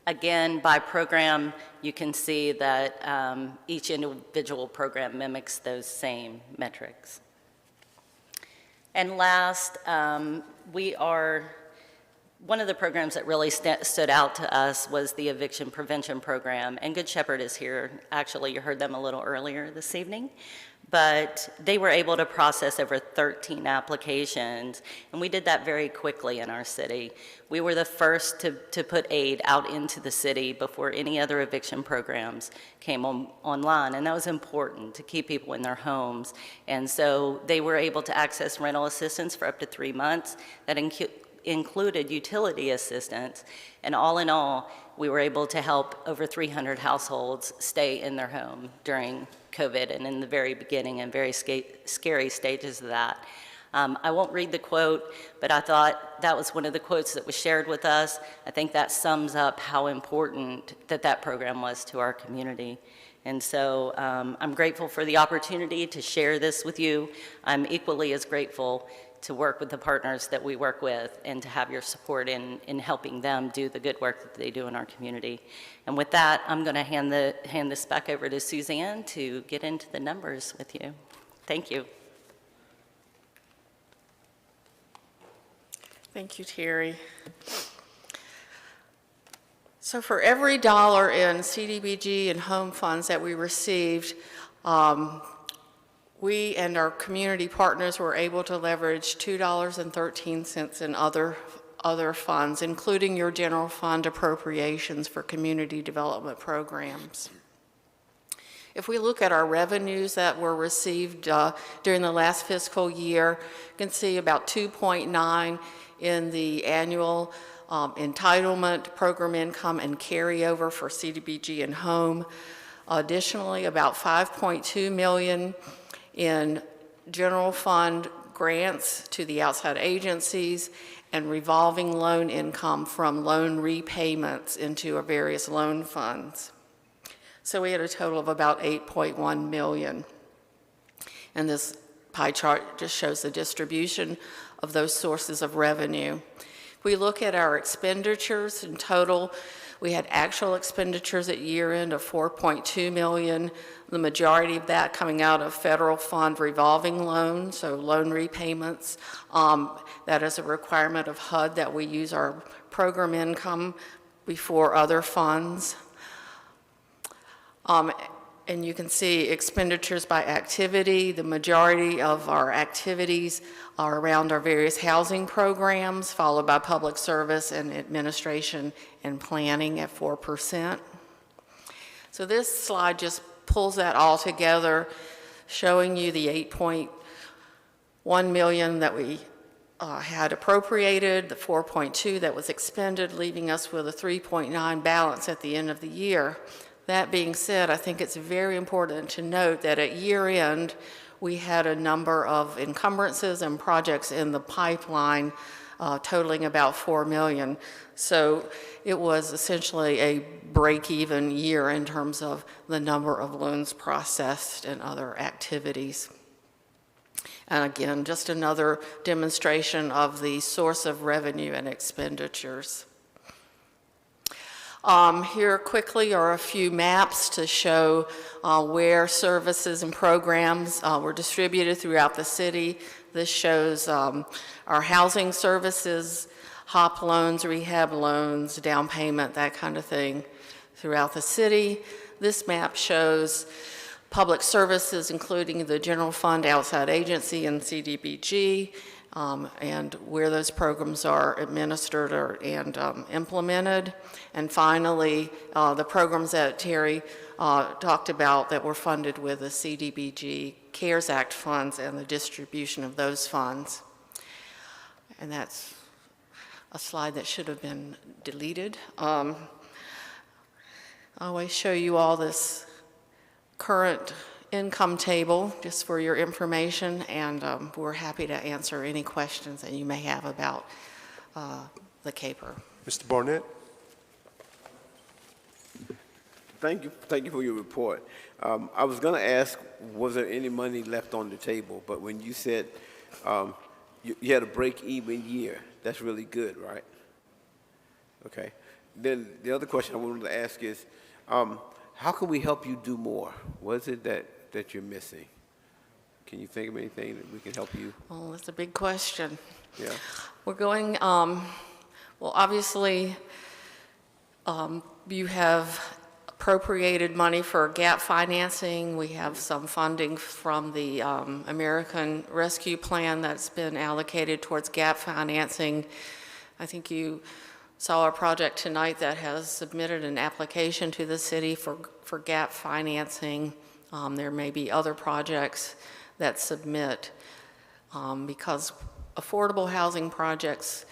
Again, by program, you can see that each individual program mimics those same metrics. And last, one of the programs that really stood out to us was the eviction prevention program, and Good Shepherd is here. Actually, you heard them a little earlier this evening, but they were able to process over 13 applications, and we did that very quickly in our city. We were the first to put aid out into the city before any other eviction programs came online, and that was important to keep people in their homes. And so they were able to access rental assistance for up to 3 months. That included utility assistance, and all in all, we were able to help over 300 households stay in their home during COVID and in the very beginning and very scary stages of that. I won't read the quote, but I thought that was one of the quotes that was shared with us. I think that sums up how important that program was to our community. And so I'm grateful for the opportunity to share this with you. I'm equally as grateful to work with the partners that we work with and to have your support in helping them do the good work that they do in our community. And with that, I'm going to hand this back over to Suzanne to get into the numbers with you. Thank you. Thank you, Terry. So for every dollar in CDBG and home funds that we received, we and our community partners were able to leverage $2.13 in other funds, including your general fund appropriations for community development programs. If we look at our revenues that were received during the last fiscal year, you can see about 2.9 in the annual entitlement, program income, and carryover for CDBG and home. Additionally, about 5.2 million in general fund grants to the outside agencies and revolving loan income from loan repayments into our various loan funds. So we had a total of about 8.1 million. And this pie chart just shows the distribution of those sources of revenue. If we look at our expenditures in total, we had actual expenditures at year end of 4.2 million, the majority of that coming out of federal fund revolving loans, so loan repayments. That is a requirement of HUD that we use our program income before other funds. And you can see expenditures by activity. The majority of our activities are around our various housing programs, followed by public service and administration and planning at 4%. So this slide just pulls that all together, showing you the 8.1 million that we had appropriated, the 4.2 that was expended, leaving us with a 3.9 balance at the end of the year. That being said, I think it's very important to note that at year end, we had a number of encumbrances and projects in the pipeline totaling about 4 million. So it was essentially a break-even year in terms of the number of loans processed and other activities. And again, just another demonstration of the source of revenue and expenditures. Here quickly are a few maps to show where services and programs were distributed throughout the city. This shows our housing services, HOP loans, rehab loans, down payment, that kind of thing throughout the city. This map shows public services, including the general fund, outside agency, and CDBG, and where those programs are administered and implemented. And finally, the programs that Terry talked about that were funded with the CDBG CARES Act funds and the distribution of those funds. And that's a slide that should have been deleted. I always show you all this current income table just for your information, and we're happy to answer any questions that you may have about the CAPER. Mr. Barnett? Thank you for your report. I was going to ask, was there any money left on the table? But when you said you had a break-even year, that's really good, right? Okay. Then the other question I wanted to ask is, how can we help you do more? What is it that you're missing? Can you think of anything that we can help you? Well, that's a big question. Yeah. We're going, well, obviously, you have appropriated money for gap financing. We have some funding from the American Rescue Plan that's been allocated towards gap financing. I think you saw a project tonight that has submitted an application to the city for gap financing. There may be other projects that submit because affordable housing projects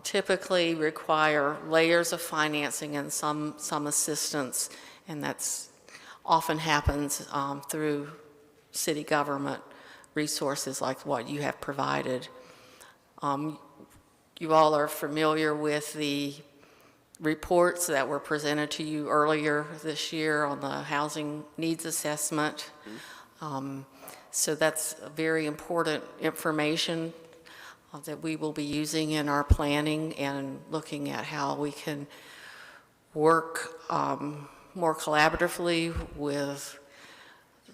typically require layers of financing and some assistance, and that's often happens through city government resources like what you have provided. You all are familiar with the reports that were presented to you earlier this year on the housing needs assessment. So that's very important information that we will be using in our planning and looking at how we can work more collaboratively with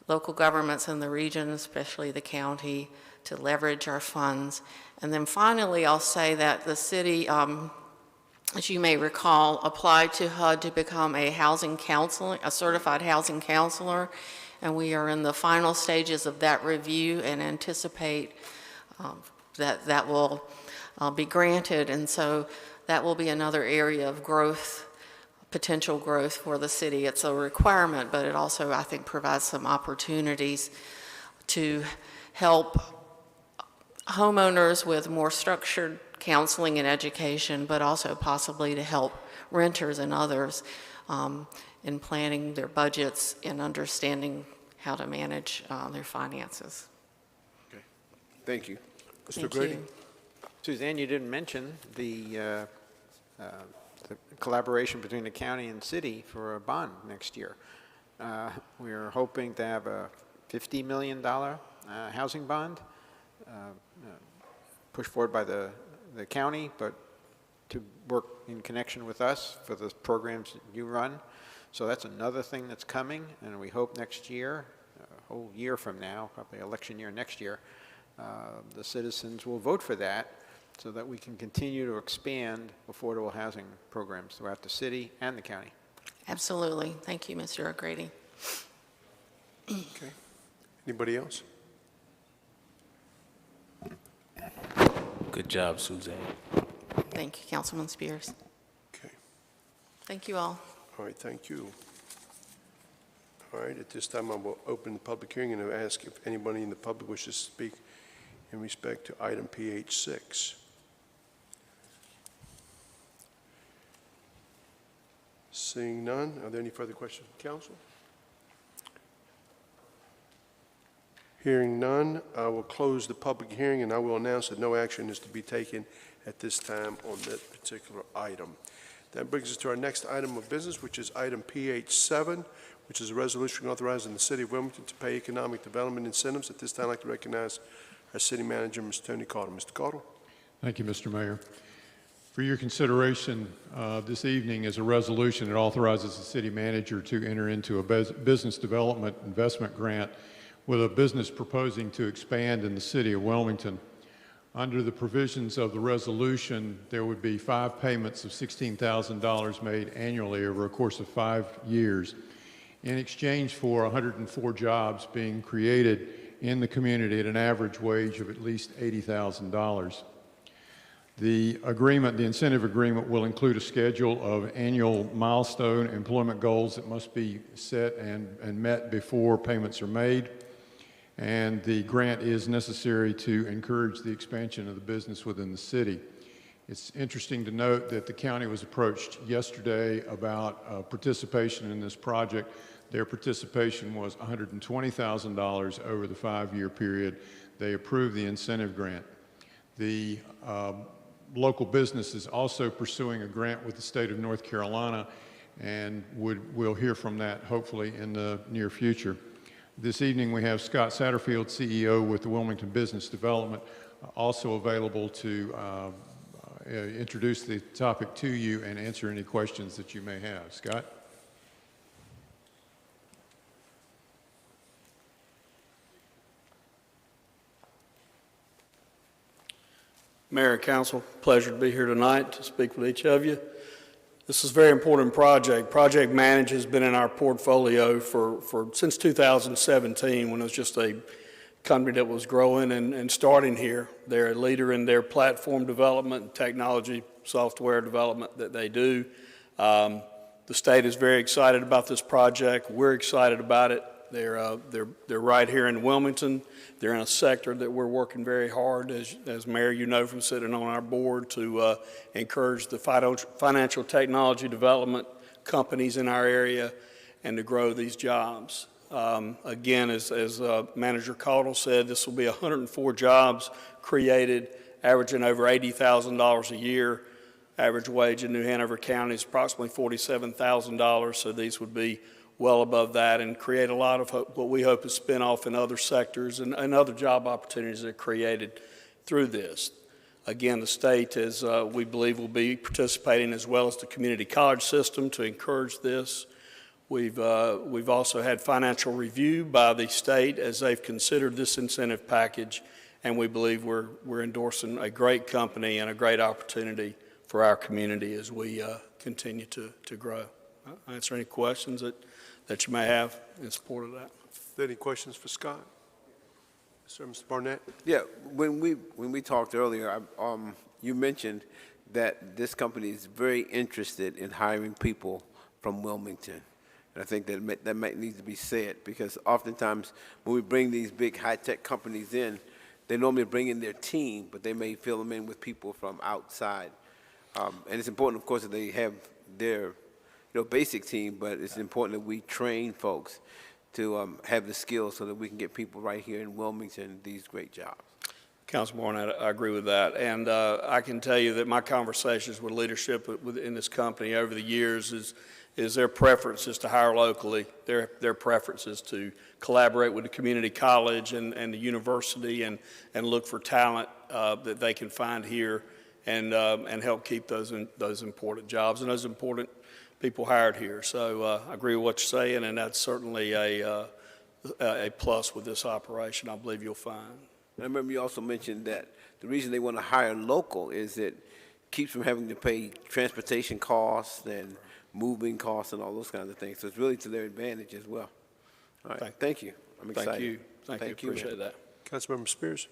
local governments in the region, especially the county, to leverage our funds. And then finally, I'll say that the city, as you may recall, applied to HUD to become a certified housing counselor, and we are in the final stages of that review and anticipate that will be granted. And so that will be another area of growth potential growth for the city. It's a requirement, but it also, I think, provides some opportunities to help homeowners with more structured counseling and education, but also possibly to help renters and others in planning their budgets and understanding how to manage their finances. Okay. Thank you. Mr. Thank Grady? you. Suzanne, you didn't mention the collaboration between the county and city for a bond next year. We're hoping to have a $50 million housing bond pushed forward by the county, but to work in connection with us for the programs that you run. So that's another thing that's coming, and we hope next year, a whole year from now, probably election year next year, the citizens will vote for that so that we can continue to expand affordable housing programs throughout the city and the county. Absolutely. Thank you, Mr. O'Grady. Okay. Anybody else? Good job, Suzanne. Thank you, Councilman Spears. Okay. Thank you all. All right, thank you. All right, at this time, I will open the public hearing and ask if anybody in the public wishes to speak in respect to item PH6. Seeing none, are there any further questions from council? Hearing none, I will close the public hearing, and I will announce that no action is to be taken at this time on that particular item. That brings us to our next item of business, which is item PH7, which is a resolution authorizing the City of Wilmington to pay economic development incentives. At this time, I'd like to recognize our City Manager, Mr. Tony Caudle. Mr. Caudle. Thank you, Mr. Mayor. For your consideration this evening is a resolution that authorizes the city manager to enter into a business development investment grant with a business proposing to expand in the city of Wilmington. Under the provisions of the resolution, there would be 5 payments of $16,000 made annually over a course of 5 years in exchange for 104 jobs being created in the community at an average wage of at least $80,000. The incentive agreement will include a schedule of annual milestone employment goals that must be set and met before payments are made. And the grant is necessary to encourage the expansion of the business within the city. It's interesting to note that the county was approached yesterday about participation in this project. Their participation was $120,000 over the 5-year period. They approved the incentive grant. The local business is also pursuing a grant with the state of North Carolina, and we'll hear from that hopefully in the near future. This evening we have Scott Satterfield, CEO with the Wilmington Business Development, also available to introduce the topic to you and answer any questions that you may have. Scott? Mayor and Council, pleasure to be here tonight to speak with each of you. This is a very important project. Project Manage has been in our portfolio since 2017, when it was just a company that was growing and starting here. They're a leader in their platform development and technology software development that they do. The state is very excited about this project. We're excited about it. They're right here in Wilmington. They're in a sector that we're working very hard, as Mayor, you know from sitting on our board, to encourage the financial technology development companies in our area and to grow these jobs. Again, as Manager Caudle said, this will be 104 jobs created, averaging over $80,000 a year. Average wage in New Hanover County is approximately $47,000, so these would be well above that and create a lot of what we hope is spin-off in other sectors and other job opportunities that are created through this. Again, the state, as we believe, will be participating, as well as the community college system, to encourage this. We've also had financial review by the state as they've considered this incentive package, and we believe we're endorsing a great company and a great opportunity for our community as we continue to grow. I'll answer any questions that you may have in support of that. Any questions for Scott? Sir, Mr. Barnett? Yeah, when we talked earlier, you mentioned that this company is very interested in hiring people from Wilmington. And I think that might need to be said, because oftentimes when we bring these big high-tech companies in, they normally bring in their team, but they may fill them in with people from outside. And it's important, of course, that they have their basic team, but it's important that we train folks to have the skills so that we can get people right here in Wilmington these great jobs. Councilman Warren, I agree with that. And I can tell you that my conversations with leadership in this company over the years is their preference is to hire locally. Their preference is to collaborate with the community college and the university and look for talent that they can find here and help keep those important jobs and those important people hired here. So I agree with what you're saying, and that's certainly a plus with this operation, I believe you'll find. And I remember you also mentioned that the reason they want to hire local is it keeps them having to pay transportation costs and moving costs and all those kinds of things. So it's really to their advantage as well. All right, thank you. I'm excited. Thank you, appreciate that. Councilmember Spears.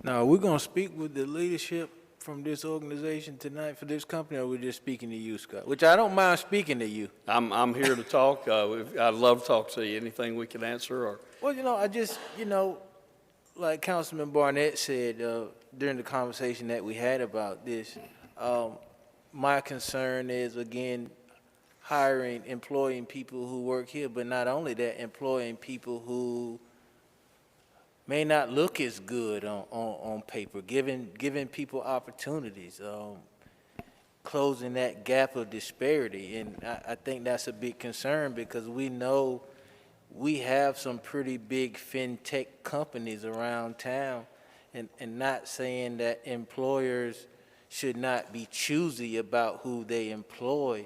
Now, we're going to speak with the leadership from this organization tonight for this company, or we're just speaking to you, Scott? Which I don't mind speaking to you. I'm here to talk. I'd love to talk to you. Anything we can answer or? Well, I just, like Councilman Barnett said during the conversation that we had about this, my concern is, again, employing people who work here, but not only that, employing people who may not look as good on paper, giving people opportunities, closing that gap of disparity. And I think that's a big concern, because we know we have some pretty big fintech companies around town, and not saying that employers should not be choosy about who they employ,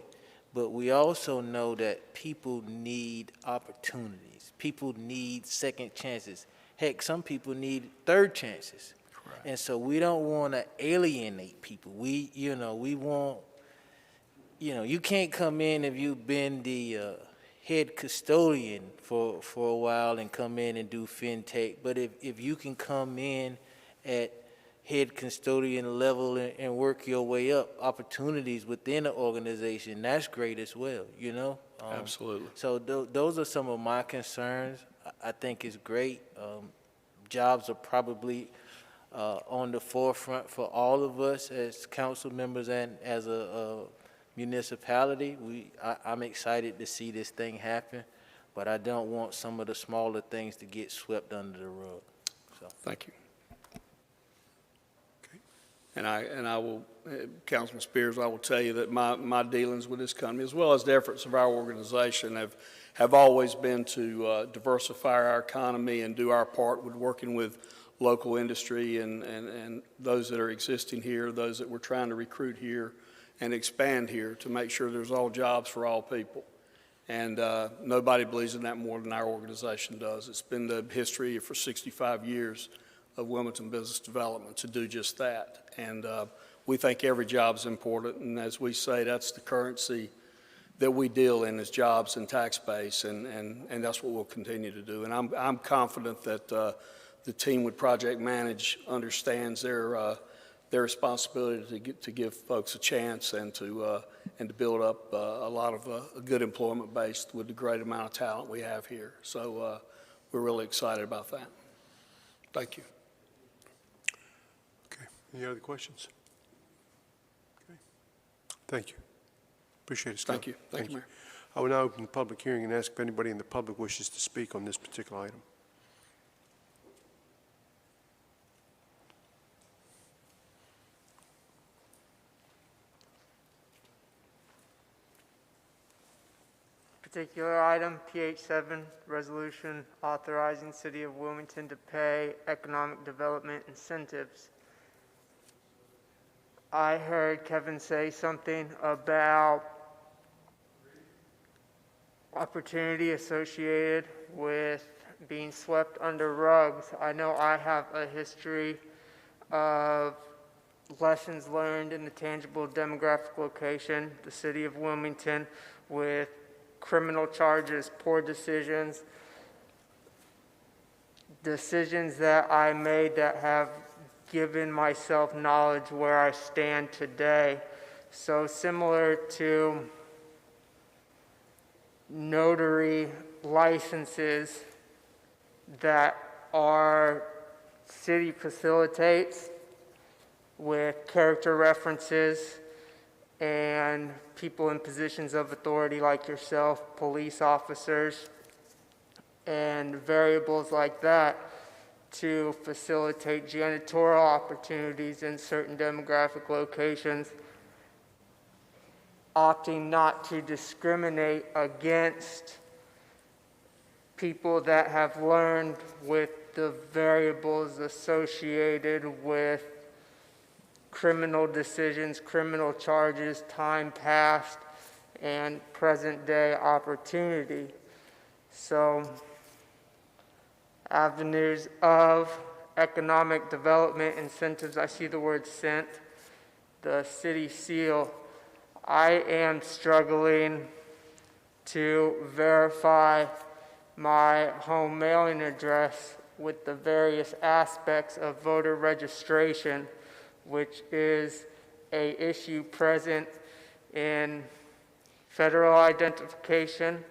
but we also know that people need opportunities. People need second chances. Heck, some people need third chances. Right. And so we don't want to alienate people. We want, you can't come in if you've been the head custodian for a while and come in and do fintech. But if you can come in at head custodian level and work your way up, opportunities within the organization, that's great as well, Absolutely. So those are some of my concerns. I think it's great. Jobs are probably on the forefront for all of us as council members and as a municipality. I'm excited to see this thing happen, but I don't want some of the smaller things to get swept under the rug. So. Thank you. And I will, Councilman Spears, I will tell you that my dealings with this company, as well as the efforts of our organization, have always been to diversify our economy and do our part with working with local industry and those that are existing here, those that we're trying to recruit here and expand here to make sure there's all jobs for all people. And nobody believes in that more than our organization does. It's been the history for 65 years of Wilmington Business Development to do just that. And we think every job is important, and as we say, that's the currency that we deal in is jobs and tax base, and that's what we'll continue to do. And I'm confident that the team with Project Manage understands their responsibility to give folks a chance and to build up a lot of a good employment base with the great amount of talent we have here. So we're really excited about that. Thank you. Any other questions? Okay. Thank you. Appreciate it, Scott. Thank you. Thank you, Mayor. I will now open the public hearing and ask if anybody in the public wishes to speak on this particular item. Particular item, PH7, resolution authorizing City of Wilmington to pay economic development incentives. I heard Kevin say something about opportunity associated with being swept under rugs. I know I have a history of lessons learned in the tangible demographic location, the City of Wilmington, with criminal charges, poor decisions that I made that have given myself knowledge where I stand today. So similar to notary licenses that our city facilitates with character references and people in positions of authority like yourself, police officers, and variables like that to facilitate janitorial opportunities in certain demographic locations, opting not to discriminate against people that have learned with the variables associated with criminal decisions, criminal charges, time past, and present-day opportunity. So, avenues of economic development incentives, I see the word "cent," the city seal. I am struggling to verify my home mailing address with the various aspects of voter registration, which is an issue present in federal identification.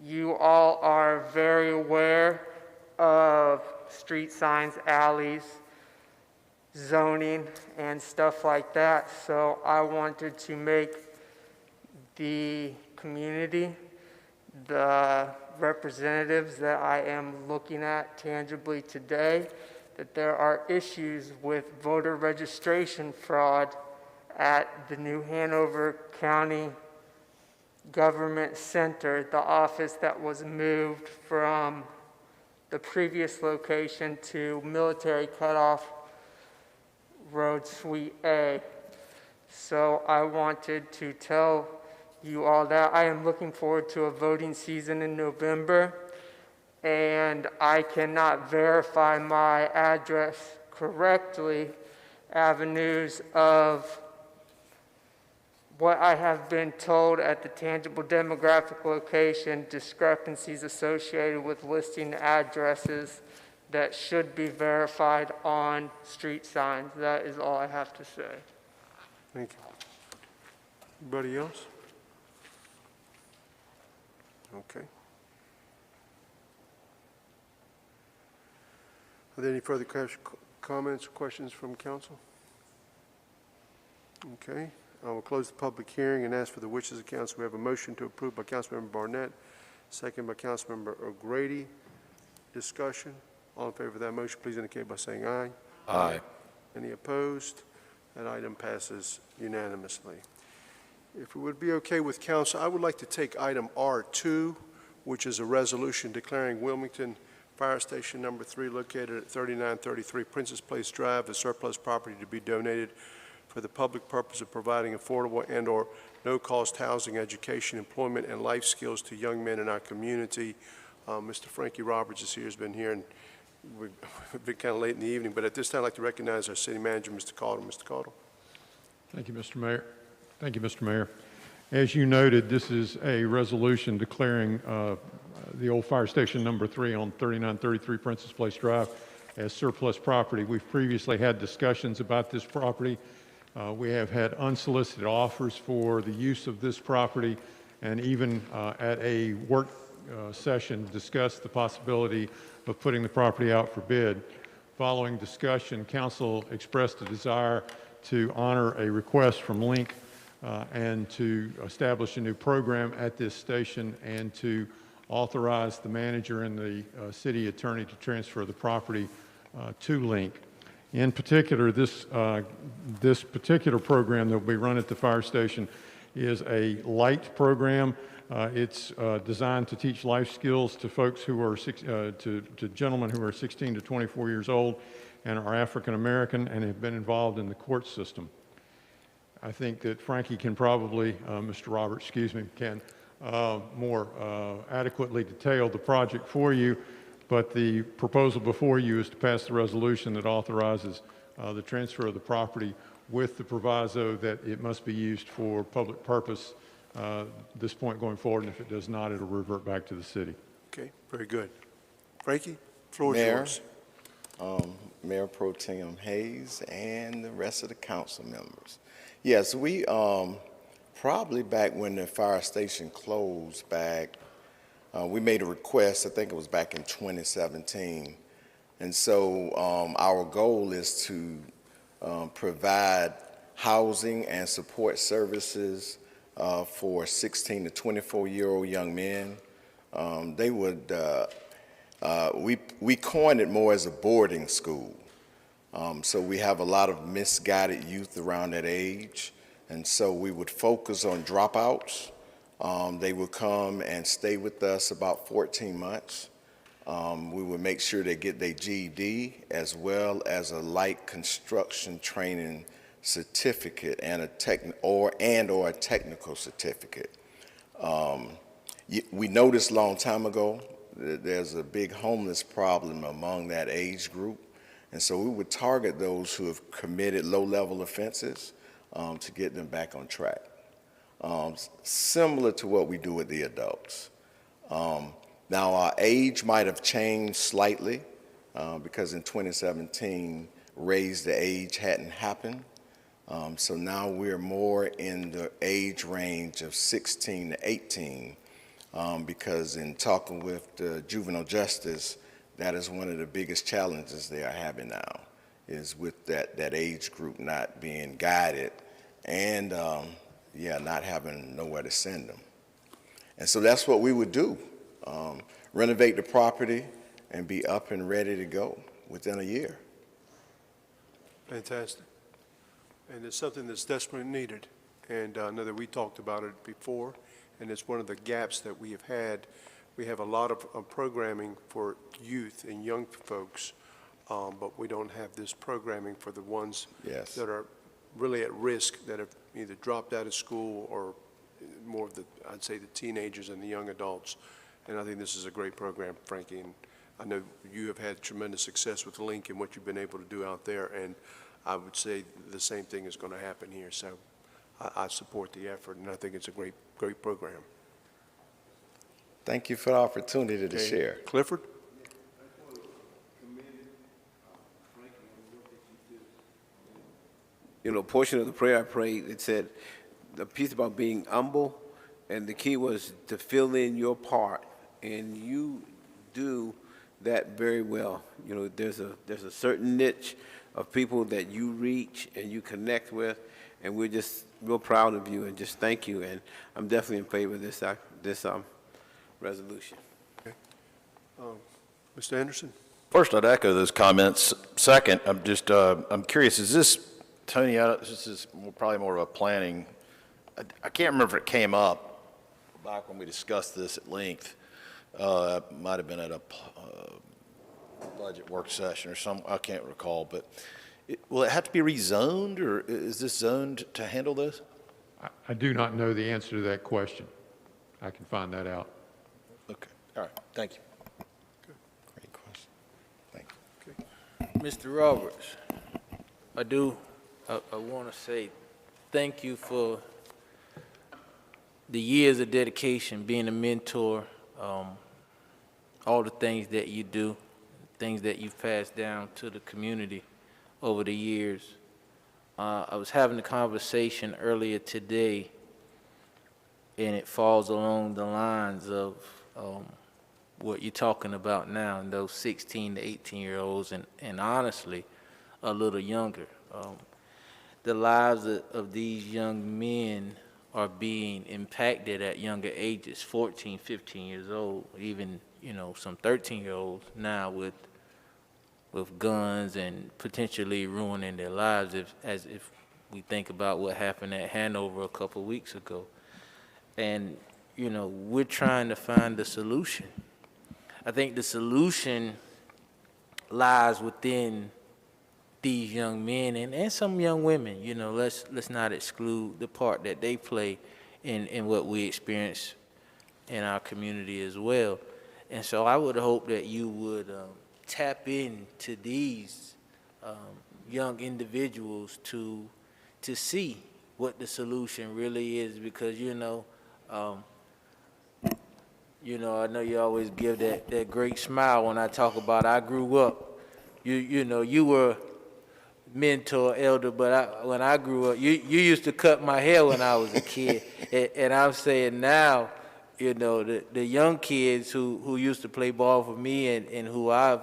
You all are very aware of street signs, alleys, zoning, and stuff like that. So I wanted to make the community, the representatives that I am looking at tangibly today, that there are issues with voter registration fraud at the New Hanover County Government Center, the office that was moved from the previous location to Military Cutoff Road Suite A. So I wanted to tell you all that I am looking forward to a voting season in November, and I cannot verify my address correctly. Avenues of what I have been told at the tangible demographic location, discrepancies associated with listing addresses that should be verified on street signs. That is all I have to say. Thank you. Anybody else? Okay. Are there any further comments or questions from council? Okay. I will close the public hearing and ask for the wishes of council. We have a motion to approve by Councilmember Barnett, second by Councilmember O'Grady. Discussion. All in favor of that motion, please indicate by saying aye. Aye. Any opposed? That item passes unanimously. If it would be okay with council, I would like to take item R2, which is a resolution declaring Wilmington Fire Station Number 3 located at 3933 Princess Place Drive as surplus property to be donated for the public purpose of providing affordable and/or no-cost housing, education, employment, and life skills to young men in our community. Mr. Frankie Roberts is here, has been here, and we've been kind of late in the evening, but at this time I'd like to recognize our city manager, Mr. Caudle. Mr. Caudle. Thank you, Mr. Mayor. Thank you, Mr. Mayor. As you noted, this is a resolution declaring the old fire station number 3 on 3933 Princess Place Drive as surplus property. We've previously had discussions about this property. We have had unsolicited offers for the use of this property, and even at a work session discussed the possibility of putting the property out for bid. Following discussion, council expressed a desire to honor a request from Link and to establish a new program at this station and to authorize the manager and the city attorney to transfer the property to Link. In particular, this particular program that will be run at the fire station is a light program. It's designed to teach life skills to folks who are to gentlemen who are 16 to 24 years old and are African American and have been involved in the court system. I think that Frankie can probably, Mr. Roberts, can more adequately detail the project for you, but the proposal before you is to pass the resolution that authorizes the transfer of the property with the proviso that it must be used for public purpose this point going forward, and if it does not, it'll revert back to the city. Okay, very good. Frankie, floor is yours. Mayor Pro Tem Hayes and the rest of the council members. Yes, we Probably back when the fire station closed back, we made a request, I think it was back in 2017. And so our goal is to provide housing and support services for 16 to 24-year-old young men. They would, we coined it more as a boarding school. So we have a lot of misguided youth around that age. And so we would focus on dropouts. They would come and stay with us about 14 months. We would make sure they get their GED as well as a light construction training certificate and a technical certificate. We noticed a long time ago that there's a big homeless problem among that age group, and so we would target those who have committed low-level offenses to get them back on track, similar to what we do with the adults. Now, our age might have changed slightly because in 2017, raise the age hadn't happened. So now we're more in the age range of 16 to 18 because in talking with the juvenile justice, that is one of the biggest challenges they are having now, is with that age group not being guided and, not having nowhere to send them. And so that's what we would do, renovate the property and be up and ready to go within a year. Fantastic. And it's something that's desperately needed. And I know that we talked about it before, and it's one of the gaps that we have had. We have a lot of programming for youth and young folks, but we don't have this programming for the ones that are really at risk, that have either dropped out of school or more of the, I'd say, the teenagers and the young adults. And I think this is a great program, Frankie, and I know you have had tremendous success with Link and what you've been able to do out there, and I would say the same thing is going to happen here. So I support the effort, and I think it's a great program. Thank you for the opportunity to share. Clifford? You know, portion of the prayer I prayed, it said the piece about being humble, and the key was to fill in your part, and you do that very well. You know, there's a certain niche of people that you reach and you connect with, and we're just real proud of you and just thank you. And I'm definitely in favor of this resolution. Okay. Mr. Anderson? First, I'd echo those comments. Second, I'm curious, is this, Tony, this is probably more of a planning, I can't remember if it came up back when we discussed this at length. It might have been at a budget work session or some, I can't recall, but will it have to be rezoned, or is this zoned to handle this? I do not know the answer to that question. I can find that out. Okay, all right, thank you. Great question. Thank you. Mr. Roberts, I want to say thank you for the years of dedication, being a mentor, all the things that you do, things that you've passed down to the community over the years. I was having a conversation earlier today, and it falls along the lines of what you're talking about now, and those 16 to 18-year-olds, and honestly, a little younger. The lives of these young men are being impacted at younger ages, 14, 15 years old, even, some 13-year-olds now with guns and potentially ruining their lives as if we think about what happened at Hanover a couple of weeks ago. And, we're trying to find the solution. I think the solution lies within these young men and some young women. Let's not exclude the part that they play in what we experience in our community as well. And so I would hope that you would tap into these young individuals to see what the solution really is, because I know you always give that great smile when I talk about I grew up. You were mentor, elder, but when I grew up, you used to cut my hair when I was a kid. And I'm saying now, you know, the young kids who used to play ball for me and who I've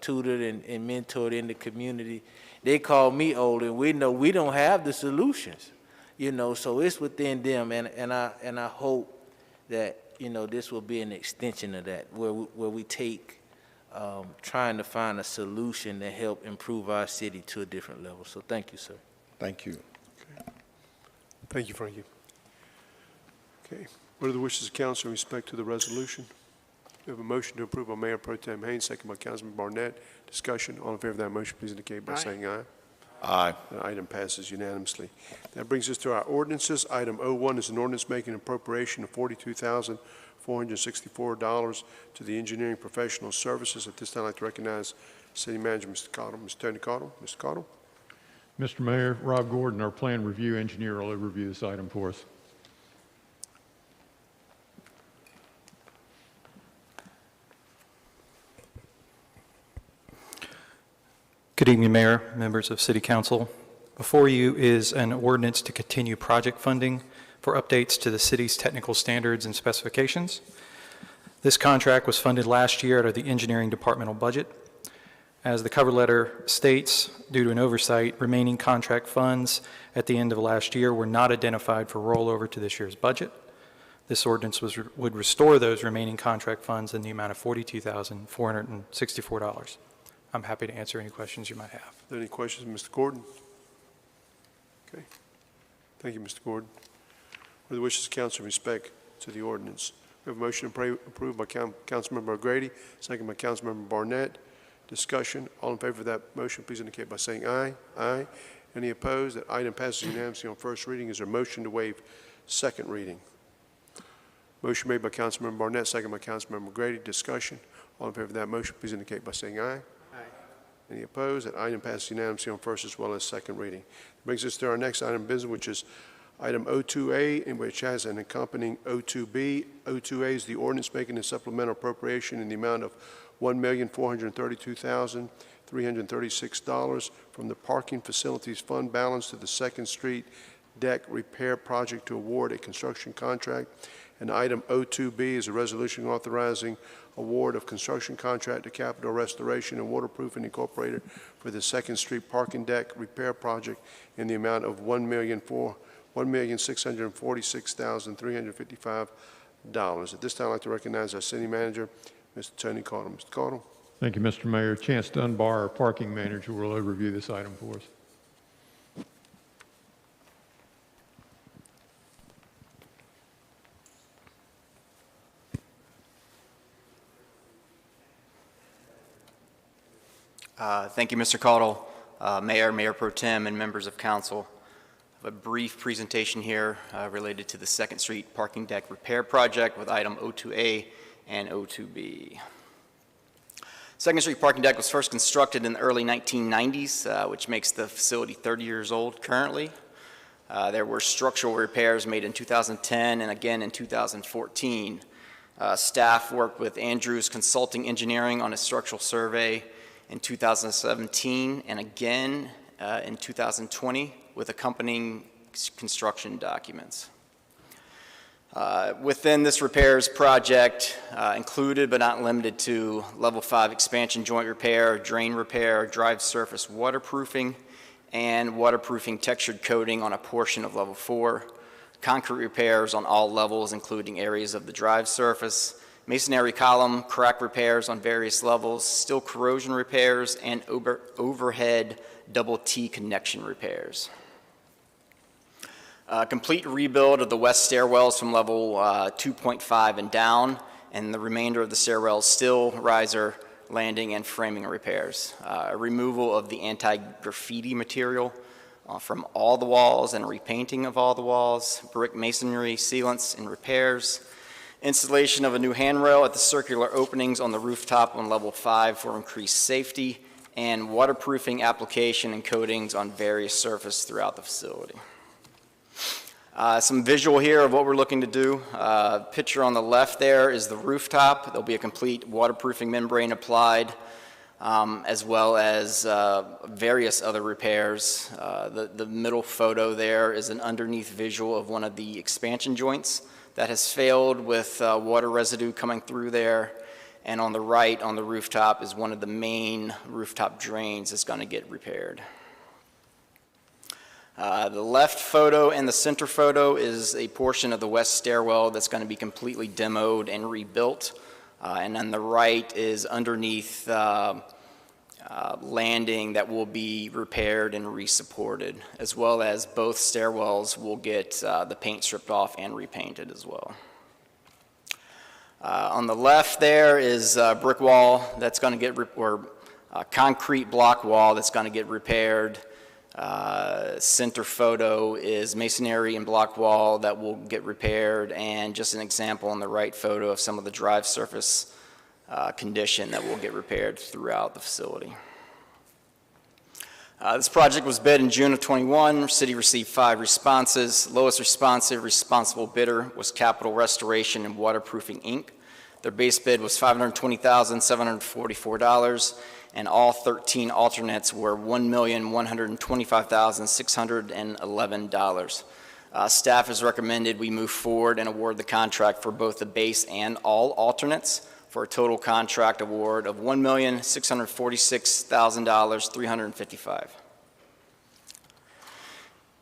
tutored and mentored in the community, they call me old, and we know we don't have the solutions, you know, so it's within them, and I hope that, you know, this will be an extension of that, where we take trying to find a solution to help improve our city to a different level. So thank you, sir. Thank you. Okay. Thank you, Frankie. Okay. What are the wishes of council in respect to the resolution? We have a motion to approve by Mayor Pro Tem Haynes, second by Councilman Barnett. Discussion. All in favor of that motion, please indicate by saying aye. Aye. The item passes unanimously. That brings us to our ordinances. Item 01 is an ordinance making an appropriation of $42,464 to the engineering professional services. At this time, I'd like to recognize City Manager, Mr. Cottle. Mr. Tony Cottle. Mr. Cottle. Mr. Mayor, Rob Gordon, our plan review engineer, will overview this item for us. Good evening, Mayor, members of City Council. Before you is an ordinance to continue project funding for updates to the city's technical standards and specifications. This contract was funded last year out of the engineering departmental budget. As the cover letter states, due to an oversight, remaining contract funds at the end of last year were not identified for rollover to this year's budget. This ordinance would restore those remaining contract funds in the amount of $42,464. I'm happy to answer any questions you might have. Are there any questions, Mr. Gordon? Okay. Thank you, Mr. Gordon. What are the wishes of council in respect to the ordinance? We have a motion approved by Councilmember O'Grady, second by Councilmember Barnett. Discussion. All in favor of that motion, please indicate by saying aye. Aye. Any opposed? That item passes unanimously on first reading. Is there a motion to waive second reading? Motion made by Councilmember Barnett, second by Councilmember O'Grady. Discussion. All in favor of that motion, please indicate by saying aye. Any opposed? That item passes unanimously on first as well as second reading. Brings us to our next item of business, which is item 02A, in which has an accompanying 02B. 02A is the ordinance making a supplemental appropriation in the amount of $1,432,336 from the Parking Facilities Fund balance to the Second Street Deck Repair Project to award a construction contract. And item 02B is a resolution authorizing award of construction contract to Capital Restoration and Waterproofing Incorporated for the Second Street Parking Deck Repair Project in the amount of $1,646,355. At this time, I'd like to recognize our city manager, Mr. Tony Cottle. Mr. Cottle. Thank you, Mr. Mayor. Chance Dunbar, our parking manager, will overview this item for us. Thank you, Mr. Cottle, Mayor, Mayor Pro Tem, and members of council. I have a brief presentation here related to the Second Street Parking Deck Repair Project with item 02A and 02B. Second Street Parking Deck was first constructed in the early 1990s, which makes the facility 30 years old currently. There were structural repairs made in 2010 and again in 2014. Staff worked with Andrews Consulting Engineering on a structural survey in 2017 and again in 2020 with accompanying construction documents. Within this repairs project, included but not limited to level 5 expansion joint repair, drain repair, drive surface waterproofing, and waterproofing textured coating on a portion of level 4, concrete repairs on all levels including areas of the drive surface, masonry column crack repairs on various levels, steel corrosion repairs, and overhead double T connection repairs. Complete rebuild of the west stairwells from level 2.5 and down, and the remainder of the stairwells still riser, landing, and framing repairs. Removal of the anti-graffiti material from all the walls and repainting of all the walls, brick masonry sealants and repairs, installation of a new handrail at the circular openings on the rooftop on level 5 for increased safety, and waterproofing application and coatings on various surfaces throughout the facility. Some visual here of what we're looking to do. Picture on the left there is the rooftop. There'll be a complete waterproofing membrane applied as well as various other repairs. The middle photo there is an underneath visual of one of the expansion joints that has failed with water residue coming through there. And on the right, on the rooftop, is one of the main rooftop drains that's going to get repaired. The left photo and the center photo is a portion of the west stairwell that's going to be completely demoed and rebuilt. And on the right is underneath landing that will be repaired and resupported, as well as both stairwells will get the paint stripped off and repainted as well. On the left there is a brick wall that's going to get, or a concrete block wall that's going to get repaired. Center photo is masonry and block wall that will get repaired, and just an example on the right photo of some of the drive surface condition that will get repaired throughout the facility. This project was bid in June of '21. City received 5 responses. Lowest responsible bidder was Capital Restoration and Waterproofing, Inc. Their base bid was $520,744, and all 13 alternates were $1,125,611. Staff has recommended we move forward and award the contract for both the base and all alternates for a total contract award of $1,646,355.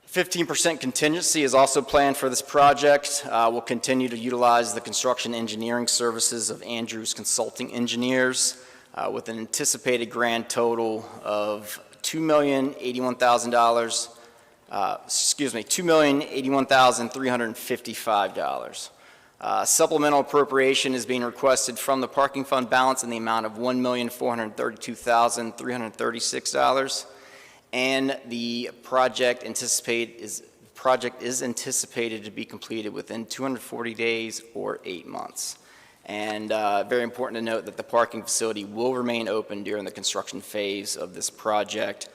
15% contingency is also planned for this project. We'll continue to utilize the construction engineering services of Andrews Consulting Engineers with an anticipated grand total of $2,081,000. $2,081,355. Supplemental appropriation is being requested from the parking fund balance in the amount of $1,432,336, and the project is anticipated to be completed within 240 days or 8 months. And very important to note that the parking facility will remain open during the construction phase of this project,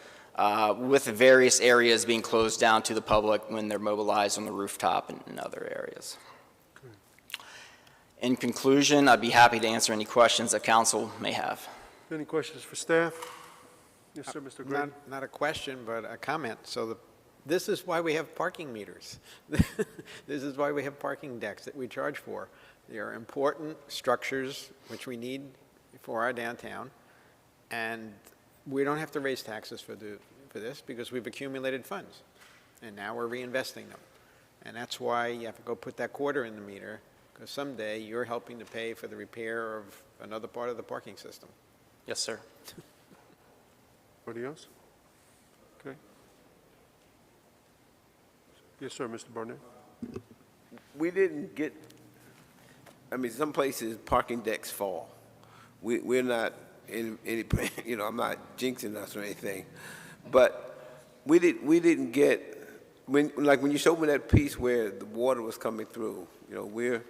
with various areas being closed down to the public when they're mobilized on the rooftop and in other areas. In conclusion, I'd be happy to answer any questions that council may have. Any questions for staff? Yes, sir, Mr. Green. Not a question, but a comment. So this is why we have parking meters. This is why we have parking decks that we charge for. They are important structures which we need for our downtown, and we don't have to raise taxes for this because we've accumulated funds, and now we're reinvesting them. And that's why you have to go put that quarter in the meter, because someday you're helping to pay for the repair of another part of the parking system. Yes, sir. Anybody else? Okay. Yes, sir, Mr. Barnett. We didn't get, I mean, some places parking decks fall. We're not in any, you know, I'm not jinxing us or anything, but we didn't get, when you showed me that piece where the water was coming through, you know, we're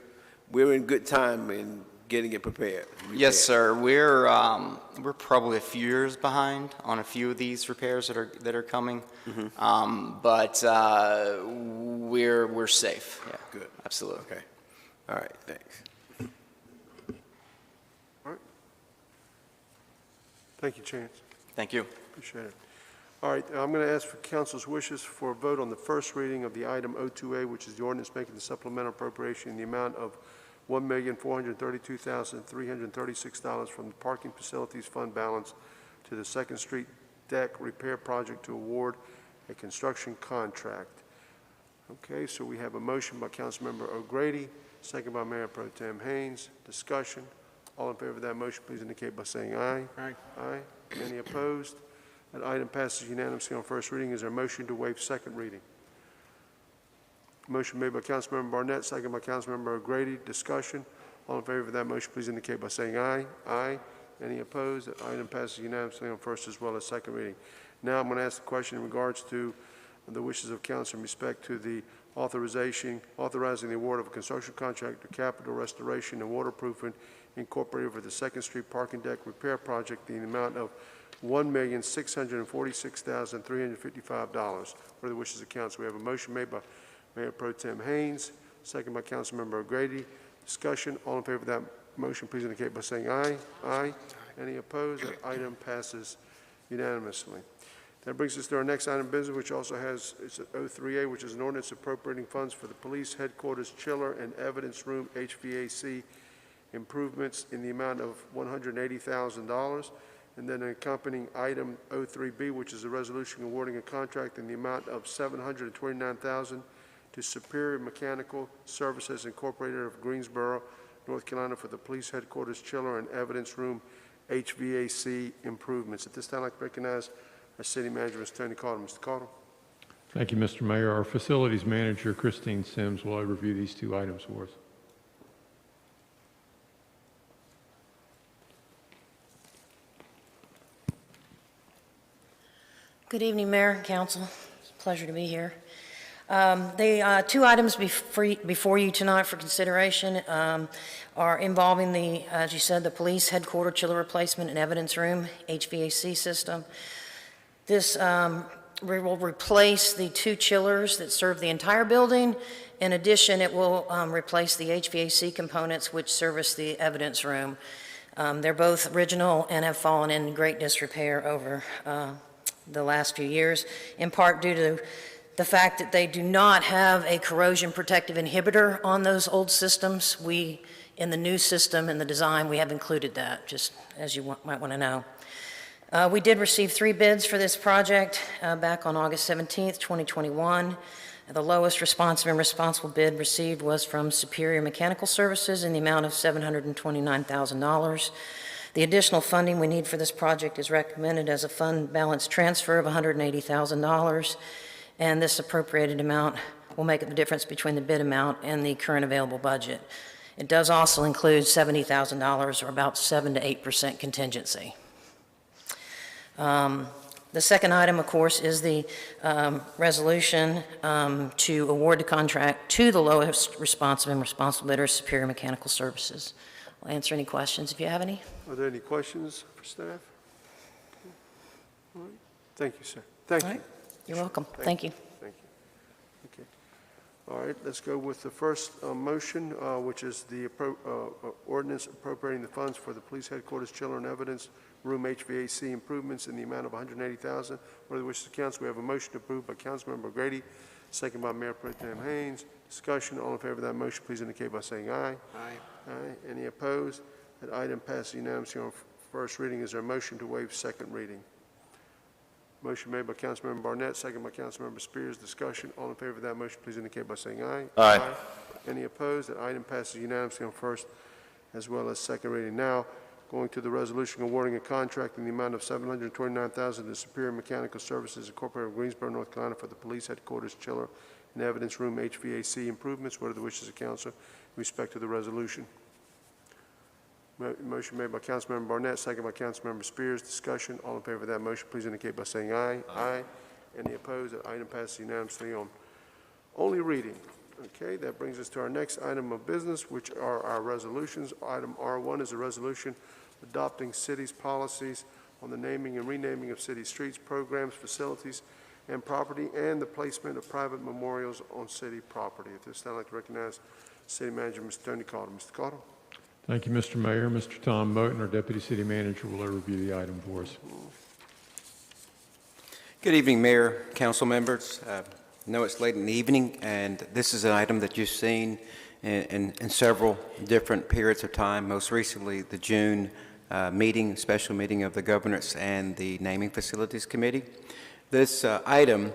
in good time in getting it prepared. Yes, sir. We're probably a few years behind on a few of these repairs that are coming, but we're safe. Yeah. Good. Absolutely. Okay. All right. Thanks. All right. Thank you, Chance. Thank you. Appreciate it. All right, I'm going to ask for council's wishes for a vote on the first reading of the item O2A, which is the ordinance making the supplemental appropriation in the amount of $1,432,336 from the parking facilities fund balance to the Second Street deck repair project to award a construction contract. Okay, so we have a motion by Councilmember O'Grady, second by Mayor Pro Tem Haynes. Discussion. All in favor of that motion, please indicate by saying aye. Aye. Aye. Any opposed? That item passes unanimously on first reading. Is there a motion to waive second reading? Motion made by Councilmember Barnett, second by Councilmember O'Grady. Discussion. All in favor of that motion, please indicate by saying aye. Aye. Any opposed? That item passes unanimously on first as well as second reading. Now I'm going to ask the question in regards to the wishes of council in respect to the authorizing the award of a construction contract to Capital Restoration and Waterproofing Incorporated for the Second Street Parking Deck Repair Project in the amount of $1,646,355. What are the wishes of council? We have a motion made by Mayor Pro Tem Haynes, second by Councilmember O'Grady. Discussion. All in favor of that motion, please indicate by saying aye. Aye. Any opposed? That item passes unanimously. That brings us to our next item of business, which also has, it's 03A, which is an ordinance appropriating funds for the police headquarters chiller and evidence room HVAC improvements in the amount of $180,000. And then an accompanying item 03B, which is a resolution awarding a contract in the amount of $729,000 to Superior Mechanical Services Incorporated of Greensboro, North Carolina for the police headquarters chiller and evidence room HVAC improvements. At this time, I'd like to recognize our city manager, Mr. Tony Caudle. Mr. Caudle. Thank you, Mr. Mayor. Our facilities manager, Christine Sims, will overview these two items for us. Good evening, Mayor and Council. It's a pleasure to be here. The two items before you tonight for consideration are involving the, as you said, the police headquarters chiller replacement and evidence room HVAC system. This will replace the two chillers that serve the entire building. In addition, it will replace the HVAC components which service the evidence room. They're both original and have fallen in great disrepair over the last few years, in part due to the fact that they do not have a corrosion protective inhibitor on those old systems. We, in the new system, in the design, we have included that, just as you might want to know. We did receive 3 bids for this project back on August 17th, 2021. The lowest responsive and responsible bid received was from Superior Mechanical Services in the amount of $729,000. The additional funding we need for this project is recommended as a fund balance transfer of $180,000, and this appropriated amount will make up the difference between the bid amount and the current available budget. It does also include $70,000, or about 7 to 8% contingency. The second item, of course, is the resolution to award the contract to the lowest responsive and responsible bidder, Superior Mechanical Services. I'll answer any questions if you have any. Are there any questions for staff? All right. Thank you, sir. Thank you. You're welcome. Thank you. Thank you. Okay. All right, let's go with the first motion, which is the ordinance appropriating the funds for the police headquarters chiller and evidence room HVAC improvements in the amount of $180,000. What are the wishes of the council? We have a motion approved by Councilmember Grady, second by Mayor Pro Tem Haynes. Discussion. All in favor of that motion, please indicate by saying aye. Aye. Aye. Any opposed? That item passes unanimously on first reading. Is there a motion to waive second reading? Motion made by Councilmember Barnett, second by Councilmember Spears. Discussion. All in favor of that motion, please indicate by saying aye. Aye. Any opposed? That item passes unanimously on first as well as second reading. Now, going to the resolution awarding a contract in the amount of $729,000 to Superior Mechanical Services Incorporated of Greensboro, North Carolina for the police headquarters chiller and evidence room HVAC improvements. What are the wishes of council in respect to the resolution? Motion made by Councilmember Barnett, second by Councilmember Spears. Discussion. All in favor of that motion, please indicate by saying aye. Aye. Any opposed? That item passes unanimously on only reading. Okay, that brings us to our next item of business, which are our resolutions. Item R1 is a resolution adopting city's policies on the naming and renaming of city streets, programs, facilities, and property, and the placement of private memorials on city property. At this time, I'd like to recognize City Manager, Mr. Tony Caudle. Mr. Caudle. Thank you, Mr. Mayor. Mr. Tom Moten, our Deputy City Manager, will overview the item for us. Good evening, Mayor, council members. I know it's late in the evening, and this is an item that you've seen in several different periods of time, most recently the June special meeting of the Governance and the Naming Facilities Committee. This item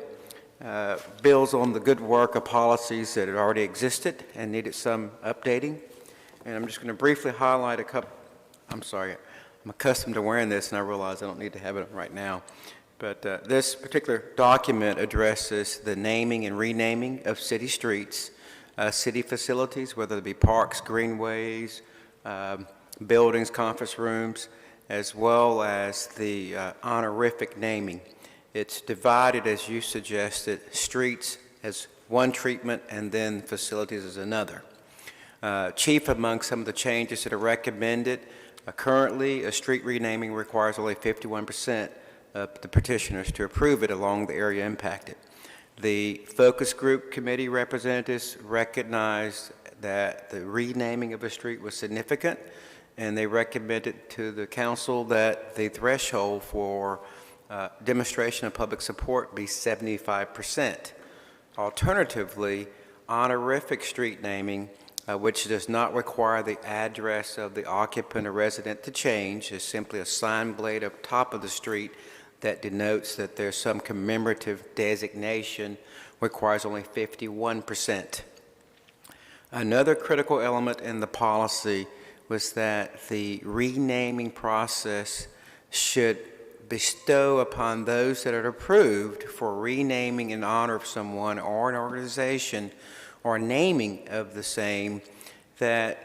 builds on the good work of policies that had already existed and needed some updating. And I'm just going to briefly highlight a couple. I'm sorry, I'm accustomed to wearing this, and I realize I don't need to have it on right now. But this particular document addresses the naming and renaming of city streets, city facilities, whether it be parks, greenways, buildings, conference rooms, as well as the honorific naming. It's divided, as you suggested, streets as one treatment and then facilities as another. Chief among some of the changes that are recommended, currently a street renaming requires only 51% of the petitioners to approve it along the area impacted. The focus group committee representatives recognized that the renaming of a street was significant and they recommended to the council that the threshold for demonstration of public support be 75%. Alternatively, honorific street naming, which does not require the address of the occupant or resident to change, is simply a sign blade up top of the street that denotes that there's some commemorative designation, requires only 51%. Another critical element in the policy was that the renaming process should bestow upon those that are approved for renaming in honor of someone or an organization or naming of the same, that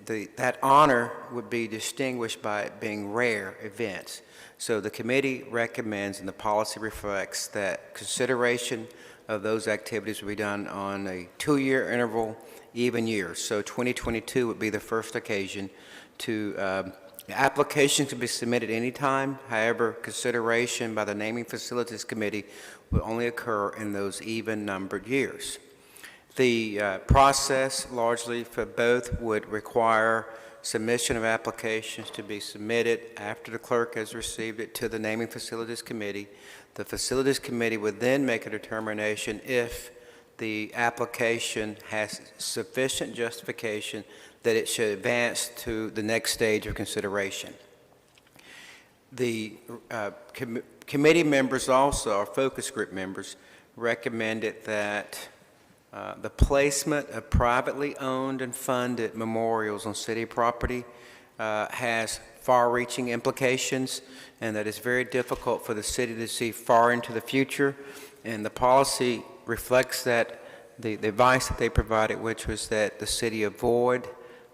that honor would be distinguished by it being rare events. So the committee recommends, and the policy reflects, that consideration of those activities will be done on a 2-year interval, even years. So 2022 would be the first occasion to applications can be submitted anytime. However, consideration by the Naming Facilities Committee will only occur in those even-numbered years. The process largely for both would require submission of applications to be submitted after the clerk has received it to the Naming Facilities Committee. The Facilities Committee would then make a determination if the application has sufficient justification that it should advance to the next stage of consideration. The committee members also, or focus group members, recommended that the placement of privately owned and funded memorials on city property has far-reaching implications, and that it's very difficult for the city to see far into the future. And the policy reflects that the advice that they provided, which was that the city avoid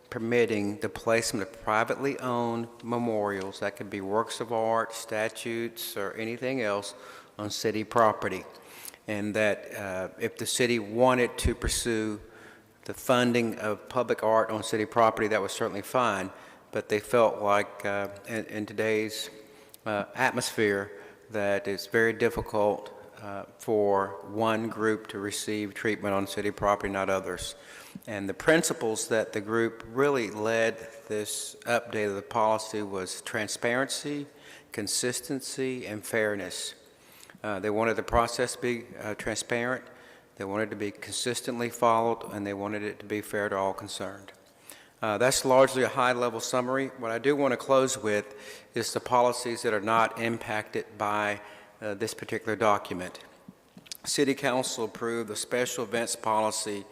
permitting the placement of privately owned memorials, that could be works of art, statutes, or anything else, on city property. And that if the city wanted to pursue the funding of public art on city property, that was certainly fine, but they felt like in today's atmosphere that it's very difficult for one group to receive treatment on city property, not others. And the principles that the group really led this update of the policy was transparency, consistency, and fairness. They wanted the process to be transparent, they wanted it to be consistently followed, and they wanted it to be fair to all concerned. That's largely a high-level summary. What I do want to close with is the policies that are not impacted by this particular document. City Council approved the special events policy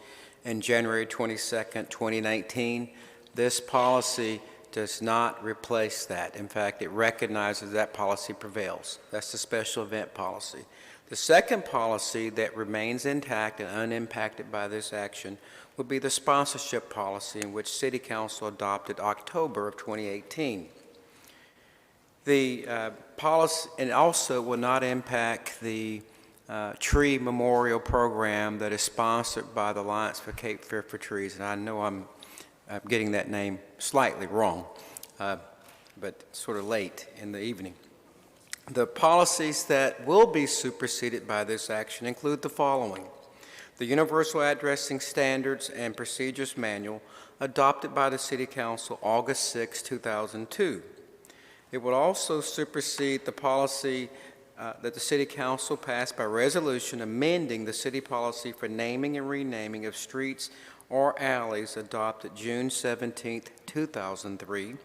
in January 22nd, 2019. This policy does not replace that. In fact, it recognizes that policy prevails. That's the special event policy. The second policy that remains intact and unimpacted by this action would be the sponsorship policy, in which City Council adopted October of 2018. The policy, and also will not impact the tree memorial program that is sponsored by the Alliance for Cape Fear for Trees. And I know I'm getting that name slightly wrong, but sort of late in the evening. The policies that will be superseded by this action include the following: the Universal Addressing Standards and Procedures Manual, adopted by the City Council August 6, 2002. It will also supersede the policy that the City Council passed by resolution amending the city policy for naming and renaming of streets or alleys, adopted June 17, 2003.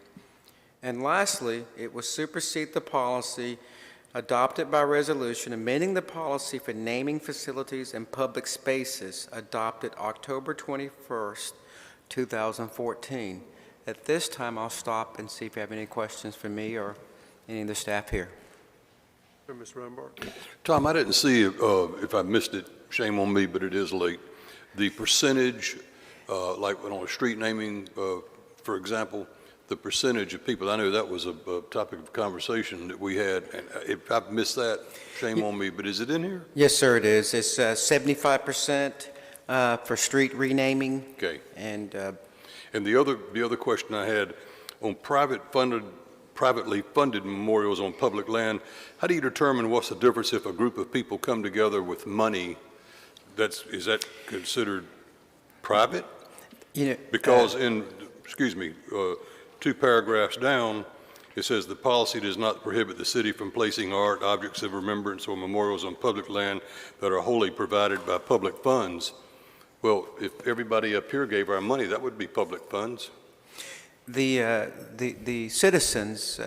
And lastly, it will supersede the policy adopted by resolution amending the policy for naming facilities and public spaces, adopted October 21st, 2014. At this time, I'll stop and see if you have any questions for me or any of the staff here. Mr. Rombart. Tom, I didn't see, if I missed it, shame on me, but it is late, the percentage, like on a street naming, for example, the percentage of people, I know that was a topic of conversation that we had, and if I've missed that, shame on me, but is it in here? Yes, sir, it is. It's 75% for street renaming. Okay. And the other question I had, on privately funded memorials on public land, how do you determine what's the difference if a group of people come together with money? Is that considered private? You know, because 2 paragraphs down, it says the policy does not prohibit the city from placing art, objects of remembrance, or memorials on public land that are wholly provided by public funds. Well, if everybody up here gave our money, that would be public funds. The citizens,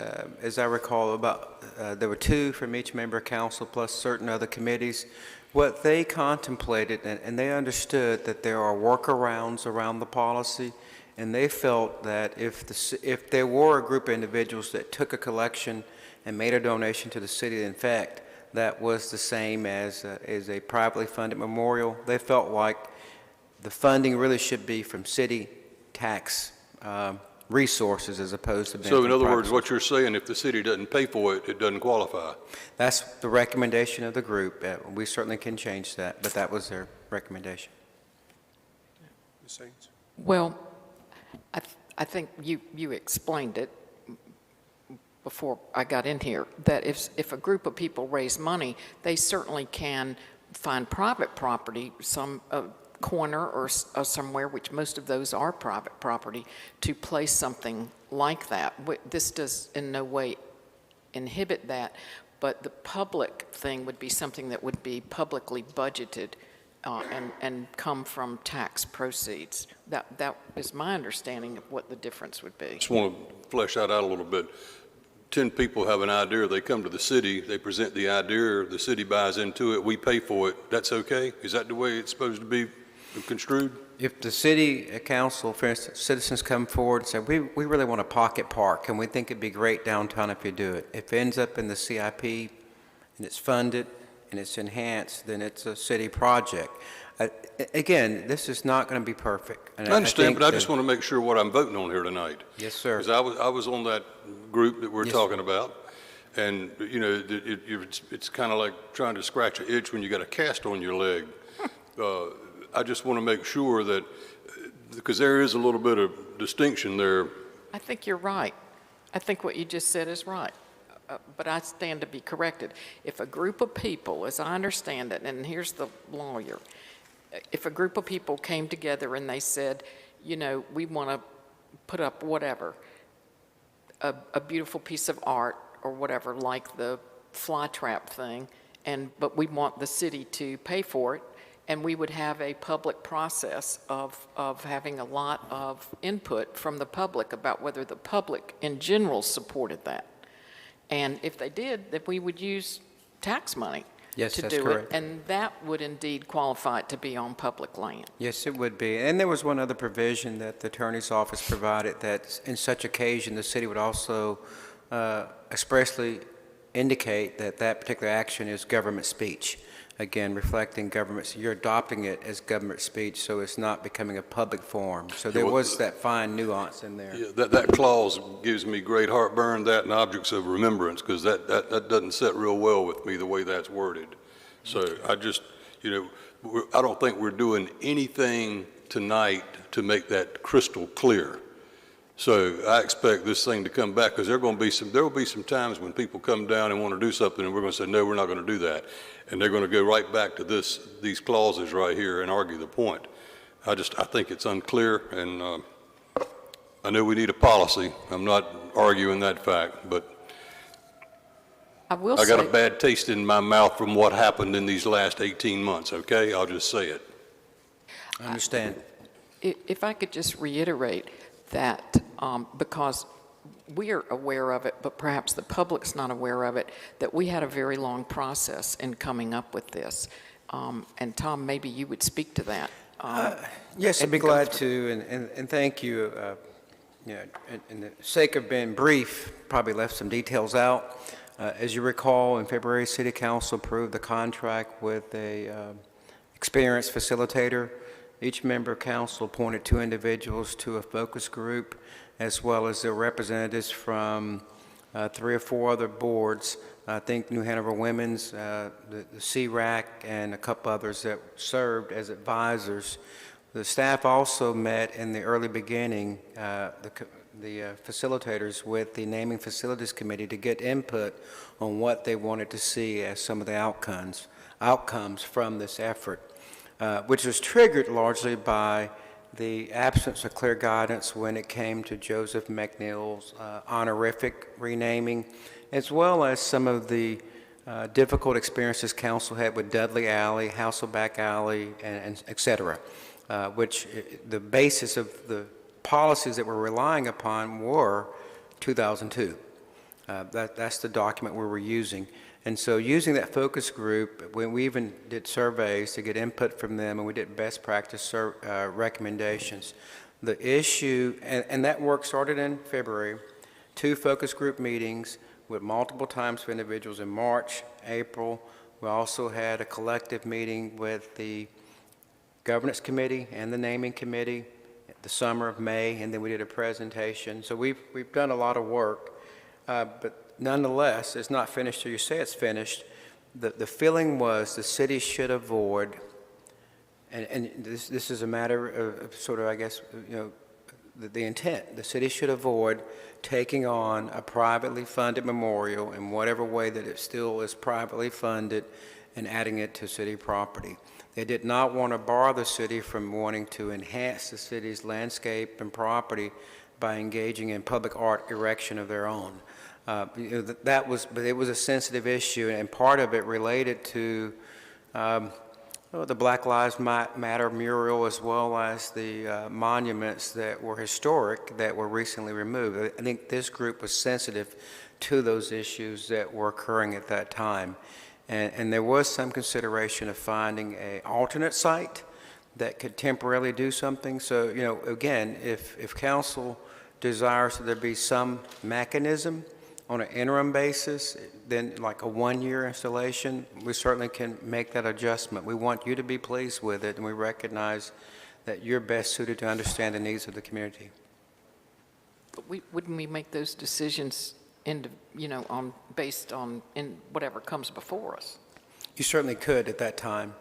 as I recall, there were 2 from each member of council plus certain other committees. What they contemplated, and they understood that there are workarounds around the policy, and they felt that if there were a group of individuals that took a collection and made a donation to the city, in fact, that was the same as a privately funded memorial, they felt like the funding really should be from city tax resources as opposed to being So in from other private words, what you're saying, if the city doesn't pay for it, it doesn't qualify. That's the recommendation of the group. We certainly can change that, but that was their recommendation. Ms. Saints? Well, I think you explained it before I got in here, that if a group of people raise money, they certainly can find private property, some corner or somewhere, which most of those are private property, to place something like that. This does in no way inhibit that, but the public thing would be something that would be publicly budgeted and come from tax proceeds. That is my understanding of what the difference would be. Just want to flesh that out a little bit. 10 people have an idea, they come to the city, they present the idea, the city buys into it, we pay for it, that's okay? Is that the way it's supposed to be construed? If the city council, for instance, citizens come forward and say, we really want a pocket park, and we think it'd be great downtown if you do it. If it ends up in the CIP and it's funded and it's enhanced, then it's a city project. Again, this is not going to be perfect. And I understand, but I just want to make sure what I'm voting on here tonight. Yes, sir. Because I was on that group that we're talking about, and, you know, it's kind of like trying to scratch an itch when you got a cast on your leg. I just want to make sure that, because there is a little bit of distinction there. I think you're right. I think what you just said is right. But I stand to be corrected. If a group of people, as I understand it, and here's the lawyer, if a group of people came together and they said, you know, we want to put up whatever, a beautiful piece of art or whatever, like the fly trap thing, but we want the city to pay for it, and we would have a public process of having a lot of input from the public about whether the public in general supported that. And if they did, then we would use tax money to do it, and that would indeed qualify it to be on public land. Yes, it would be. And there was one other provision that the attorney's office provided, that in such occasion, the city would also expressly indicate that that particular action is government speech. Again, reflecting government, you're adopting it as government speech, so it's not becoming a public forum. So there was that fine nuance in there. Yeah, that clause gives me great heartburn, that and objects of remembrance, because that doesn't sit real well with me, the way that's worded. So I just, you know, I don't think we're doing anything tonight to make that crystal clear. So I expect this thing to come back, because there will be some times when people come down and want to do something, and we're going to say, no, we're not going to do that. And they're going to go right back to these clauses right here and argue the point. I think it's unclear, and I know we need a policy. I'm not arguing that fact, but I got a bad taste in my mouth from what happened in these last 18 months, okay? I'll just say it. I understand. If I could just reiterate that, because we're aware of it, but perhaps the public's not aware of it, that we had a very long process in coming up with this. And Tom, maybe you would speak to that. Yes, I'd be glad to, and thank you. In the sake of being brief, probably left some details out. As you recall, in February, City Council approved the contract with a experienced facilitator. Each member of council appointed 2 individuals to a focus group, as well as their representatives from 3 or 4 other boards. I think New Hanover Women's, the CRAC, and a couple others that served as advisors. The staff also met in the early beginning, the facilitators, with the Naming Facilities Committee to get input on what they wanted to see as some of the outcomes from this effort, which was triggered largely by the absence of clear guidance when it came to Joseph McNeil's honorific renaming, as well as some of the difficult experiences council had with Dudley Alley, Hasselback Alley, and et cetera, which the basis of the policies that we're relying upon were 2002. That's the document we were using. And so using that focus group, when we even did surveys to get input from them, and we did best practice recommendations, the issue, and that work started in February, 2 focus group meetings with multiple times for individuals in March, April. We also had a collective meeting with the governance committee and the naming committee the summer of May, and then we did a presentation. So we've done a lot of work, but nonetheless, it's not finished till you say it's finished. The feeling was the city should avoid, and this is a matter of sort of, I guess, the intent. The city should avoid taking on a privately funded memorial in whatever way that it still is privately funded and adding it to city property. They did not want to bar the city from wanting to enhance the city's landscape and property by engaging in public art erection of their own. But it was a sensitive issue, and part of it related to the Black Lives Matter mural, as well as the monuments that were historic that were recently removed. I think this group was sensitive to those issues that were occurring at that time. And there was some consideration of finding an alternate site that could temporarily do something. So, again, if council desires that there be some mechanism on an interim basis, then like a 1-year installation, we certainly can make that adjustment. We want you to be pleased with it, and we recognize that you're best suited to understand the needs of the community. But wouldn't we make those decisions based on whatever comes before us? You certainly could at that time.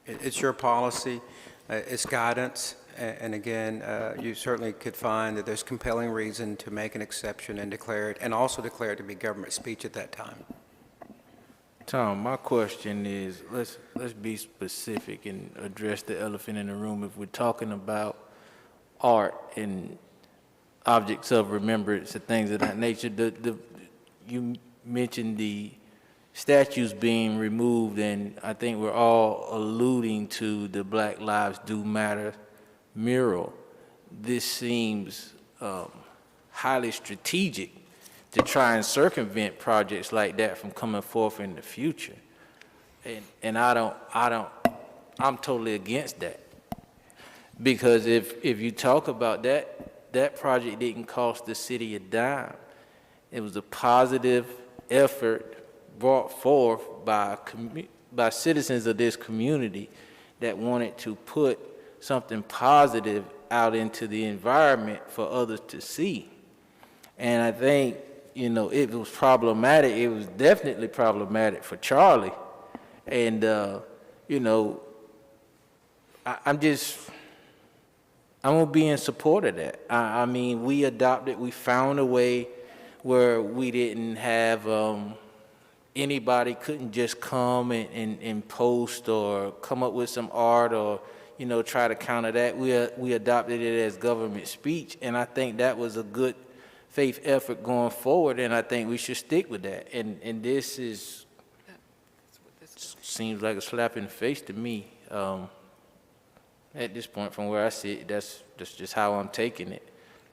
It's your policy, it's guidance, and again, you certainly could find that there's compelling reason to make an exception and declare it, and also declare it to be government speech at that time. Tom, my question is, let's be specific and address the elephant in the room. If we're talking about art and objects of remembrance and things of that nature, you mentioned the statues being removed, and I think we're all alluding to the Black Lives Do Matter mural. This seems highly strategic to try and circumvent projects like that from coming forth in the future. And I'm totally against that. Because if you talk about that project didn't cost the city a dime. It was a positive effort brought forth by citizens of this community that wanted to put something positive out into the environment for others to see. And I think, it was problematic. It was definitely problematic for Charlie. And, I'm going to be in support of that. I mean, we found a way where we didn't have anybody couldn't just come and post or come up with some art or, try to counter that. We adopted it as government speech, and I think that was a good faith effort going forward, and I think we should stick with that. And this seems like a slap in the face to me. At this point, from where I sit, that's just how I'm taking it,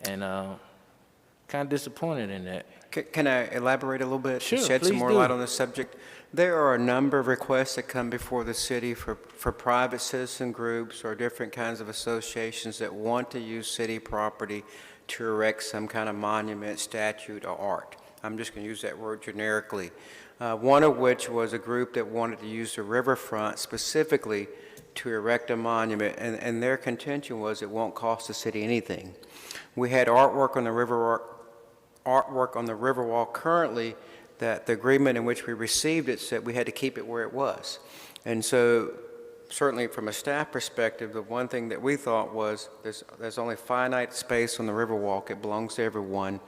and kind of disappointed in that. Can I elaborate a little bit? Sure, shed some please more do. light on this subject? There are a number of requests that come before the city for private citizen groups or different kinds of associations that want to use city property to erect some kind of monument, statue, or art. I'm just going to use that word generically. One of which was a group that wanted to use the riverfront specifically to erect a monument, and their contention was it won't cost the city anything. We had artwork on the Riverwalk currently that the agreement in which we received it said we had to keep it where it was. And so certainly from a staff perspective, the one thing that we thought was there's only finite space on the Riverwalk. It belongs to everyone.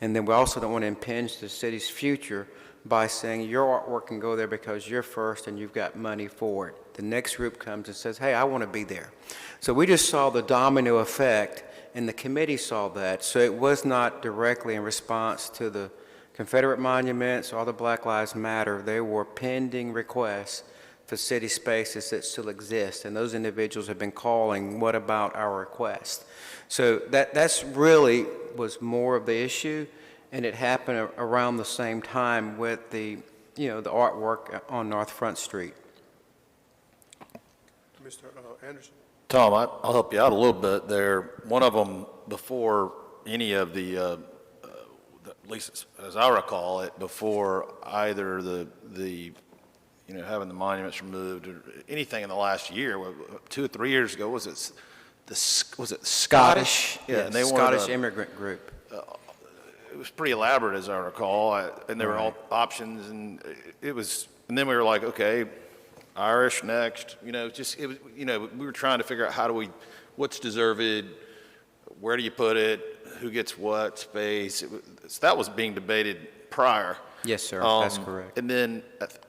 And then we also don't want to impinge the city's future by saying your artwork can go there because you're first and you've got money for it. The next group comes and says, hey, I want to be there. So we just saw the domino effect, and the committee saw that. So it was not directly in response to the Confederate monuments or the Black Lives Matter. They were pending requests for city spaces that still exist, and those individuals have been calling, what about our request? So that's really was more of the issue, and it happened around the same time with the artwork on North Front Street. Mr. Anderson? Tom, I'll help you out a little bit there. One of them, before any of the at least as I recall it, before either the having the monuments removed or anything in the last year, 2 or 3 years ago, was it Scottish? Yeah, and they Scottish immigrant group. It was pretty elaborate, as I recall, and there were all options, and it was. And then we were like, okay, Irish next. We were trying to figure out what's deserved, where do you put it, who gets what space. So that was being debated prior. Yes, sir. That's correct. And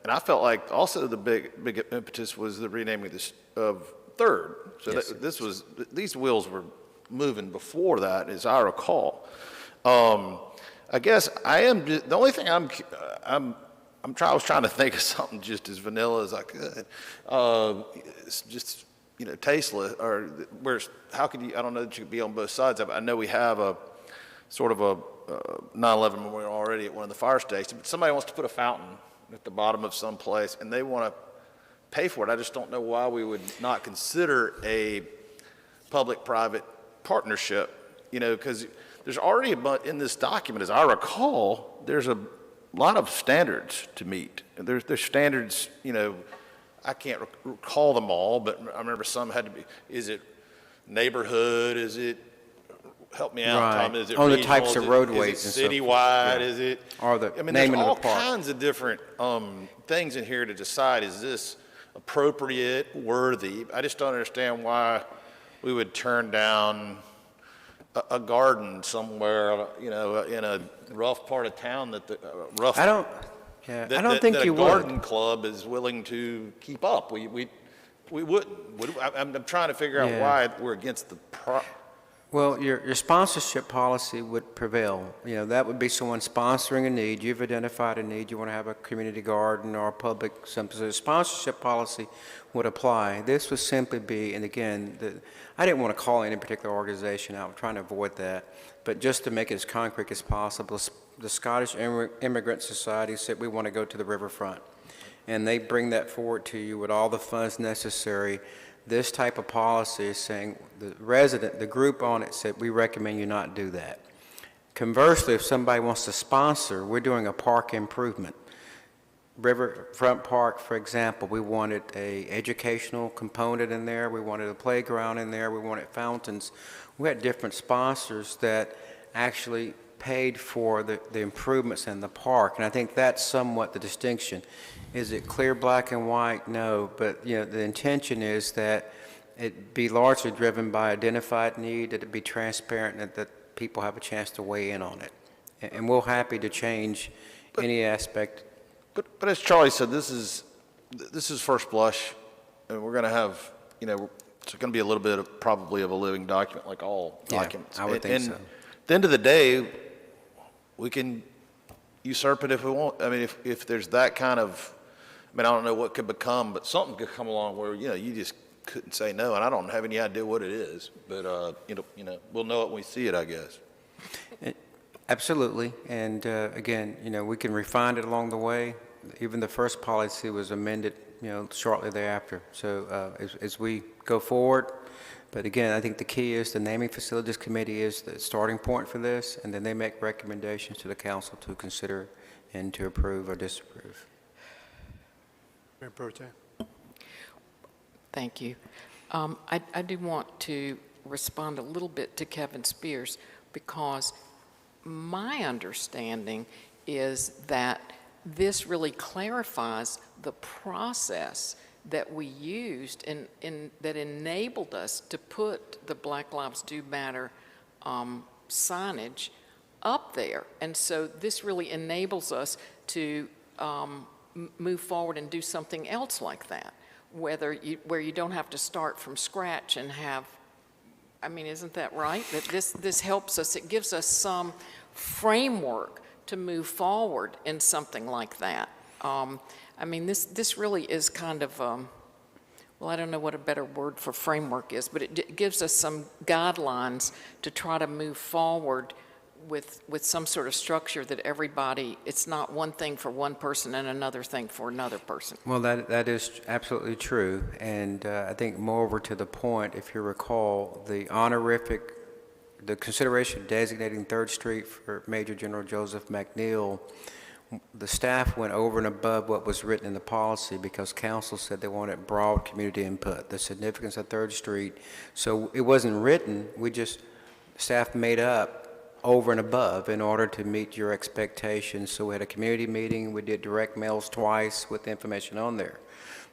I felt like also the big impetus was the renaming of Third. So Yes, these wheels were moving before that, as I recall. I guess the only thing I was trying to think of something just as vanilla as I could. It's just tasteless, or how could you? I don't know that you could be on both sides of it. I know we have a sort of a 9/11 memorial already at one of the fire stations, but somebody wants to put a fountain at the bottom of some place, and they want to pay for it. I just don't know why we would not consider a public-private partnership, because there's already in this document, as I recall, there's a lot of standards to meet. There's standards, I can't recall them all, but I remember some had to be, is it neighborhood, is it, help me out, Right. Tom, is it On the regional? types of roadways Is and it so citywide, forth. Yeah. is it? Or the I mean, naming there's of all the park. kinds of different things in here to decide, is this appropriate, worthy? I just don't understand why we would turn down a garden somewhere, in a rough part of town that I don't think that you a would. garden club is willing to keep up. We wouldn't. I'm trying to figure out Yeah. why we're against the Well, your sponsorship policy would prevail. That would be someone sponsoring a need. You've identified a need. You want to have a community garden or a public something. So the sponsorship policy would apply. This would simply be, and again, I didn't want to call any particular organization out. I'm trying to avoid that. But just to make it as concrete as possible, the Scottish Immigrant Society said we want to go to the riverfront. And they bring that forward to you with all the funds necessary. This type of policy is saying the group on it said, we recommend you not do that. Conversely, if somebody wants to sponsor, we're doing a park improvement. Riverfront Park, for example, we wanted a educational component in there. We wanted a playground in there. We wanted fountains. We had different sponsors that actually paid for the improvements in the park. And I think that's somewhat the distinction. Is it clear black and white? No, but the intention is that it be largely driven by identified need, that it be transparent, and that people have a chance to weigh in on it. And we're happy to change any aspect. But as Charlie said, this is first blush, and we're going to have, it's going to be a little bit probably of a living document, like all documents. I would think so. At the end of the day, we can usurp it if we want. I mean, if there's that kind of, I don't know what could become, but something could come along where, you just couldn't say no, and I don't have any idea what it is, but, we'll know it when we see it, I guess. Absolutely. And again, we can refine it along the way. Even the first policy was amended, shortly thereafter. So as we go forward, but again, I think the key is the Naming Facilities Committee is the starting point for this, and then they make recommendations to the council to consider and to approve or disapprove. Mayor Pro Tem. Thank you. I do want to respond a little bit to Kevin Spears, because my understanding is that this really clarifies the process that we used and that enabled us to put the Black Lives Do Matter signage up there. And so this really enables us to move forward and do something else like that, where you don't have to start from scratch and have, I mean, isn't that right? That this helps us, it gives us some framework to move forward in something like that. I mean, this really is kind of, well, I don't know what a better word for framework is, but it gives us some guidelines to try to move forward with some sort of structure that everybody, it's not one thing for one person and another thing for another person. Well, that is absolutely true. And I think moreover to the point, if you recall, the consideration of designating 3rd Street for Major General Joseph McNeil, the staff went over and above what was written in the policy because council said they wanted broad community input, the significance of 3rd Street. So it wasn't written, staff made up over and above in order to meet your expectations. So we had a community meeting, we did direct mails twice with information on there.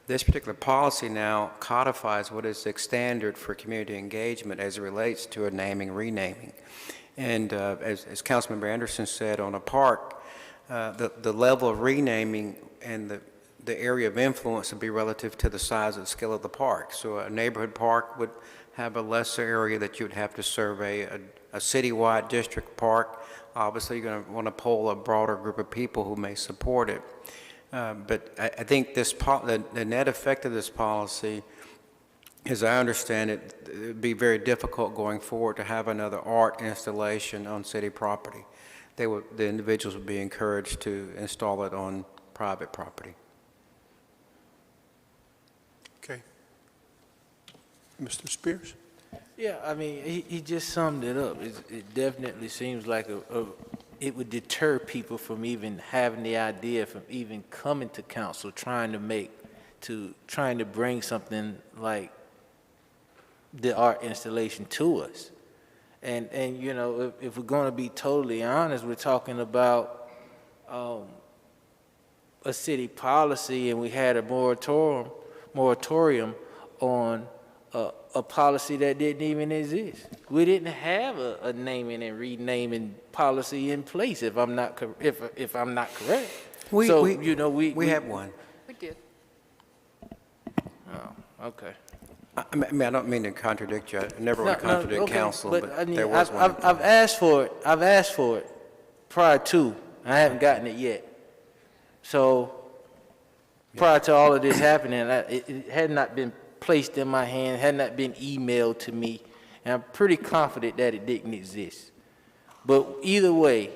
This particular policy now codifies what is the standard for community engagement as it relates to a naming, renaming. And as Councilmember Anderson said on a park, the level of renaming and the area of influence would be relative to the size and scale of the park. So a neighborhood park would have a lesser area that you'd have to survey. A citywide district park, obviously you're going to want to poll a broader group of people who may support it. But I think the net effect of this policy, as I understand it, it would be very difficult going forward to have another art installation on city property. The individuals would be encouraged to install it on private property. Okay. Mr. Spears? Yeah, I mean, he just summed it up. It definitely seems like it would deter people from even having the idea, from even coming to council, trying to bring something like the art installation to us. And you know, if we're going to be totally honest, we're talking about a city policy, and we had a moratorium on a policy that didn't even exist. We didn't have a naming and renaming policy in place, if I'm not correct. We have one. We did. Oh, okay. I mean, I don't mean to contradict you. I never want to contradict okay, council, but I mean, there was one. I've asked for it. I've asked for it prior to. I haven't gotten it yet. So prior to all of this happening, it had not been placed in my hand, had not been emailed to me, and I'm pretty confident that it didn't exist. But either way,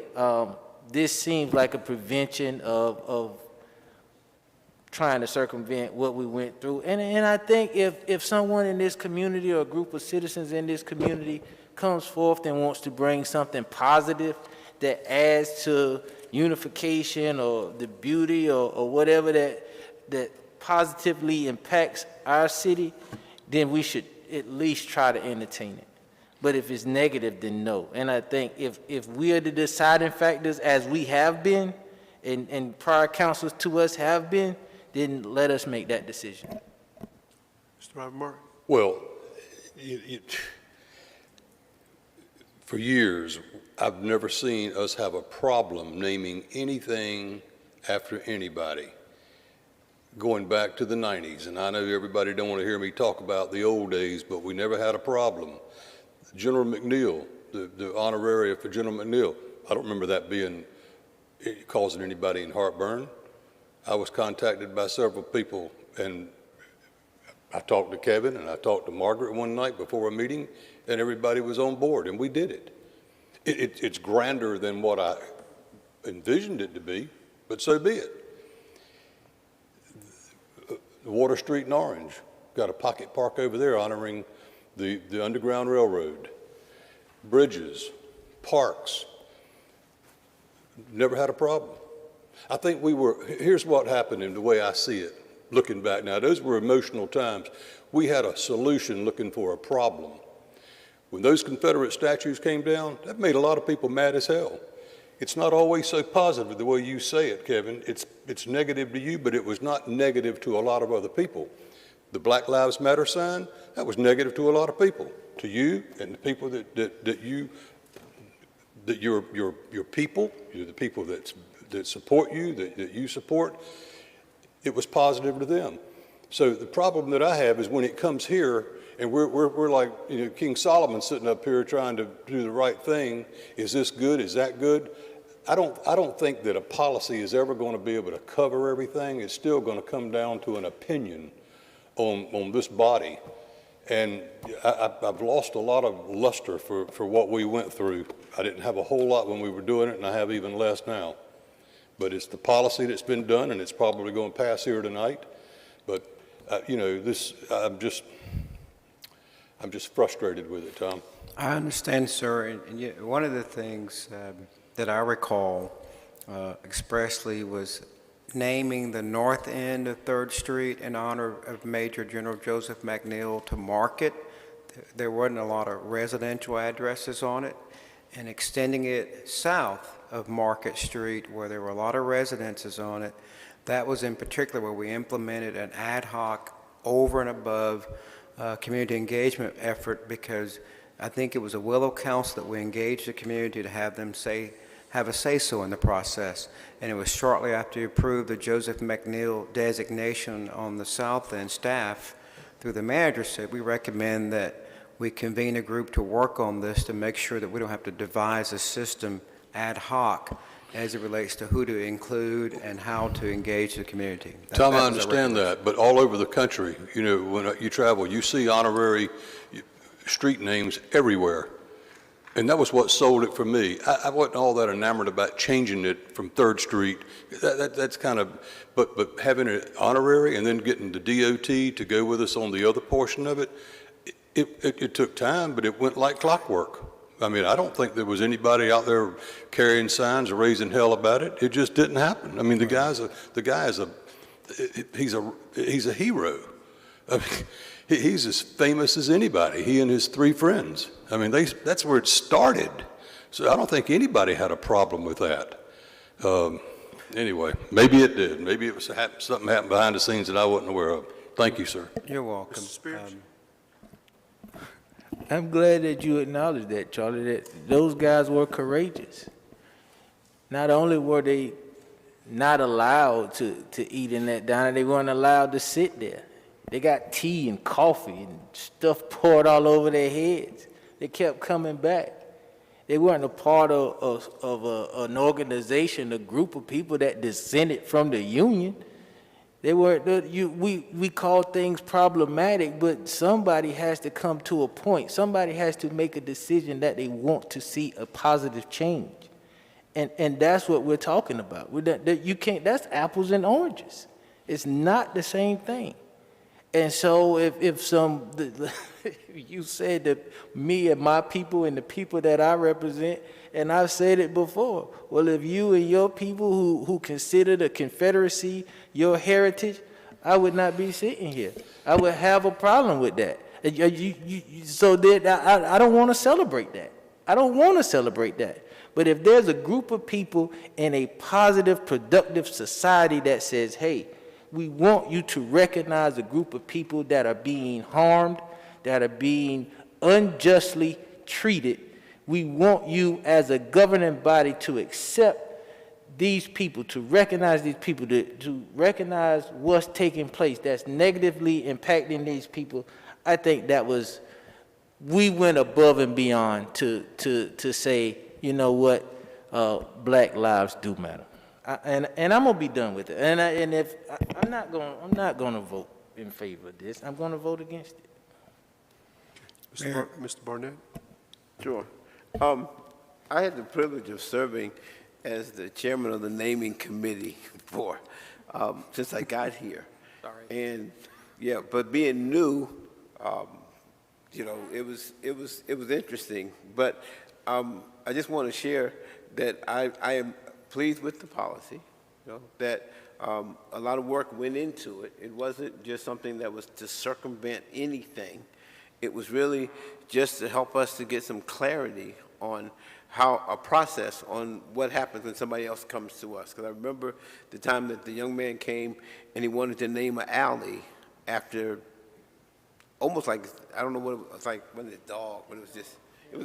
this seems like a prevention of trying to circumvent what we went through. And I think if someone in this community or a group of citizens in this community comes forth and wants to bring something positive that adds to unification or the beauty or whatever that positively impacts our city, then we should at least try to entertain it. But if it's negative, then no. And I think if we are the deciding factors, as we have been, and prior councils to us have been, then let us make that decision. Mr. Robert Martin? Well, for years, I've never seen us have a problem naming anything after anybody, going back to the 90s. And I know everybody don't want to hear me talk about the old days, but we never had a problem. General McNeil, the honoraria for General McNeil, I don't remember that causing anybody in heartburn. I was contacted by several people, and I talked to Kevin and I talked to Margaret one night before a meeting, and everybody was on board, and we did it. It's grander than what I envisioned it to be, but so be it. Water Street in Orange, got a pocket park over there honoring the Underground Railroad. Bridges, parks, never had a problem. I think here's what happened in the way I see it, looking back now. Those were emotional times. We had a solution looking for a problem. When those Confederate statues came down, that made a lot of people mad as hell. it's not always so positive the way you say it, Kevin. It's negative to you, but it was not negative to a lot of other people. The Black Lives Matter sign, that was negative to a lot of people. To you and the people that your people, you're the people that support you, that you support, it was positive to them. So the problem that I have is when it comes here, and we're like, you know, King Solomon sitting up here trying to do the right thing. Is this good? Is that good? I don't think that a policy is ever going to be able to cover everything. It's still going to come down to an opinion on this body. And I've lost a lot of luster for what we went through. I didn't have a whole lot when we were doing it, and I have even less now. But it's the policy that's been done, and it's probably going to pass here tonight. But, you know, I'm just frustrated with it, Tom. I understand, sir, and yet one of the things that I recall expressly was naming the north end of 3rd Street in honor of Major General Joseph McNeil to Market. There wasn't a lot of residential addresses on it, and extending it south of Market Street where there were a lot of residences on it. That was in particular where we implemented an ad hoc over and above community engagement effort, because I think it was a Willow Council that we engaged the community to have them have a say-so in the process. And it was shortly after you approved the Joseph McNeil designation on the south end, staff through the manager said, we recommend that we convene a group to work on this to make sure that we don't have to devise a system ad hoc as it relates to who to include and how to engage the community. Tom, I understand that, but all over the country, you know, when you travel, you see honorary street names everywhere. And that was what sold it for me. I wasn't all that enamored about changing it from 3rd Street. That's kind of, but having it honorary and then getting the DOT to go with us on the other portion of it, it took time, but it went like clockwork. I mean, I don't think there was anybody out there carrying signs or raising hell about it. It just didn't happen. I mean, the guy is a hero. I mean, he's as famous as anybody, he and his 3 friends. I mean, that's where it started. So I don't think anybody had a problem with that. Anyway, maybe it did. Maybe it was something happened behind the scenes that I wasn't aware of. Thank you, sir. You're welcome. I'm glad that you acknowledged that, Charlie, that those guys were courageous. Not only were they not allowed to eat in that diner, they weren't allowed to sit there. They got tea and coffee and stuff poured all over their heads. They kept coming back. They weren't a part of an organization, a group of people that descended from the Union. They weren't. We call things problematic, but somebody has to come to a point. Somebody has to make a decision that they want to see a positive change, and that's what we're talking about. You can't. That's apples and oranges. It's not the same thing. And so if you said that me and my people and the people that I represent, and I've said it before, well, if you and your people who consider the Confederacy your heritage, I would not be sitting here. I would have a problem with that. So that I don't want to celebrate that. I don't want to celebrate that. But if there's a group of people in a positive, productive society that says, hey, we want you to recognize a group of people that are being harmed, that are being unjustly treated. We want you as a governing body to accept these people, to recognize these people, to recognize what's taking place that's negatively impacting these people. I think we went above and beyond to say, you know what, Black lives do matter. And I'm gonna be done with it. And if I'm not gonna vote in favor of this. I'm gonna vote against it. Mr. Barnett? Sure. I had the privilege of serving as the chairman of the naming committee since I got here. Sorry. And yeah, but being new, you know, it was interesting. But I just want to share that I am pleased with the policy. You know, that a lot of work went into it. It wasn't just something that was to circumvent anything. It was really just to help us to get some clarity on how a process on what happens when somebody else comes to us. Because I remember the time that the young man came and he wanted to name an alley after almost like, I don't know what it was like, when the dog, but it was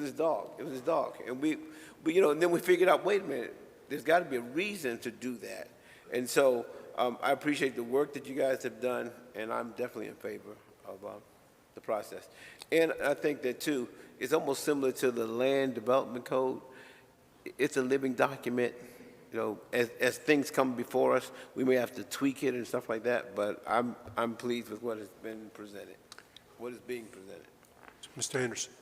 his dog. It was his dog. And we you know, and then we figured out, wait a minute, there's got to be a reason to do that. And so I appreciate the work that you guys have done, and I'm definitely in favor of the process. And I think that, too, it's almost similar to the Land Development Code. It's a living document. You know, as things come before us, we may have to tweak it and stuff like that, but I'm pleased with what has been presented, what is being presented. Mr. Anderson.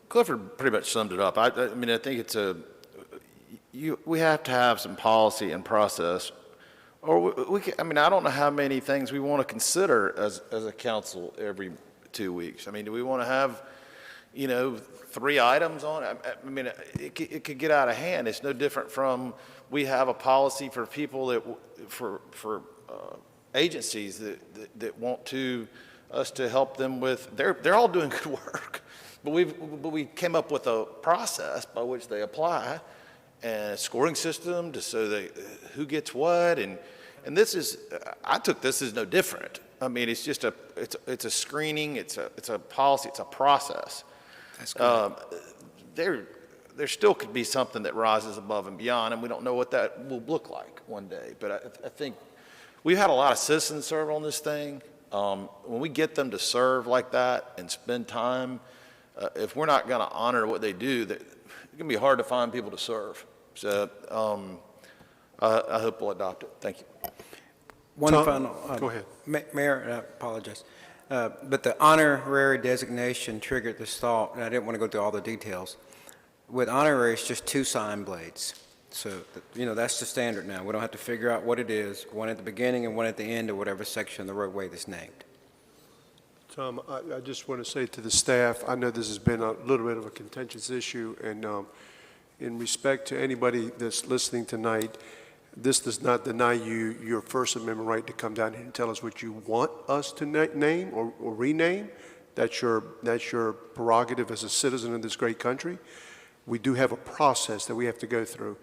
Clifford pretty much summed it up. I mean, I think it's we have to have some policy and process, or we can, I mean, I don't know how many things we want to consider as a council every 2 weeks. I mean, do we want to have, you know, 3 items on it? I mean, it could get out of hand. It's no different from, we have a policy for people that, for agencies that want us to help them with, they're all doing good work. But we came up with a process by which they apply, and a scoring system to so that who gets what, and this is, I took this as no different. I mean, it's just it's a screening, it's a policy, it's a process. That's good. There still could be something that rises above and beyond, and we don't know what that will look like one day. But I think we've had a lot of citizens serve on this thing. When we get them to serve like that and spend time, if we're not going to honor what they do, it's going to be hard to find people to serve. So I hope we'll adopt it. Thank you. One Tom, final. go ahead. Mayor, I apologize. But the honorary designation triggered this thought, and I didn't want to go through all the details. With honorary, it's just 2 sign blades. So, you know, that's the standard now. We don't have to figure out what it is, one at the beginning and one at the end of whatever section of the roadway that's named. Tom, I just want to say to the staff, I know this has been a little bit of a contentious issue, and in respect to anybody that's listening tonight, this does not deny you your First Amendment right to come down here and tell us what you want us to name or rename. That's your prerogative as a citizen of this great country. We do have a process that we have to go through.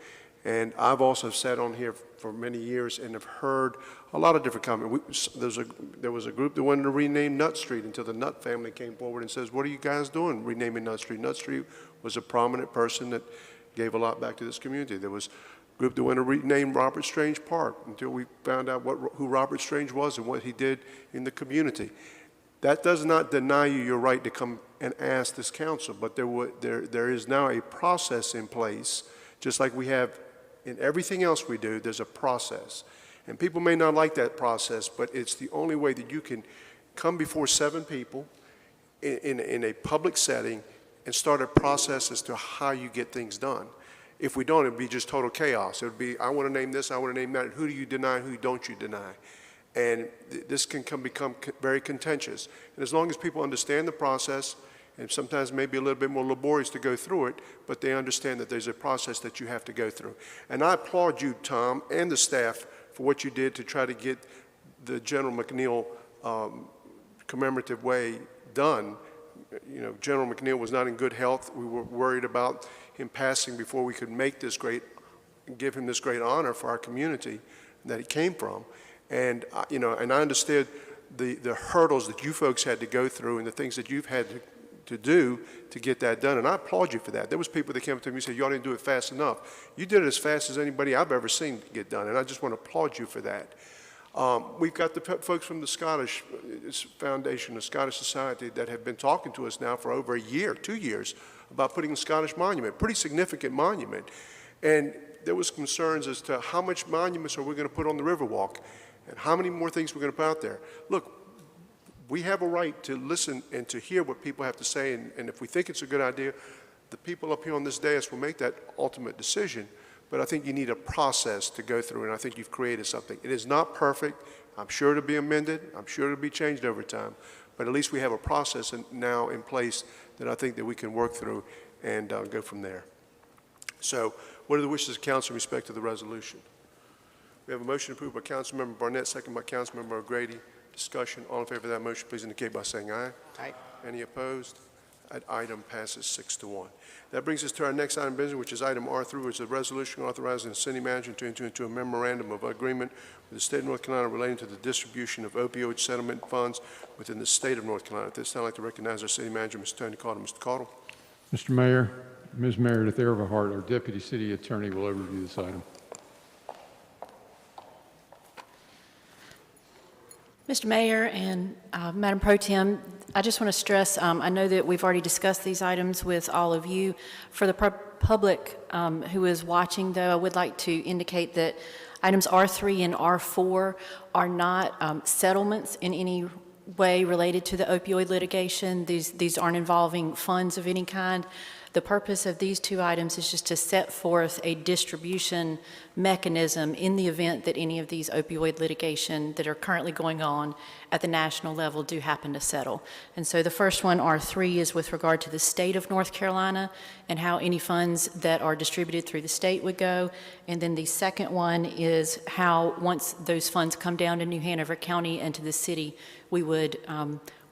And I've also sat on here for many years and have heard a lot of different comments. There was a group that wanted to rename Nutt Street until the Nutt family came forward and says, what are you guys doing renaming Nutt Street? Nutt Street was a prominent person that gave a lot back to this community. There was a group that wanted to rename Robert Strange Park until we found out who Robert Strange was and what he did in the community. That does not deny you your right to come and ask this council, but there is now a process in place, just like we have in everything else we do. There's a process. And people may not like that process, but it's the only way that you can come before 7 people in a public setting and start a process as to how you get things done. If we don't, it would be just total chaos. It would be, I want to name this, I want to name that, and who do you deny, who don't you deny? And this can become very contentious. And as long as people understand the process, and sometimes maybe a little bit more laborious to go through it, but they understand that there's a process that you have to go through. And I applaud you, Tom, and the staff for what you did to try to get the General McNeil commemorative way done. You know, General McNeil was not in good health. We were worried about him passing before we could make this give him this great honor for our community that he came from. And, you know, and I understood the hurdles that you folks had to go through and the things that you've had to do to get that done, and I applaud you for that. There was people that came up to me and said, y'all didn't do it fast enough. You did it as fast as anybody I've ever seen get done, and I just want to applaud you for that. We've got the folks from the Scottish Foundation, the Scottish Society, that have been talking to us now for over a year, 2 years, about putting a Scottish monument, pretty significant monument. And there was concerns as to how much monuments are we going to put on the Riverwalk and how many more things we're going to put out there. Look, we have a right to listen and to hear what people have to say, and if we think it's a good idea, the people up here on this dais will make that ultimate decision. But I think you need a process to go through, and I think you've created something. It is not perfect. I'm sure it'll be amended. I'm sure it'll be changed over time. But at least we have a process now in place that I think that we can work through and go from there. So what are the wishes of council in respect to the resolution? We have a motion approved by Councilmember Barnett, second by Councilmember O'Grady. Discussion. All in favor of that motion, please indicate by saying aye. Aye. Any opposed? That item passes 6-1. That brings us to our next item of business, which is item R3, which is a resolution authorizing the city manager to enter into a memorandum of agreement with the state of North Carolina relating to the distribution of opioid settlement funds within the state of North Carolina. At this time, I'd like to recognize our city manager, Mr. Tony Caudle. Mr. Caudle. Mr. Mayor, Ms. Meredith Everhart, our deputy city attorney, will overview this item. Mr. Mayor and Madam Pro Tem, I just want to stress, I know that we've already discussed these items with all of you. For the public who is watching, though, I would like to indicate that items R3 and R4 are not settlements in any way related to the opioid litigation. These aren't involving funds of any kind. The purpose of these two items is just to set forth a distribution mechanism in the event that any of these opioid litigation that are currently going on at the national level do happen to settle. And so the first one, R3, is with regard to the state of North Carolina and how any funds that are distributed through the state would go. And then the second one is how, once those funds come down to New Hanover County and to the city, we would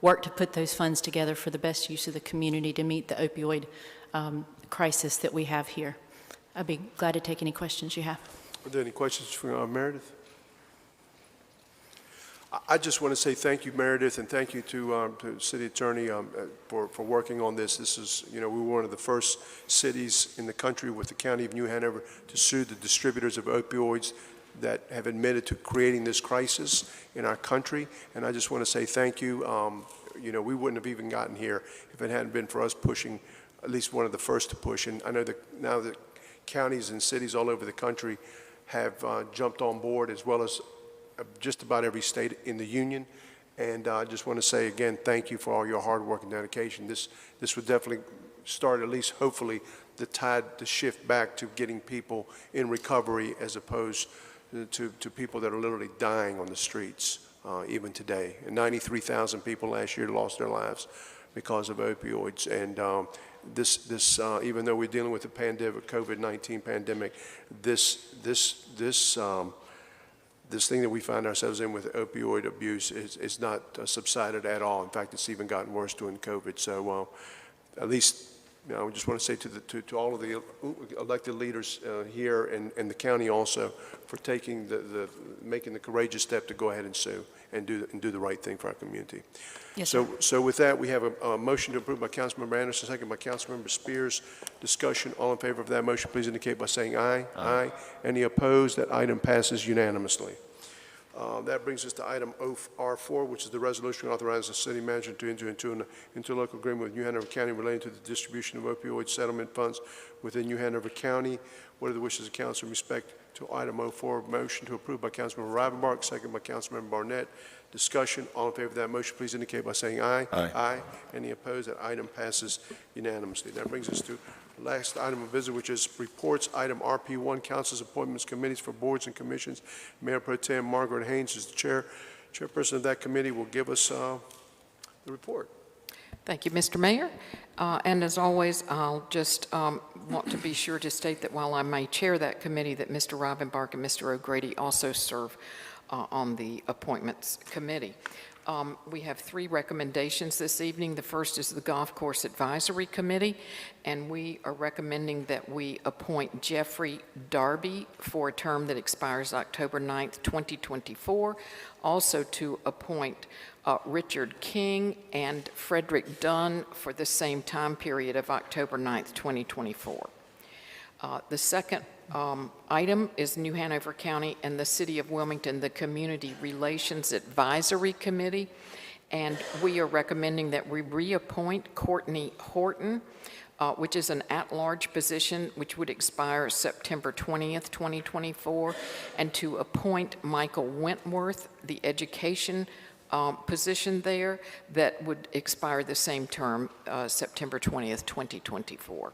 work to put those funds together for the best use of the community to meet the opioid crisis that we have here. I'd be glad to take any questions you have. Are there any questions for Meredith? I just want to say thank you, Meredith, and thank you to the city attorney for working on this. This is, we were one of the first cities in the country with the county of New Hanover to sue the distributors of opioids that have admitted to creating this crisis in our country. And I just want to say thank you. We wouldn't have even gotten here if it hadn't been for us pushing, at least one of the first to push. And I know that now that counties and cities all over the country have jumped on board, as well as just about every state in the union. And I just want to say again, thank you for all your hard work and dedication. This would definitely start, at least hopefully, the tide to shift back to getting people in recovery as opposed to people that are literally dying on the streets even today. And 93,000 people last year lost their lives because of opioids. And even though we're dealing with the pandemic, COVID-19 pandemic, this thing that we find ourselves in with opioid abuse is not subsided at all. In fact, it's even gotten worse during COVID. So at least, I just want to say to all of the elected leaders here and the county also for taking making the courageous step to go ahead and sue and do the right thing for our community. Yes, So with that, we have a motion to approve by Councilmember Anderson, second by Councilmember Spears. Discussion. All in favor of that motion, please indicate by saying aye. Aye. Any opposed? That item passes unanimously. That brings us to item R4, which is the resolution authorizing the city manager to enter into an interlocal agreement with New Hanover County relating to the distribution of opioid settlement funds within New Hanover County. What are the wishes of council in respect to item O4? Motion to approve by Councilmember Rivenbark, second by Councilmember Barnett. Discussion. All in favor of that motion, please indicate by saying aye. Aye. Aye. Any opposed? That item passes unanimously. That brings us to the last item of business, which is reports. Item RP1, council's appointments, committees for boards and commissions. Mayor Pro Tem Margaret Haynes is the chairperson of that committee, will give us the report. Thank you, Mr. Mayor. And as always, I'll just want to be sure to state that while I may chair that committee, that Mr. Rivenbark and Mr. O'Grady also serve on the appointments committee. We have three recommendations this evening. The first is the Golf Course Advisory Committee, and we are recommending that we appoint Jeffrey Darby for a term that expires October 9th, 2024. Also to appoint Richard King and Frederick Dunn for the same time period of October 9th, 2024. The second item is New Hanover County and the City of Wilmington, the Community Relations Advisory Committee, and we are recommending that we reappoint Courtney Horton, which is an at-large position which would expire September 20th, 2024, and to appoint Michael Wentworth, the education position there, that would expire the same term, September 20th, 2024.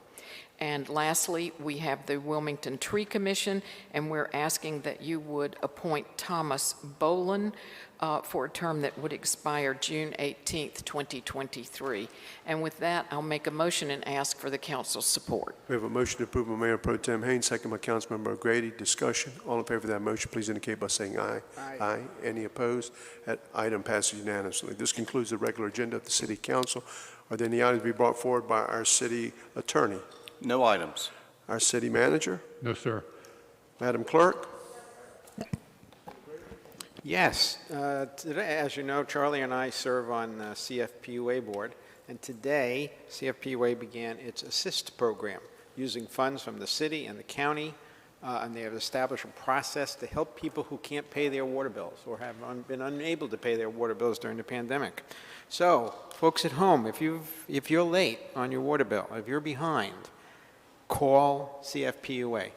And lastly, we have the Wilmington Tree Commission, and we're asking that you would appoint Thomas Boland for a term that would expire June 18th, 2023. And with that, I'll make a motion and ask for the council's support. We have a motion to approve by Mayor Pro Tem Haynes, second by Councilmember O'Grady. Discussion. All in favor of that motion, please indicate by saying aye. Aye. Any opposed? That item passes unanimously. This concludes the regular agenda of the City Council. Are there any items to be brought forward by our city attorney? No items. Our city manager? No, sir. Madam Clerk? Yes. Today, as you know, Charlie and I serve on the CFPUA board, and today CFPUA began its ASSIST program using funds from the city and the county, and they have established a process to help people who can't pay their water bills or have been unable to pay their water bills during the pandemic. So, folks at home, if you're late on your water bill, if you're behind, call CFPUA.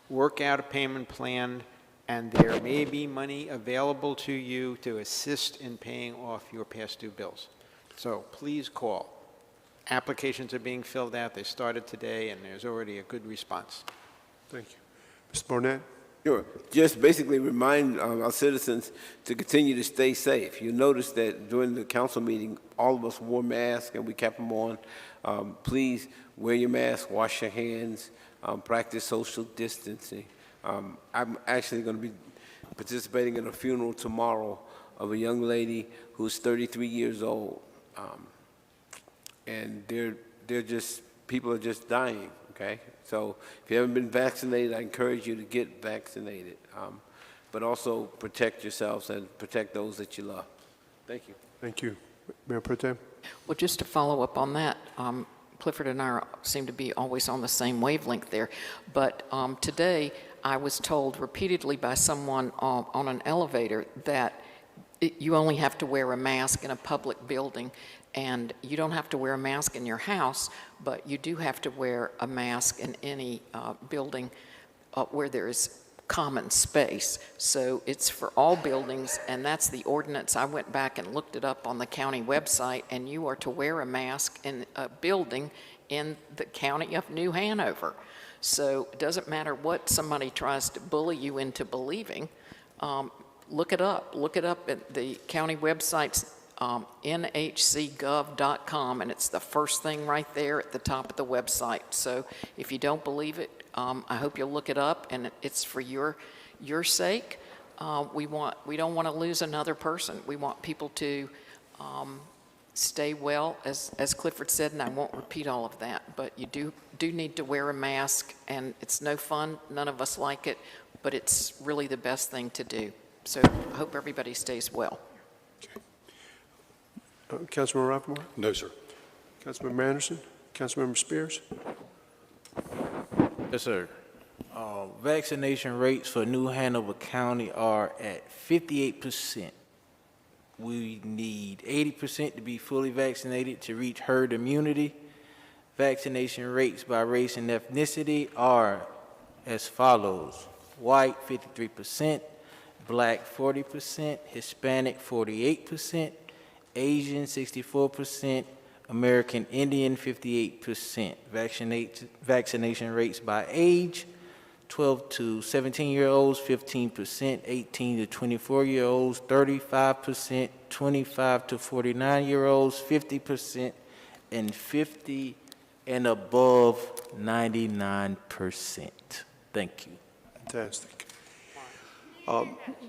Work out a payment plan, and there may be money available to you to assist in paying off your past due bills. So please call. Applications are being filled out. They started today, and there's already a good response. Thank you. Mr. Barnett? Sure. Just basically remind our citizens to continue to stay safe. You notice that during the council meeting, all of us wore masks and we kept them on. Please wear your mask, wash your hands, practice social distancing. I'm actually going to be participating in a funeral tomorrow of a young lady who's 33 years old. And people are just dying, okay? So if you haven't been vaccinated, I encourage you to get vaccinated. But also protect yourselves and protect those that you love. Thank you. Thank you. Mayor Pro Tem? Well, just to follow up on that, Clifford and I seem to be always on the same wavelength there. But today, I was told repeatedly by someone on an elevator that you only have to wear a mask in a public building, and you don't have to wear a mask in your house, but you do have to wear a mask in any building where there is common space. So it's for all buildings, and that's the ordinance. I went back and looked it up on the county website, and you are to wear a mask in a building in the county of New Hanover. So it doesn't matter what somebody tries to bully you into believing. Look it up. Look it up at the county website's nhcgov.com, and it's the first thing right there at the top of the website. So if you don't believe it, I hope you'll look it up, and it's for your sake. We don't want to lose another person. We want people to stay well, as Clifford said, and I won't repeat all of that, but you do need to wear a mask, and it's no fun. None of us like it, but it's really the best thing to do. So I hope everybody stays well. Okay. Councilmember Rappaport? No, sir. Councilmember Anderson? Councilmember Spears? Yes, sir. Vaccination rates for New Hanover County are at 58%. We need 80% to be fully vaccinated to reach herd immunity. Vaccination rates by race and ethnicity are as follows: white 53%, black 40%, Hispanic 48%, Asian 64%, American Indian 58%. Vaccination rates by age: 12 to 17-year-olds 15%, 18 to 24-year-olds 35%, 25 to 49-year-olds 50%, and 50 and above 99%. Thank you. Fantastic.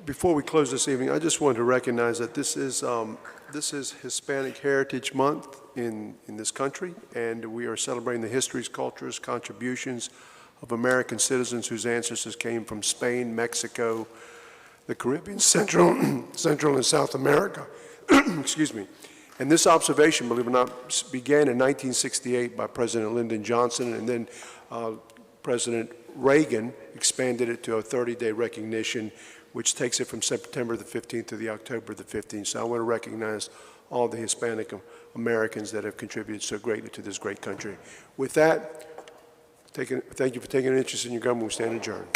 Before we close this evening, I just wanted to recognize that this is Hispanic Heritage Month in this country, and we are celebrating the histories, cultures, contributions of American citizens whose ancestors came from Spain, Mexico, the Caribbean, Central and South America. Excuse me. And this observation, believe it or not, began in 1968 by President Lyndon Johnson, and then President Reagan expanded it to a 30-day recognition, which takes it from September the 15th to the October the 15th. So I want to recognize all the Hispanic Americans that have contributed so greatly to this great country. With that, thank you for taking an interest in your government. We stand adjourned.